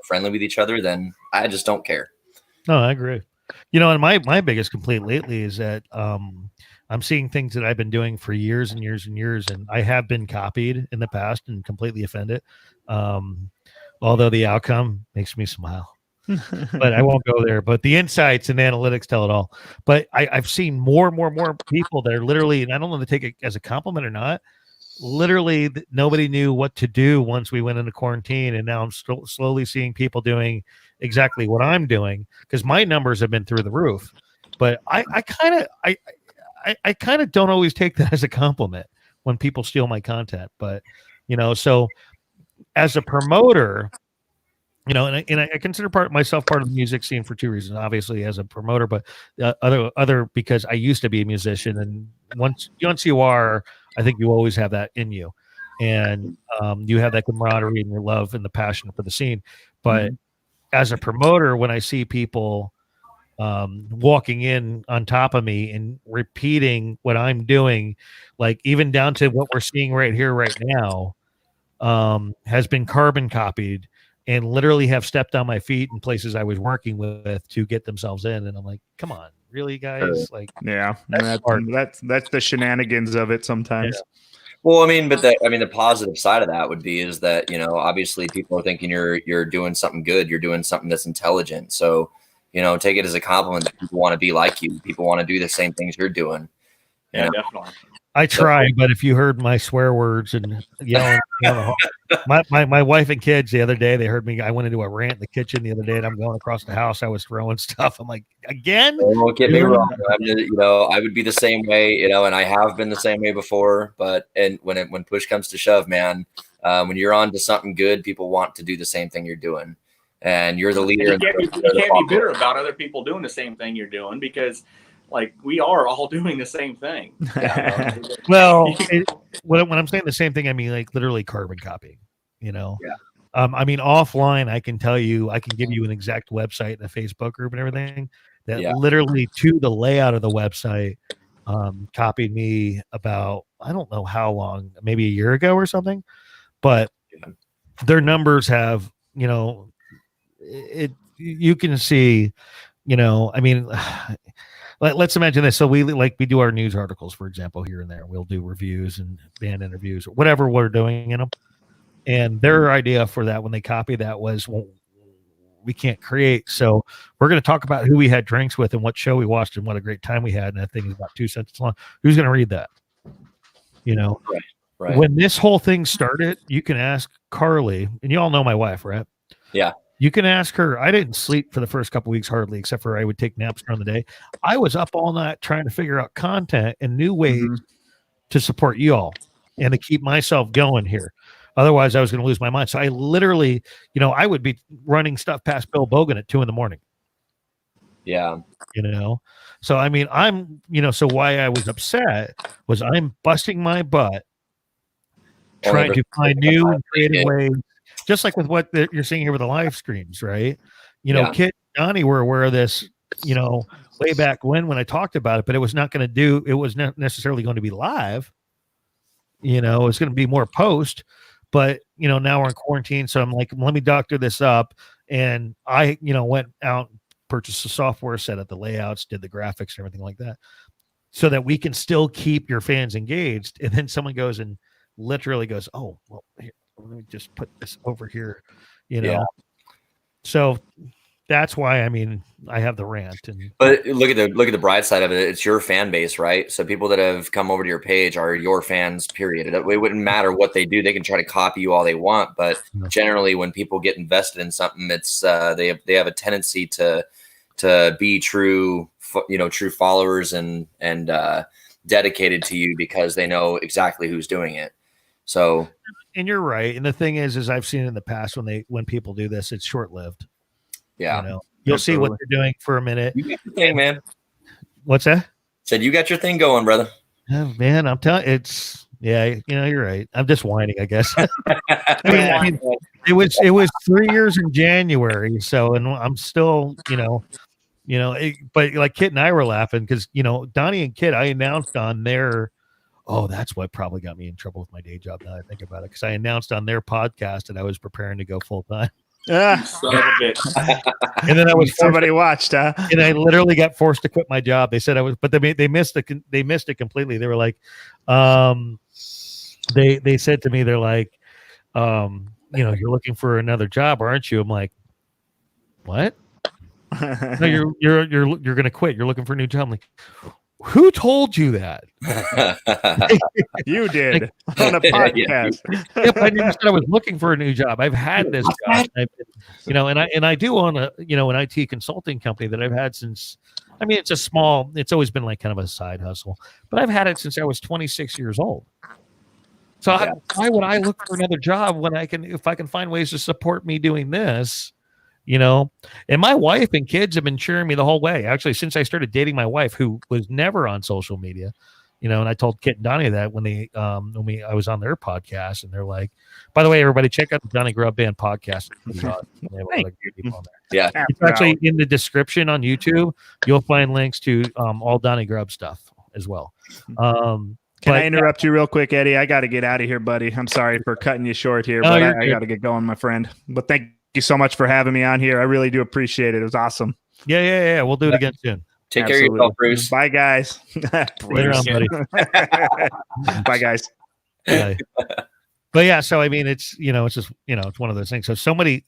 S6: friendly with each other, then I just don't care.
S1: No, I agree. And my biggest complaint lately is that I'm seeing things that I've been doing for years and years and years, and I have been copied in the past and completely offended. Although the outcome makes me smile. But I won't go there. But the insights and analytics tell it all. But I've seen more people that are literally, and I don't know if they take it as a compliment or not, literally nobody knew what to do once we went into quarantine, and now I'm slowly seeing people doing exactly what I'm doing, because my numbers have been through the roof. But I kind of don't always take that as a compliment when people steal my content. But so as a promoter, and I consider myself part of the music scene for two reasons. Obviously, as a promoter, but other because I used to be a musician, and once you are, I think you always have that in you, and you have that camaraderie and your love and the passion for the scene. But as a promoter, when I see people walking in on top of me and repeating what I'm doing, like even down to what we're seeing right here, right now, has been carbon copied, and literally have stepped on my feet in places I was working with to get themselves in. And I'm like, come on, really, guys? Like,
S2: yeah, that's the shenanigans of it sometimes.
S6: Well, I mean, but the positive side of that would be is that, you know, obviously people are thinking you're doing something good. You're doing something that's intelligent. So, you know, take it as a compliment that people want to be like you. People want to do the same things you're doing.
S3: Yeah,
S6: You know?
S3: definitely.
S1: I try, but if you heard my swear words and yelling, my wife and kids the other day, they heard me. I went into a rant in the kitchen the other day, and I'm going across the house. I was throwing stuff. I'm like, again?
S6: Don't get me wrong. You know, I would be the same way, you know, and I have been the same way before. But when push comes to shove, man, when you're on to something good, people want to do the same thing you're doing, and you're the leader.
S3: You can't be bitter about other people doing the same thing you're doing because, like, we are all doing the same thing.
S1: Well, when I'm saying the same thing, I mean like literally carbon copying. You know.
S6: Yeah.
S1: I mean, offline, I can tell you, I can give you an exact website and a Facebook group and everything that literally to the layout of the website copied me about, I don't know how long, maybe a year ago or something, but their numbers have, you know, you can see, you know, I mean, let's imagine this. So we do our news articles, for example, here and there. We'll do reviews and band interviews or whatever we're doing in them. And their idea for that when they copied that was, well, we can't create. So we're going to talk about who we had drinks with and what show we watched and what a great time we had. And that thing is about 2 sentences long. Who's going to read that? You know,
S6: right.
S1: When this whole thing started, you can ask Carly, and you all know my wife, right?
S6: Yeah.
S1: You can ask her. I didn't sleep for the first couple of weeks hardly, except for I would take naps during the day. I was up all night trying to figure out content and new ways to support you all and to keep myself going here. Otherwise, I was going to lose my mind. So I literally, you know, I would be running stuff past Bill Bogan at 2 a.m.
S6: Yeah.
S1: You know, so I mean, I'm, you know, so why I was upset was I'm busting my butt trying to find new and creative ways, just like with what you're seeing here with the live streams, right? You know, Kit and Donny were aware of this, you know, way back when I talked about it, but it was not necessarily going to be live. You know, it's going to be more post. But, you know, now we're in quarantine. So I'm like, let me doctor this up. And I, you know, went out and purchased the software, set up the layouts, did the graphics and everything like that so that we can still keep your fans engaged. And then someone goes and literally goes, oh, well, here, let me just put this over here, you know? So that's why, I mean, I have the rant.
S6: But look at the bright side of it. It's your fan base, right? So people that have come over to your page are your fans, period. It wouldn't matter what they do. They can try to copy you all they want. But generally, when people get invested in something, it's they have a tendency to be true followers and dedicated to you because they know exactly who's doing it. So,
S1: and you're right. And the thing is I've seen in the past when people do this, it's short-lived.
S6: Yeah.
S1: You know, you'll see what they're doing for a minute.
S6: You got your thing, man.
S1: What's that?
S6: Said you got your thing going, brother.
S1: Oh, man, I'm telling you, know, you're right. I'm just whining, I guess. I mean, it was 3 years in January. So, and I'm still, but like Kit and I were laughing because, you know, Donny and Kit, I announced on their, that's what probably got me in trouble with my day job now that I think about it. Because I announced on their podcast that I was preparing to go full time.
S3: Son of a bitch.
S1: And then
S2: somebody watched, huh?
S1: And I literally got forced to quit my job. They said I was, but they missed it completely. They were like, they said to me, they're like, you're looking for another job, aren't you? I'm like, what? No, you're going to quit. You're looking for a new job. I'm like, who told you that?
S2: You did on a podcast.
S1: Yep, I never said I was looking for a new job. I've had this job, and I do own an IT consulting company that I've had since. I mean, it's always been like kind of a side hustle, but I've had it since I was 26 years old. So why would I look for another job when if I can find ways to support me doing this? You know, and my wife and kids have been cheering me the whole way. Actually, since I started dating my wife, who was never on social media, and I told Kit and Donny that when I was on their podcast, and they're like, by the way, everybody check out the Donny Grubb Band podcast.
S6: Yeah,
S1: it's actually in the description on YouTube. You'll find links to all Donny Grubb stuff as well.
S2: Can I interrupt you real quick, Eddie? I got to get out of here, buddy. I'm sorry for cutting you short here, but I got to get going, my friend. But thank you so much for having me on here. I really do appreciate it. It was awesome.
S1: Yeah. We'll do it again soon.
S6: Take care of yourself, Bruce.
S2: Bye, guys.
S1: Later on, buddy.
S2: Bye, guys.
S1: But yeah, so I mean, it's it's just it's one of those things. So somebody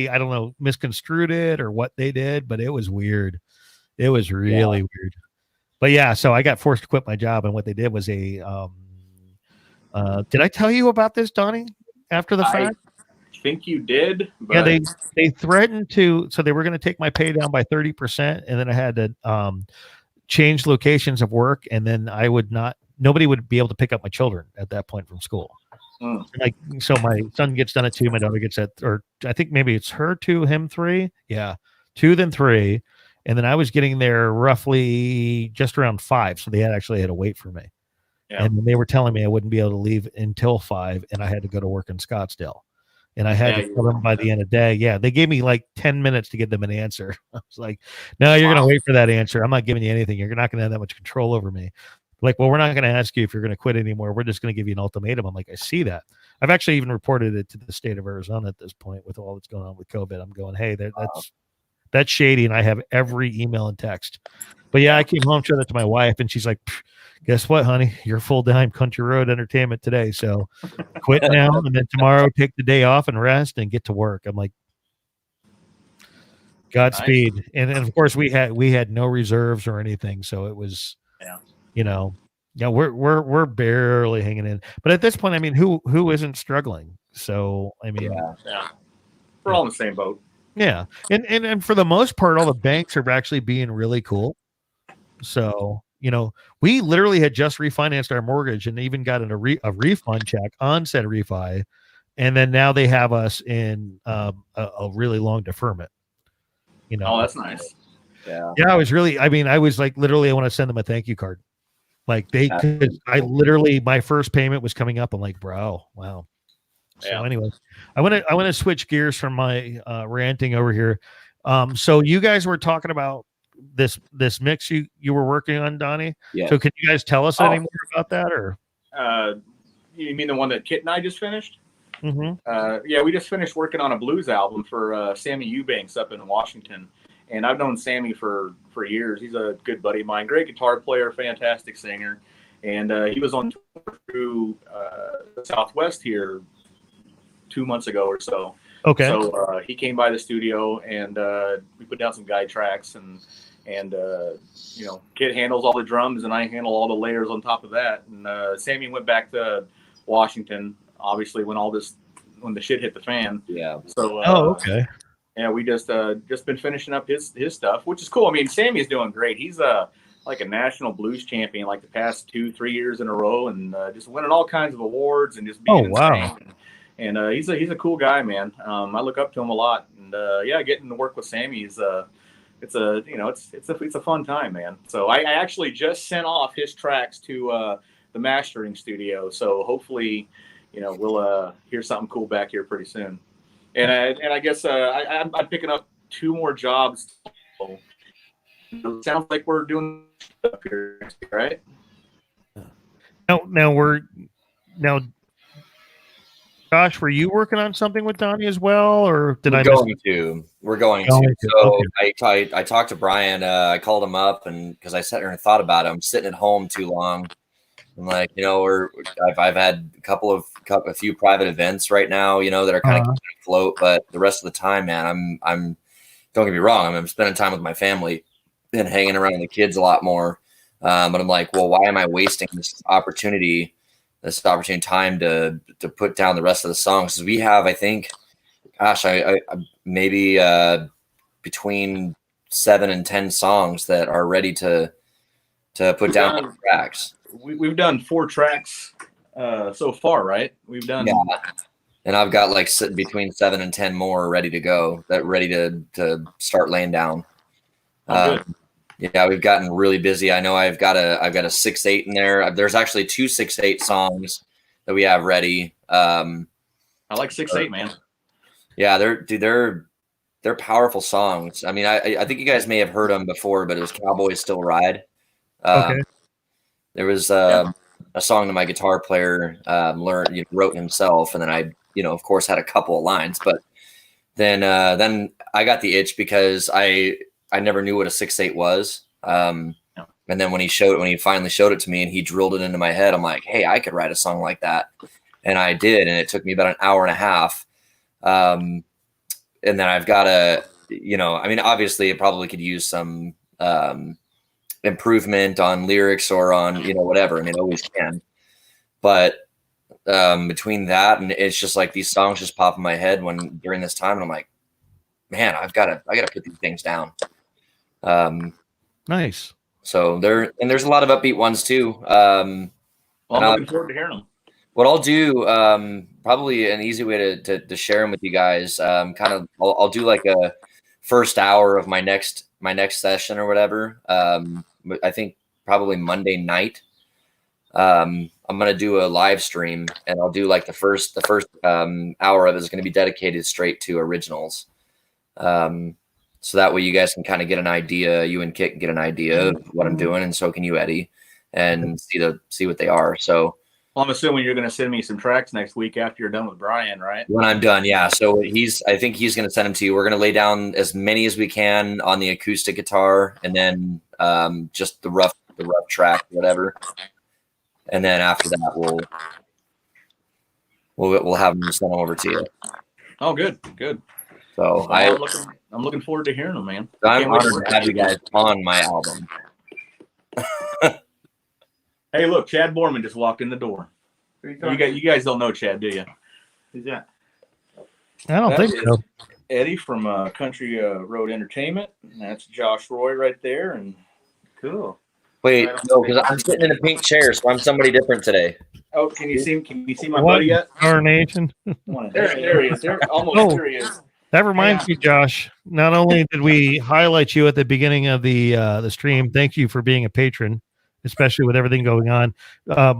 S1: I don't know misconstrued it or what they did, but it was weird. It was really weird. But yeah, so I got forced to quit my job, and what they did was did I tell you about this, Donnie? After the fact,
S3: I think you did. But...
S1: Yeah, they threatened to, so they were going to take my pay down by 30%, and then I had to change locations of work, and then nobody would be able to pick up my children at that point from school. Like, so my son gets done at 2, my daughter gets at, or I think maybe it's her 2, him 3. Yeah, 2, then 3. And then I was getting there roughly just around 5. So they actually had to wait for me. Yeah. And they were telling me I wouldn't be able to leave until 5, and I had to go to work in Scottsdale. And I had to tell them by the end of the day. Yeah, they gave me like 10 minutes to get them an answer. I was like, no, you're going to wait for that answer. I'm not giving you anything. You're not going to have that much control over me. Like, well, we're not going to ask you if you're going to quit anymore. We're just going to give you an ultimatum. I'm like, I see that. I've actually even reported it to the state of Arizona at this point with all that's going on with COVID. I'm going, hey, that's shady. And I have every email and text. But yeah, I came home, showed it to my wife, and she's like, guess what, honey? You're full-time Country Road Entertainment today. So quit now. And then tomorrow, take the day off and rest and get to work. I'm like, Godspeed. Nice. And of course we had no reserves or anything. So it was, we're barely hanging in. But at this point, I mean, who isn't struggling? So, I mean,
S3: we're all in the same boat.
S1: Yeah. And for the most part, all the banks are actually being really cool. So, we literally had just refinanced our mortgage and even got a refund check on said refi. And then now they have us in a really long deferment.
S3: Oh, that's nice.
S1: Yeah. I was like, literally, I want to send them a thank you card. Like my first payment was coming up. I'm like, bro, wow. So anyway, I want to switch gears from my ranting over here. So you guys were talking about this mix you were working on, Donnie.
S6: Yeah.
S1: So can you guys tell us any more about that, or?
S3: You mean the one that Kit and I just finished?
S1: Mm-hmm.
S3: We just finished working on a blues album for Sammy Eubanks up in Washington, and I've known Sammy for years. He's a good buddy of mine, great guitar player, fantastic singer, and he was on tour through the Southwest here 2 months ago or so.
S1: Okay.
S3: So he came by the studio, and we put down some guide tracks, and Kit handles all the drums, and I handle all the layers on top of that. And Sammy went back to Washington, obviously, when the shit hit the fan.
S6: Yeah.
S3: So.
S1: Okay.
S3: Yeah, we just been finishing up his stuff, which is cool. I mean, Sammy's doing great. He's like a national blues champion, like the past 2-3 years in a row, and just winning all kinds of awards and just being insane. And he's a cool guy, man. I look up to him a lot, and getting to work with Sammy is it's a fun time, man. So I actually just sent off his tracks to the mastering studio, so hopefully, we'll hear something cool back here pretty soon. And I guess I'm picking up 2 more jobs. So it sounds like we're doing stuff here, right?
S1: Now, Josh, were you working on something with Donnie as well, or did
S6: We're going to. So okay. I talked to Brian. I called him up, and because I sat there and thought about it, I'm sitting at home too long. I'm like, I've had a few private events right now, that are kind of keeping afloat, but the rest of the time, man, I'm don't get me wrong, I'm spending time with my family and hanging around the kids a lot more. But I'm like, well, why am I wasting this opportunity time to put down the rest of the songs? Because we have, I think, I maybe between 7 and 10 songs that are ready to put down the tracks.
S3: We've done 4 tracks so far, right? We've done.
S6: Yeah. And I've got like between 7 and 10 more ready to go, ready to start laying down. Yeah, we've gotten really busy. I know I've got a 6/8 in there. There's actually 2 6/8 songs that we have ready.
S3: I like 6/8, man.
S6: Yeah, they're powerful songs. I mean, I think you guys may have heard them before, but it was Cowboys Still Ride.
S1: Okay.
S6: There was a song that my guitar player wrote himself, and then I, of course, had a couple of lines. But then I got the itch because I never knew what a 6/8 was. And then when he finally showed it to me and he drilled it into my head, I'm like, hey, I could write a song like that. And I did. And it took me about an hour and a half. And then I've got to, I mean, obviously it probably could use some improvement on lyrics or on, whatever. I mean, it always can. But between that and it's just like these songs just pop in my head during this time. And I'm like, man, I got to put these things down.
S1: Nice.
S6: So there's a lot of upbeat ones too.
S3: I'm looking forward to hearing them.
S6: What I'll do, probably an easy way to share them with you guys. I'll do like a first hour of my next session or whatever. I think probably Monday night. I'm gonna do a live stream, and I'll do like the first hour of it is going to be dedicated straight to originals. So that way you guys can kind of get an idea. You and Kit can get an idea of what I'm doing, and so can you, Eddie, and see what they are. So.
S3: Well, I'm assuming you're going to send me some tracks next week after you're done with Brian, right?
S6: When I'm done, yeah. So I think he's going to send them to you. We're going to lay down as many as we can on the acoustic guitar, and then just the rough track, whatever. And then after that, we'll have them send them over to you.
S3: Oh, good.
S6: So
S3: I'm looking forward to hearing them, man.
S6: I'm honored to have you guys on my album.
S3: Hey, look, Chad Borman just walked in the door. You guys don't know Chad, do you? Who's that?
S1: I don't think so.
S3: Eddie from Country Road Entertainment. That's Josh Roy right there, and cool.
S6: Wait, no, because I'm sitting in a pink chair, so I'm somebody different today.
S3: Oh, can you see my buddy yet?
S1: Darnation.
S3: There he is. There he is.
S1: That reminds me, Josh. Not only did we highlight you at the beginning of the stream, thank you for being a patron, especially with everything going on,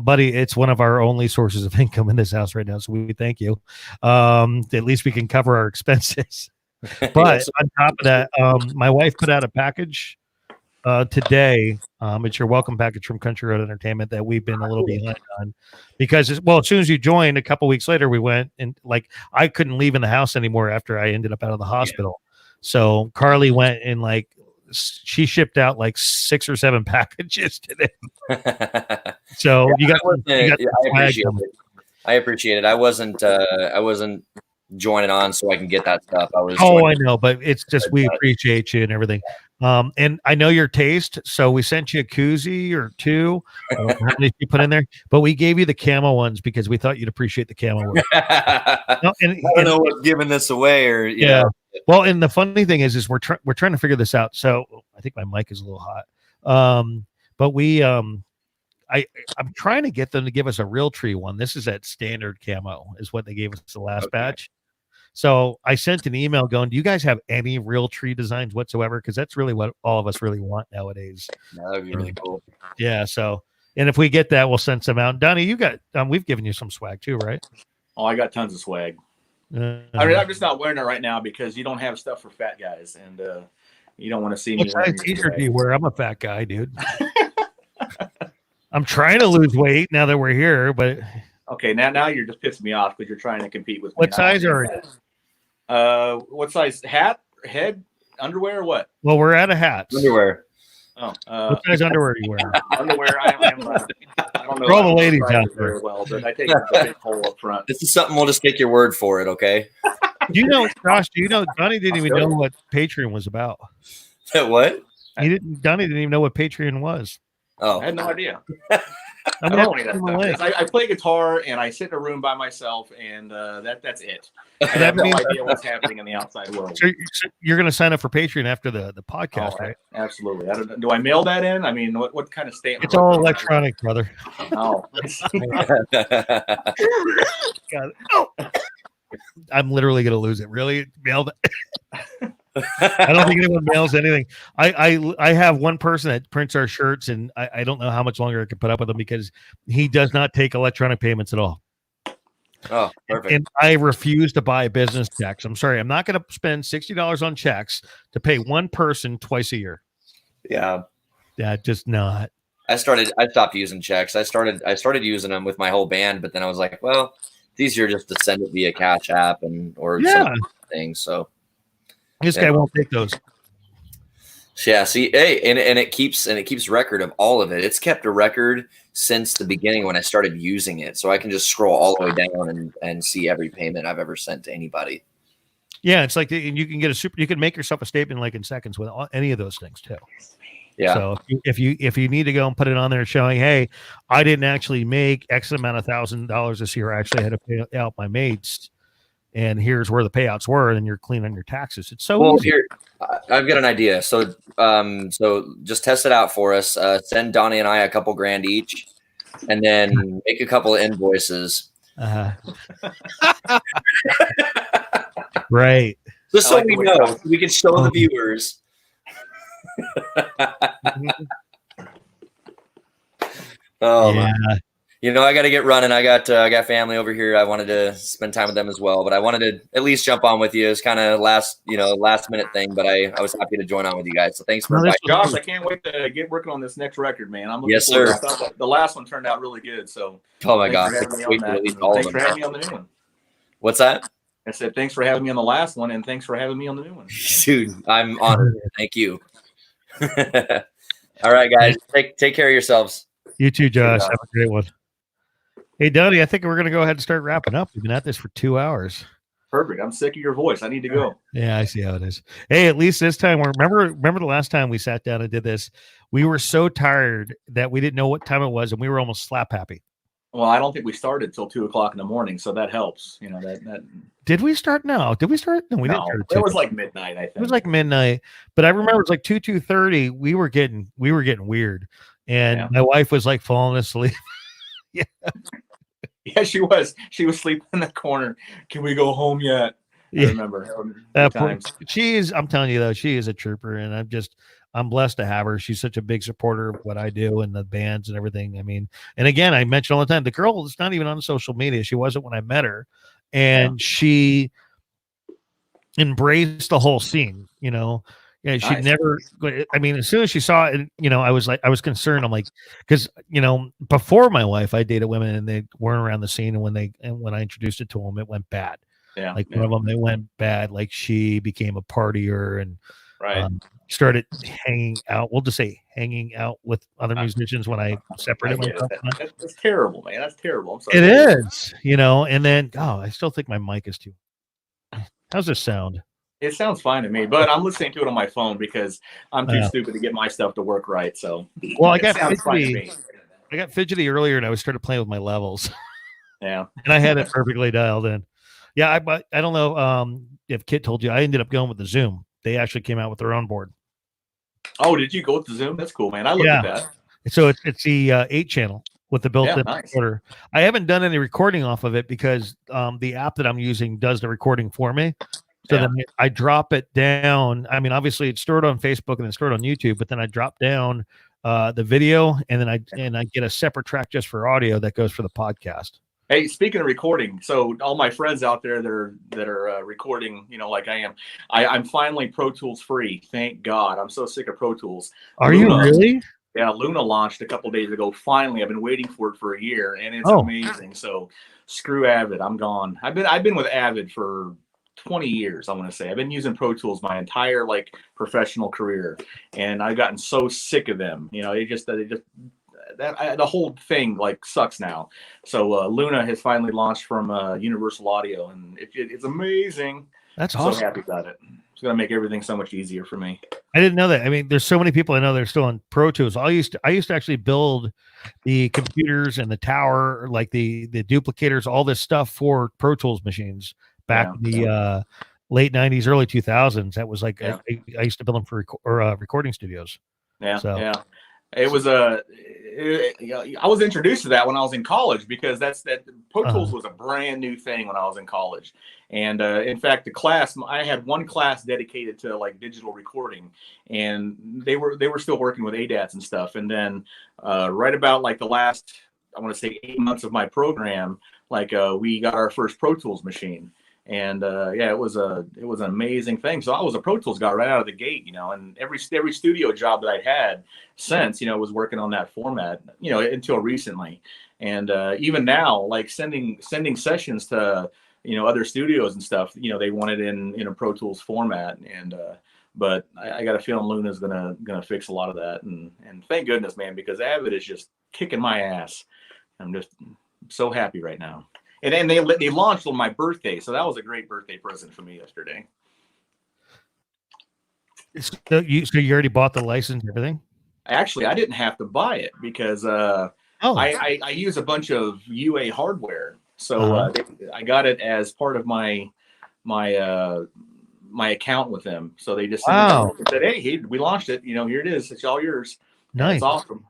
S1: buddy. It's one of our only sources of income in this house right now, so we thank you. At least we can cover our expenses. But on top of that, my wife put out a package today. It's your welcome package from Country Road Entertainment that we've been a little behind on because, as soon as you joined, a couple weeks later, we went and I couldn't leave in the house anymore after I ended up out of the hospital. So Carly went and she shipped out 6 or 7 packages today. So
S6: yeah, I appreciate it. I wasn't joining on so I can get that stuff.
S1: I know, but it's just we appreciate you and everything. And I know your taste, so we sent you a koozie or 2. I don't know how many you put in there, but we gave you the camo ones because we thought you'd appreciate the camo ones.
S6: I don't know what's giving this away, or yeah.
S1: Well, and the funny thing is we're trying to figure this out. So I think my mic is a little hot. But we I'm trying to get them to give us a real tree one. This is that standard camo is what they gave us the last batch. So I sent an email going, do you guys have any real tree designs whatsoever? Because that's really what all of us really want nowadays.
S6: That would be really cool.
S1: Yeah. So, and if we get that, we'll send some out. Donnie, you got, we've given you some swag too, right?
S3: Oh, I got tons of swag. I mean, I'm just not wearing it right now because you don't have stuff for fat guys, and you don't want to see me.
S1: What size t-shirt do you wear? I'm a fat guy, dude. I'm trying to lose weight now that we're here, but
S3: okay, now you're just pissing me off because you're trying to compete with me.
S1: What size are you?
S3: What size hat, head, underwear, or what?
S1: Well, we're out of hats.
S6: Underwear.
S3: Oh,
S1: what size underwear do you wear?
S3: Underwear. I don't know.
S1: For all the ladies out there,
S3: very well, but I take a big hole up front.
S6: This is something we'll just take your word for it, okay?
S1: Do you know, Josh? Do you know Donnie didn't even know what Patreon was about?
S6: What?
S1: Donnie didn't even know what Patreon was.
S6: Oh,
S3: I had no idea. I don't know any of that stuff. I play guitar and I sit in a room by myself, and that's it. I have no idea what's happening in the outside world.
S1: So you're going to sign up for Patreon after the podcast, right?
S3: Absolutely. Do I mail that in? I mean, what kind of statement?
S1: It's all electronic, brother.
S3: Oh.
S1: I'm literally going to lose it. Really? Mail that? I don't think anyone mails anything. I have one person that prints our shirts, and I don't know how much longer I can put up with him because he does not take electronic payments at all.
S6: Oh, perfect.
S1: And I refuse to buy business checks. I'm sorry. I'm not going to spend $60 on checks to pay one person twice a year.
S6: Yeah.
S1: Yeah, just not.
S6: I stopped using checks. I started using them with my whole band, but then I was like, well, it's easier just to send it via Cash App or some things. So
S1: this guy won't take those.
S6: Yeah, see, hey, and it keeps record of all of it. It's kept a record since the beginning when I started using it, so I can just scroll all the way down and see every payment I've ever sent to anybody.
S1: Yeah, it's like you can get you can make yourself a statement like in seconds with any of those things too.
S6: Yeah.
S1: So if you need to go and put it on there showing, hey, I didn't actually make X amount of $1,000 this year. I actually had to pay out my mates, and here's where the payouts were, and you're clean on your taxes. It's so easy.
S6: Here, I've got an idea. So just test it out for us. Send Donnie and I a couple grand each, and then make a couple of invoices.
S1: Right.
S6: Just so we know, we can show the viewers. Oh yeah. Man. You know, I got to get running. I got family over here. I wanted to spend time with them as well, but I wanted to at least jump on with you. It's kind of last minute thing, but I was happy to join on with you guys. So thanks for inviting me.
S3: Josh, I can't wait to get working on this next record, man. I'm looking
S6: yes,
S3: forward.
S6: sir.
S3: I thought the last one turned out really good. So
S6: oh my gosh,
S3: thanks for having me on the new one.
S6: What's that?
S3: I said thanks for having me on the last one, and thanks for having me on the new one.
S6: Dude, I'm honored. Thank you. All right, guys, take care of yourselves.
S1: You too, Josh. Have a great one. Hey, Donny, I think we're going to go ahead and start wrapping up. We've been at this for 2 hours.
S3: Perfect. I'm sick of your voice. I need to go.
S1: Yeah, I see how it is. Hey, at least this time, remember the last time we sat down and did this? We were so tired that we didn't know what time it was, and we were almost slap happy.
S3: Well, I don't think we started till 2:00 in the morning, so that helps. You know that.
S1: Did we start? No. Did we start? No, we didn't.
S3: It was like midnight. I think
S1: it was like midnight, but I remember it was like 2:30. We were getting weird, and my wife was like falling asleep. Yeah.
S3: Yeah, she was. She was sleeping in the corner. Can we go home yet? I remember. I'm telling you though, she is a trooper, and I'm blessed to have her. She's such a big supporter of what I do and the bands and everything. I mean, and again, I mention all the time, the girl is not even on social media. She wasn't when I met her, and she embraced the whole scene, you know. Yeah, she never. I mean, as soon as she saw it, you know, I was concerned. I'm like, because before my wife, I dated women and they weren't around the scene, and when I introduced it to them, it went bad. Yeah, like one of them, it went bad. Like she became a partier and started hanging out. We'll just say hanging out with other musicians when I separated myself. That's terrible, man. That's terrible. I'm sorry.
S1: It is, you know. And then, I still think my mic is too. How's this sound?
S3: It sounds fine to me, but I'm listening to it on my phone because I'm too stupid to get my stuff to work right. So,
S1: well, I got fidgety earlier, and I started playing with my levels.
S3: Yeah,
S1: and I had it perfectly dialed in. Yeah, I don't know if Kit told you, I ended up going with the Zoom. They actually came out with their own board.
S3: Oh, did you go with the Zoom? That's cool, man. I looked at that.
S1: So it's the 8-channel with the built-in recorder. I haven't done any recording off of it because the app that I'm using does the recording for me. So then I drop it down. I mean, obviously it's stored on Facebook and then stored on YouTube, but then I drop down the video and then I get a separate track just for audio that goes for the podcast.
S3: Hey, speaking of recording, so all my friends out there that are recording, you know, like I am, I'm finally Pro Tools free. Thank God. I'm so sick of Pro Tools.
S1: Are you really?
S3: Yeah, Luna launched a couple days ago. Finally, I've been waiting for it for a year, and it's amazing. So screw Avid. I'm gone. I've been with Avid for 20 years. I want to say I've been using Pro Tools my entire professional career, and I've gotten so sick of them. You know, the whole thing sucks now. So Luna has finally launched from Universal Audio, and it's amazing.
S1: That's
S3: I'm
S1: awesome.
S3: So happy about it. It's going to make everything so much easier for me.
S1: I didn't know that. I mean, there's so many people I know that are still on Pro Tools. I used to actually build the computers and the tower, like the duplicators, all this stuff for Pro Tools machines back in the late 90s, early 2000s. That was I used to build them for recording studios.
S3: Yeah. So. Yeah. It was I was introduced to that when I was in college because Pro Tools was a brand new thing when I was in college. And in fact, I had one class dedicated to digital recording, and they were still working with ADATs and stuff. And then right about the last, I want to say 8 months of my program, we got our first Pro Tools machine. And it was an amazing thing. So I was a Pro Tools guy right out of the gate, you know, and every studio job that I'd had since, you know, was working on that format, you know, until recently. And even now, sending sessions to, you know, other studios and stuff, you know, they want it in a Pro Tools format. And but I got a feeling Luna's gonna fix a lot of that, and thank goodness, man, because Avid is just kicking my ass. I'm just so happy right now. And then they launched on my birthday, so that was a great birthday present for me yesterday.
S1: So you already bought the license and everything?
S3: Actually, I didn't have to buy it because I use a bunch of UA hardware, so I got it as part of my account with them. So they just said, "Hey, we launched it. You know, here it is. It's all yours."
S1: Nice.
S3: It's awesome.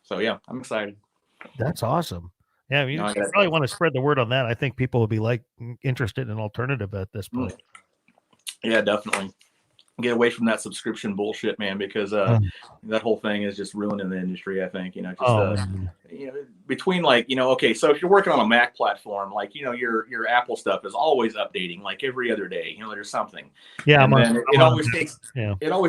S3: So yeah, I'm excited.
S1: That's awesome. Yeah, you probably want to spread the word on that. I think people would be interested in an alternative at this point.
S3: Yeah, definitely. Get away from that subscription bullshit, man, because that whole thing is just ruining the industry. I think, between okay, so if you're working on a Mac platform, your Apple stuff is always updating, like every other day. There's something.
S1: Yeah,
S3: and then it always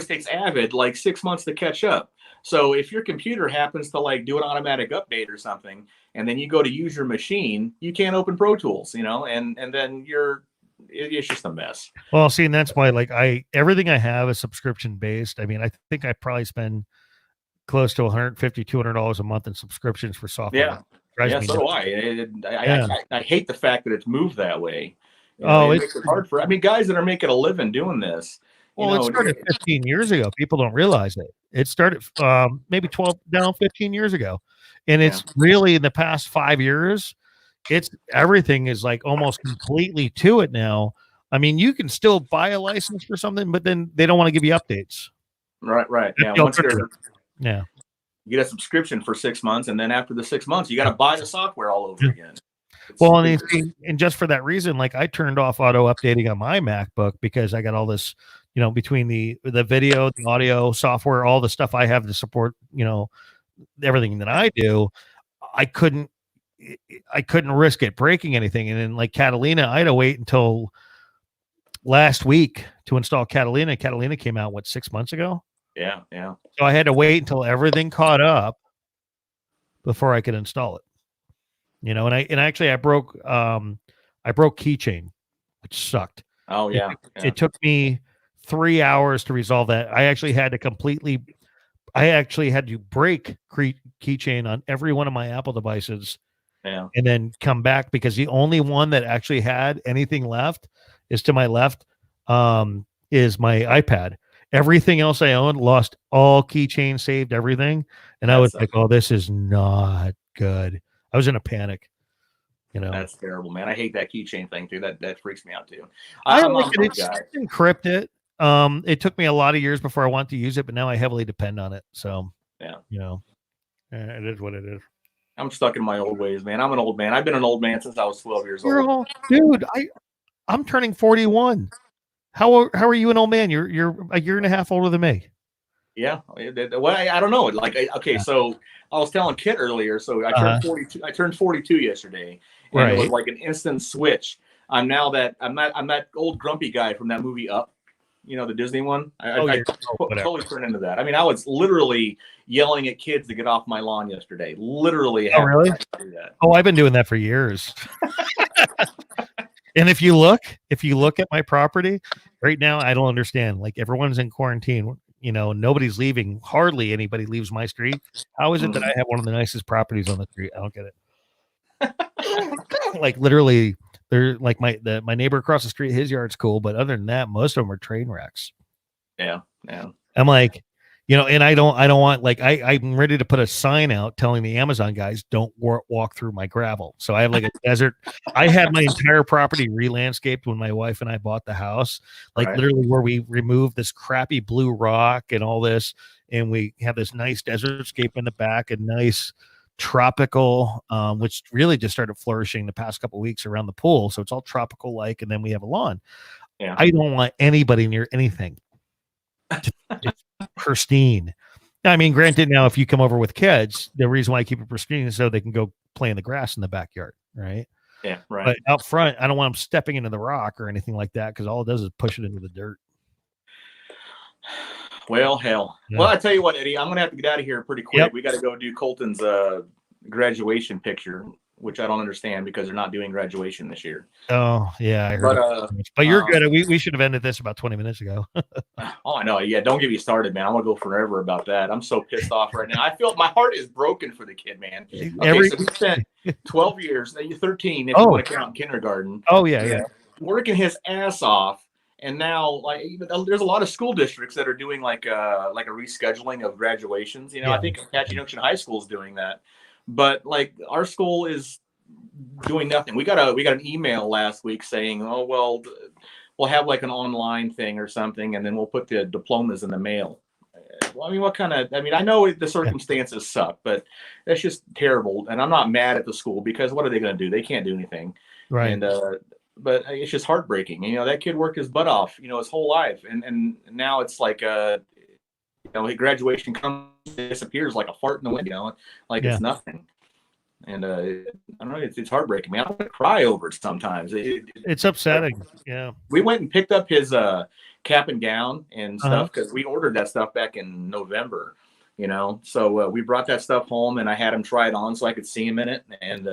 S3: takes Avid like 6 months to catch up. So if your computer happens to do an automatic update or something, and then you go to use your machine, you can't open Pro Tools, and then it's just a mess.
S1: Well, see, and that's why everything I have is subscription based. I mean, I think I probably spend close to $150, $200 a month in subscriptions for software.
S3: Yeah, so do I. I hate the fact that it's moved that way. It makes it hard for guys that are making a living doing this.
S1: It started 15 years ago. People don't realize it. It started maybe 15 years ago. And it's really in the past 5 years, everything is almost completely to it now. I mean, you can still buy a license for something, but then they don't want to give you updates.
S3: Right. Yeah. You get a subscription for 6 months, and then after the 6 months, you got to buy the software all over again.
S1: And just for that reason, I turned off auto updating on my MacBook because I got all this, between the video, the audio software, all the stuff I have to support, everything that I do, I couldn't risk it breaking anything. And then Catalina, I had to wait until last week to install Catalina. Catalina came out 6 months ago.
S3: Yeah.
S1: So I had to wait until everything caught up before I could install it. I broke Keychain, which sucked.
S3: Oh yeah.
S1: It took me 3 hours to resolve that. I actually had to break Keychain on every one of my Apple devices.
S3: Yeah.
S1: And then come back because the only one that actually had anything left is to my left, is my iPad. Everything else I owned lost all Keychain, saved everything. And I was like, oh, this is not good. I was in a panic.
S3: That's terrible, man. I hate that keychain thing too. That freaks me out too.
S1: I encrypt it. It took me a lot of years before I want to use it, but now I heavily depend on it. So it is what it is.
S3: I'm stuck in my old ways, man. I'm an old man. I've been an old man since I was 12 years old.
S1: Dude, I'm turning 41. How are you an old man? You're a year and a half older than me.
S3: Yeah. Well, I don't know. So I was telling Kit earlier. So I turned 42. I turned 42 yesterday, and it was like an instant switch. I'm that old grumpy guy from that movie Up. The Disney one. I totally turned into that. I mean, I was literally yelling at kids to get off my lawn yesterday. Literally.
S1: Oh, really?
S3: Do that.
S1: Oh, I've been doing that for years. And if you look at my property right now, I don't understand. Everyone's in quarantine. Nobody's leaving. Hardly anybody leaves my street. How is it that I have one of the nicest properties on the street? I don't get it. Literally, they're my neighbor across the street. His yard's cool, but other than that, most of them are train wrecks.
S3: Yeah.
S1: I'm and I don't want I'm ready to put a sign out telling the Amazon guys don't walk through my gravel. So I have a desert. I had my entire property re-landscaped when my wife and I bought the house, literally where we removed this crappy blue rock and all this, and we have this nice desert scape in the back, and nice tropical, which really just started flourishing the past couple of weeks around the pool. So it's all tropical and then we have a lawn.
S3: Yeah.
S1: I don't want anybody near anything. It's pristine. I mean, granted, now if you come over with kids, the reason why I keep it pristine is so they can go play in the grass in the backyard, right?
S3: Yeah, right.
S1: But out front, I don't want them stepping into the rock or anything like that because all it does is push it into the dirt.
S3: Well, hell. Yeah. Well, I tell you what, Eddie, I'm gonna have to get out of here pretty quick. Yep. We got to go do Colton's graduation picture. which I don't understand because they're not doing graduation this year.
S1: Oh yeah, I heard. But you're good. We should have ended this about 20 minutes ago.
S3: Oh, I know. Yeah, don't get me started, man. I want to go forever about that. I'm so pissed off right now. I feel my heart is broken for the kid, man. Okay, so we spent 12 years, 13 if you want to count in kindergarten.
S1: Oh yeah,
S3: working his ass off. And now, like, there's a lot of school districts that are doing like a rescheduling of graduations. You know, I think Apache Junction High School is doing that, but like our school is doing nothing. We got an email last week saying, oh well, we'll have like an online thing or something, and then we'll put the diplomas in the mail. Well, I mean, what kind of? I mean, I know the circumstances suck, but that's just terrible. And I'm not mad at the school because what are they going to do? They can't do anything,
S1: right?
S3: And but it's just heartbreaking. You know, that kid worked his butt off, you know, his whole life. And now it's like, you know, graduation comes, disappears like a fart in the wind, you know, like it's nothing. And I don't know, it's heartbreaking, man. I want to cry over it sometimes.
S1: It's upsetting. Yeah.
S3: We went and picked up his cap and gown and stuff because we ordered that stuff back in November, you know. So we brought that stuff home and I had him try it on so I could see him in it. And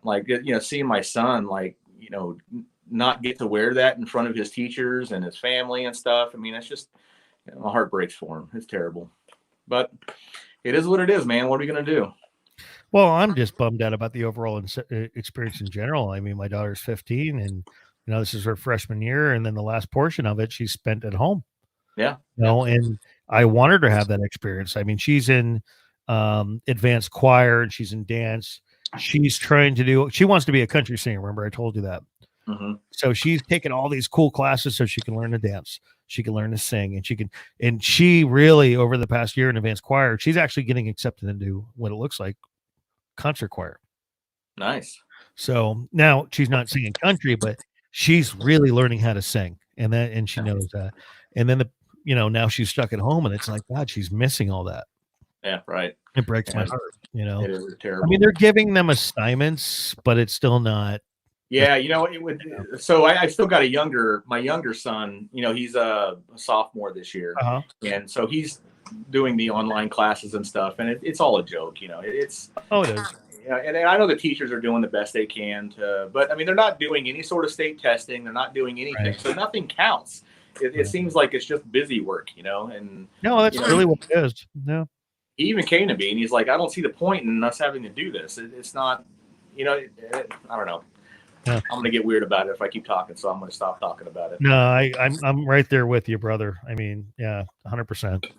S3: like, you know, seeing my son, like, you know, not get to wear that in front of his teachers and his family and stuff. I mean, it's just, you know, my heart breaks for him. It's terrible, but it is what it is, man. What are we going to do?
S1: Well, I'm just bummed out about the overall experience in general. I mean, my daughter's 15 and, you know, this is her freshman year. And then the last portion of it, she spent at home.
S3: Yeah.
S1: You know, and I want her to have that experience. I mean, she's in advanced choir and she's in dance. She's trying to do, she wants to be a country singer. Remember, I told you that. So she's taking all these cool classes so she can learn to dance. She can learn to sing and she really, over the past year in advanced choir, she's actually getting accepted into what it looks like concert choir.
S3: Nice.
S1: So now she's not singing country, but she's really learning how to sing and she knows that. And then you know, now she's stuck at home and it's like, God, she's missing all that.
S3: Yeah, right.
S1: It breaks my heart, you know.
S3: It is terrible.
S1: I mean, they're giving them assignments, but it's still not.
S3: Yeah, you know, it would. So I still got my younger son. You know, he's a sophomore this year, and so he's doing the online classes and stuff, and it's all a joke. You know, it's
S1: it is.
S3: Yeah, and I know the teachers are doing the best they can but I mean, they're not doing any sort of state testing. They're not doing anything, so nothing counts. It seems like it's just busy work, you know. And
S1: no, that's really what it is. No.
S3: He even came to me and he's like, I don't see the point in us having to do this. It's not, you know, I don't know. Yeah. I'm going to get weird about it if I keep talking, so I'm going to stop talking about it.
S1: No, I'm right there with you, brother. I mean, yeah, 100%.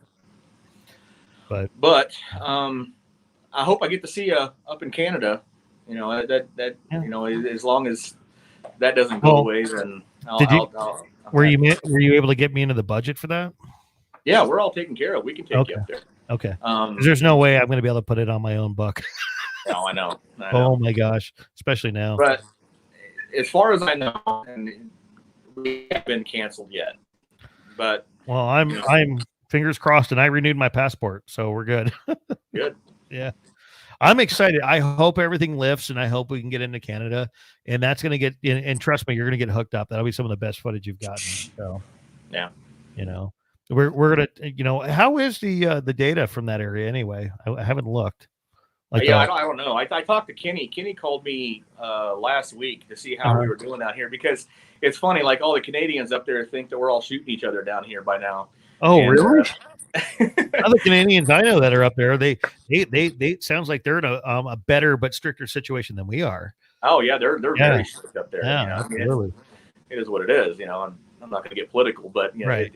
S1: But
S3: I hope I get to see you up in Canada. You know, that you know, as long as that doesn't go away, then
S1: were you able to get me into the budget for that?
S3: Yeah, we're all taken care of. We can take you up there.
S1: Okay. There's no way I'm going to be able to put it on my own buck.
S3: No, I know.
S1: Oh my gosh, especially now.
S3: But as far as I know, and we haven't been canceled yet. But
S1: well, I'm fingers crossed, and I renewed my passport, so we're good.
S3: Good.
S1: Yeah. I'm excited. I hope everything lifts, and I hope we can get into Canada. And that's going to get. And trust me, you're going to get hooked up. That'll be some of the best footage you've gotten. So,
S3: yeah,
S1: you know. We're gonna, you know, how is the data from that area anyway? I haven't looked.
S3: Like, I don't know. I talked to Kenny. Kenny called me last week to see how we were doing out here because it's funny. Like all the Canadians up there think that we're all shooting each other down here by now.
S1: Oh, really? Other Canadians I know that are up there, they it sounds like they're in a better but stricter situation than we are.
S3: Oh yeah, they're very strict up there.
S1: Yeah,
S3: you know?
S1: absolutely.
S3: It is what it is. You know, I'm not going to get political, but you know,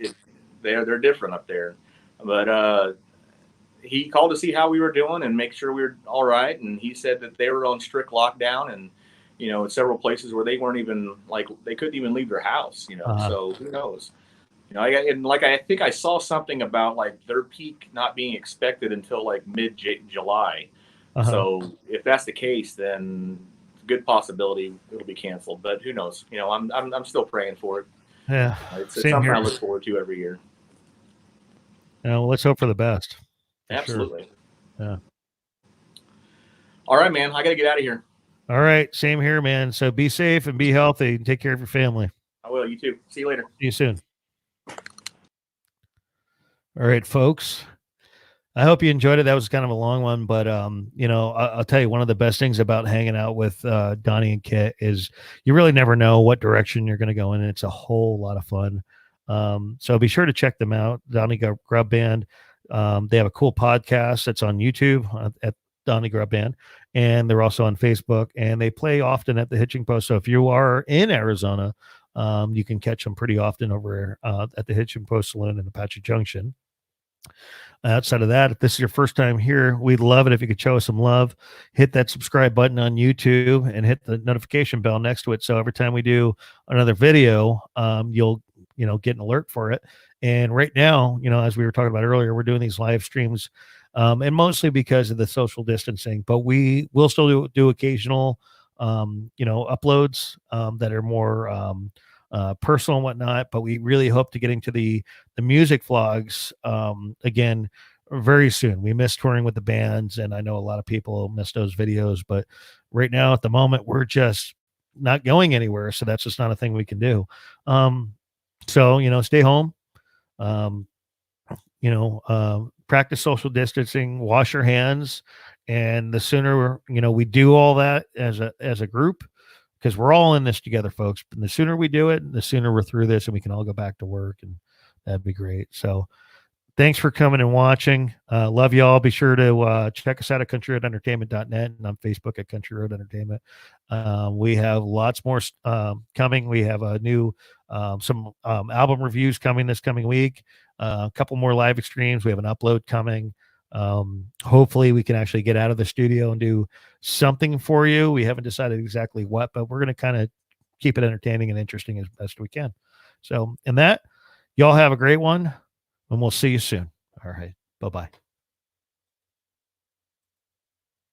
S3: they're different up there. But he called to see how we were doing and make sure we were all right. And he said that they were on strict lockdown and, you know, in several places where they weren't even they couldn't even leave their house, you know, so who knows, you know, I think I saw something about like their peak not being expected until like mid-July. So if that's the case, then good possibility it'll be canceled, but who knows, you know, I'm still praying for it.
S1: Yeah.
S3: It's something I look forward to every year.
S1: Well, let's hope for the best.
S3: Absolutely.
S1: Sure. Yeah.
S3: All right, man. I got to get out of here.
S1: All right. Same here, man. So be safe and be healthy and take care of your family.
S3: I will. You too. See you later.
S1: See you soon. All right, folks. I hope you enjoyed it. That was kind of a long one, but you know, I'll tell you one of the best things about hanging out with Donny and Kit is you really never know what direction you're going to go in. And it's a whole lot of fun. So be sure to check them out, Donny Grubb Band. They have a cool podcast that's on YouTube at Donny Grubb Band, and they're also on Facebook. And they play often at the Hitching Post. So if you are in Arizona, you can catch them pretty often over at the Hitching Post Saloon in Apache Junction. Outside of that, if this is your first time here, we'd love it if you could show us some love. Hit that subscribe button on YouTube and hit the notification bell next to it. So every time we do another video, you'll get an alert for it. And right now, as we were talking about earlier, we're doing these live streams, and mostly because of the social distancing. But we will still do occasional, uploads that are more personal and whatnot. But we really hope to getting to the music vlogs again very soon. We miss touring with the bands, and I know a lot of people miss those videos. But right now, at the moment, we're just not going anywhere, so that's just not a thing we can do. So stay home. Practice social distancing, wash your hands, and the sooner we do all that as a group, because we're all in this together, folks. And the sooner we do it, the sooner we're through this, and we can all go back to work, and that'd be great. So thanks for coming and watching. Love y'all. Be sure to check us out at countryroadentertainment.net and on Facebook at Country Road Entertainment. We have lots more coming. We have a new some album reviews coming this coming week. A couple more live streams. We have an upload coming. Hopefully we can actually get out of the studio and do something for you. We haven't decided exactly what, but we're going to kind of keep it entertaining and interesting as best we can. So in that, y'all have a great one, and we'll see you soon. All right. Bye-bye.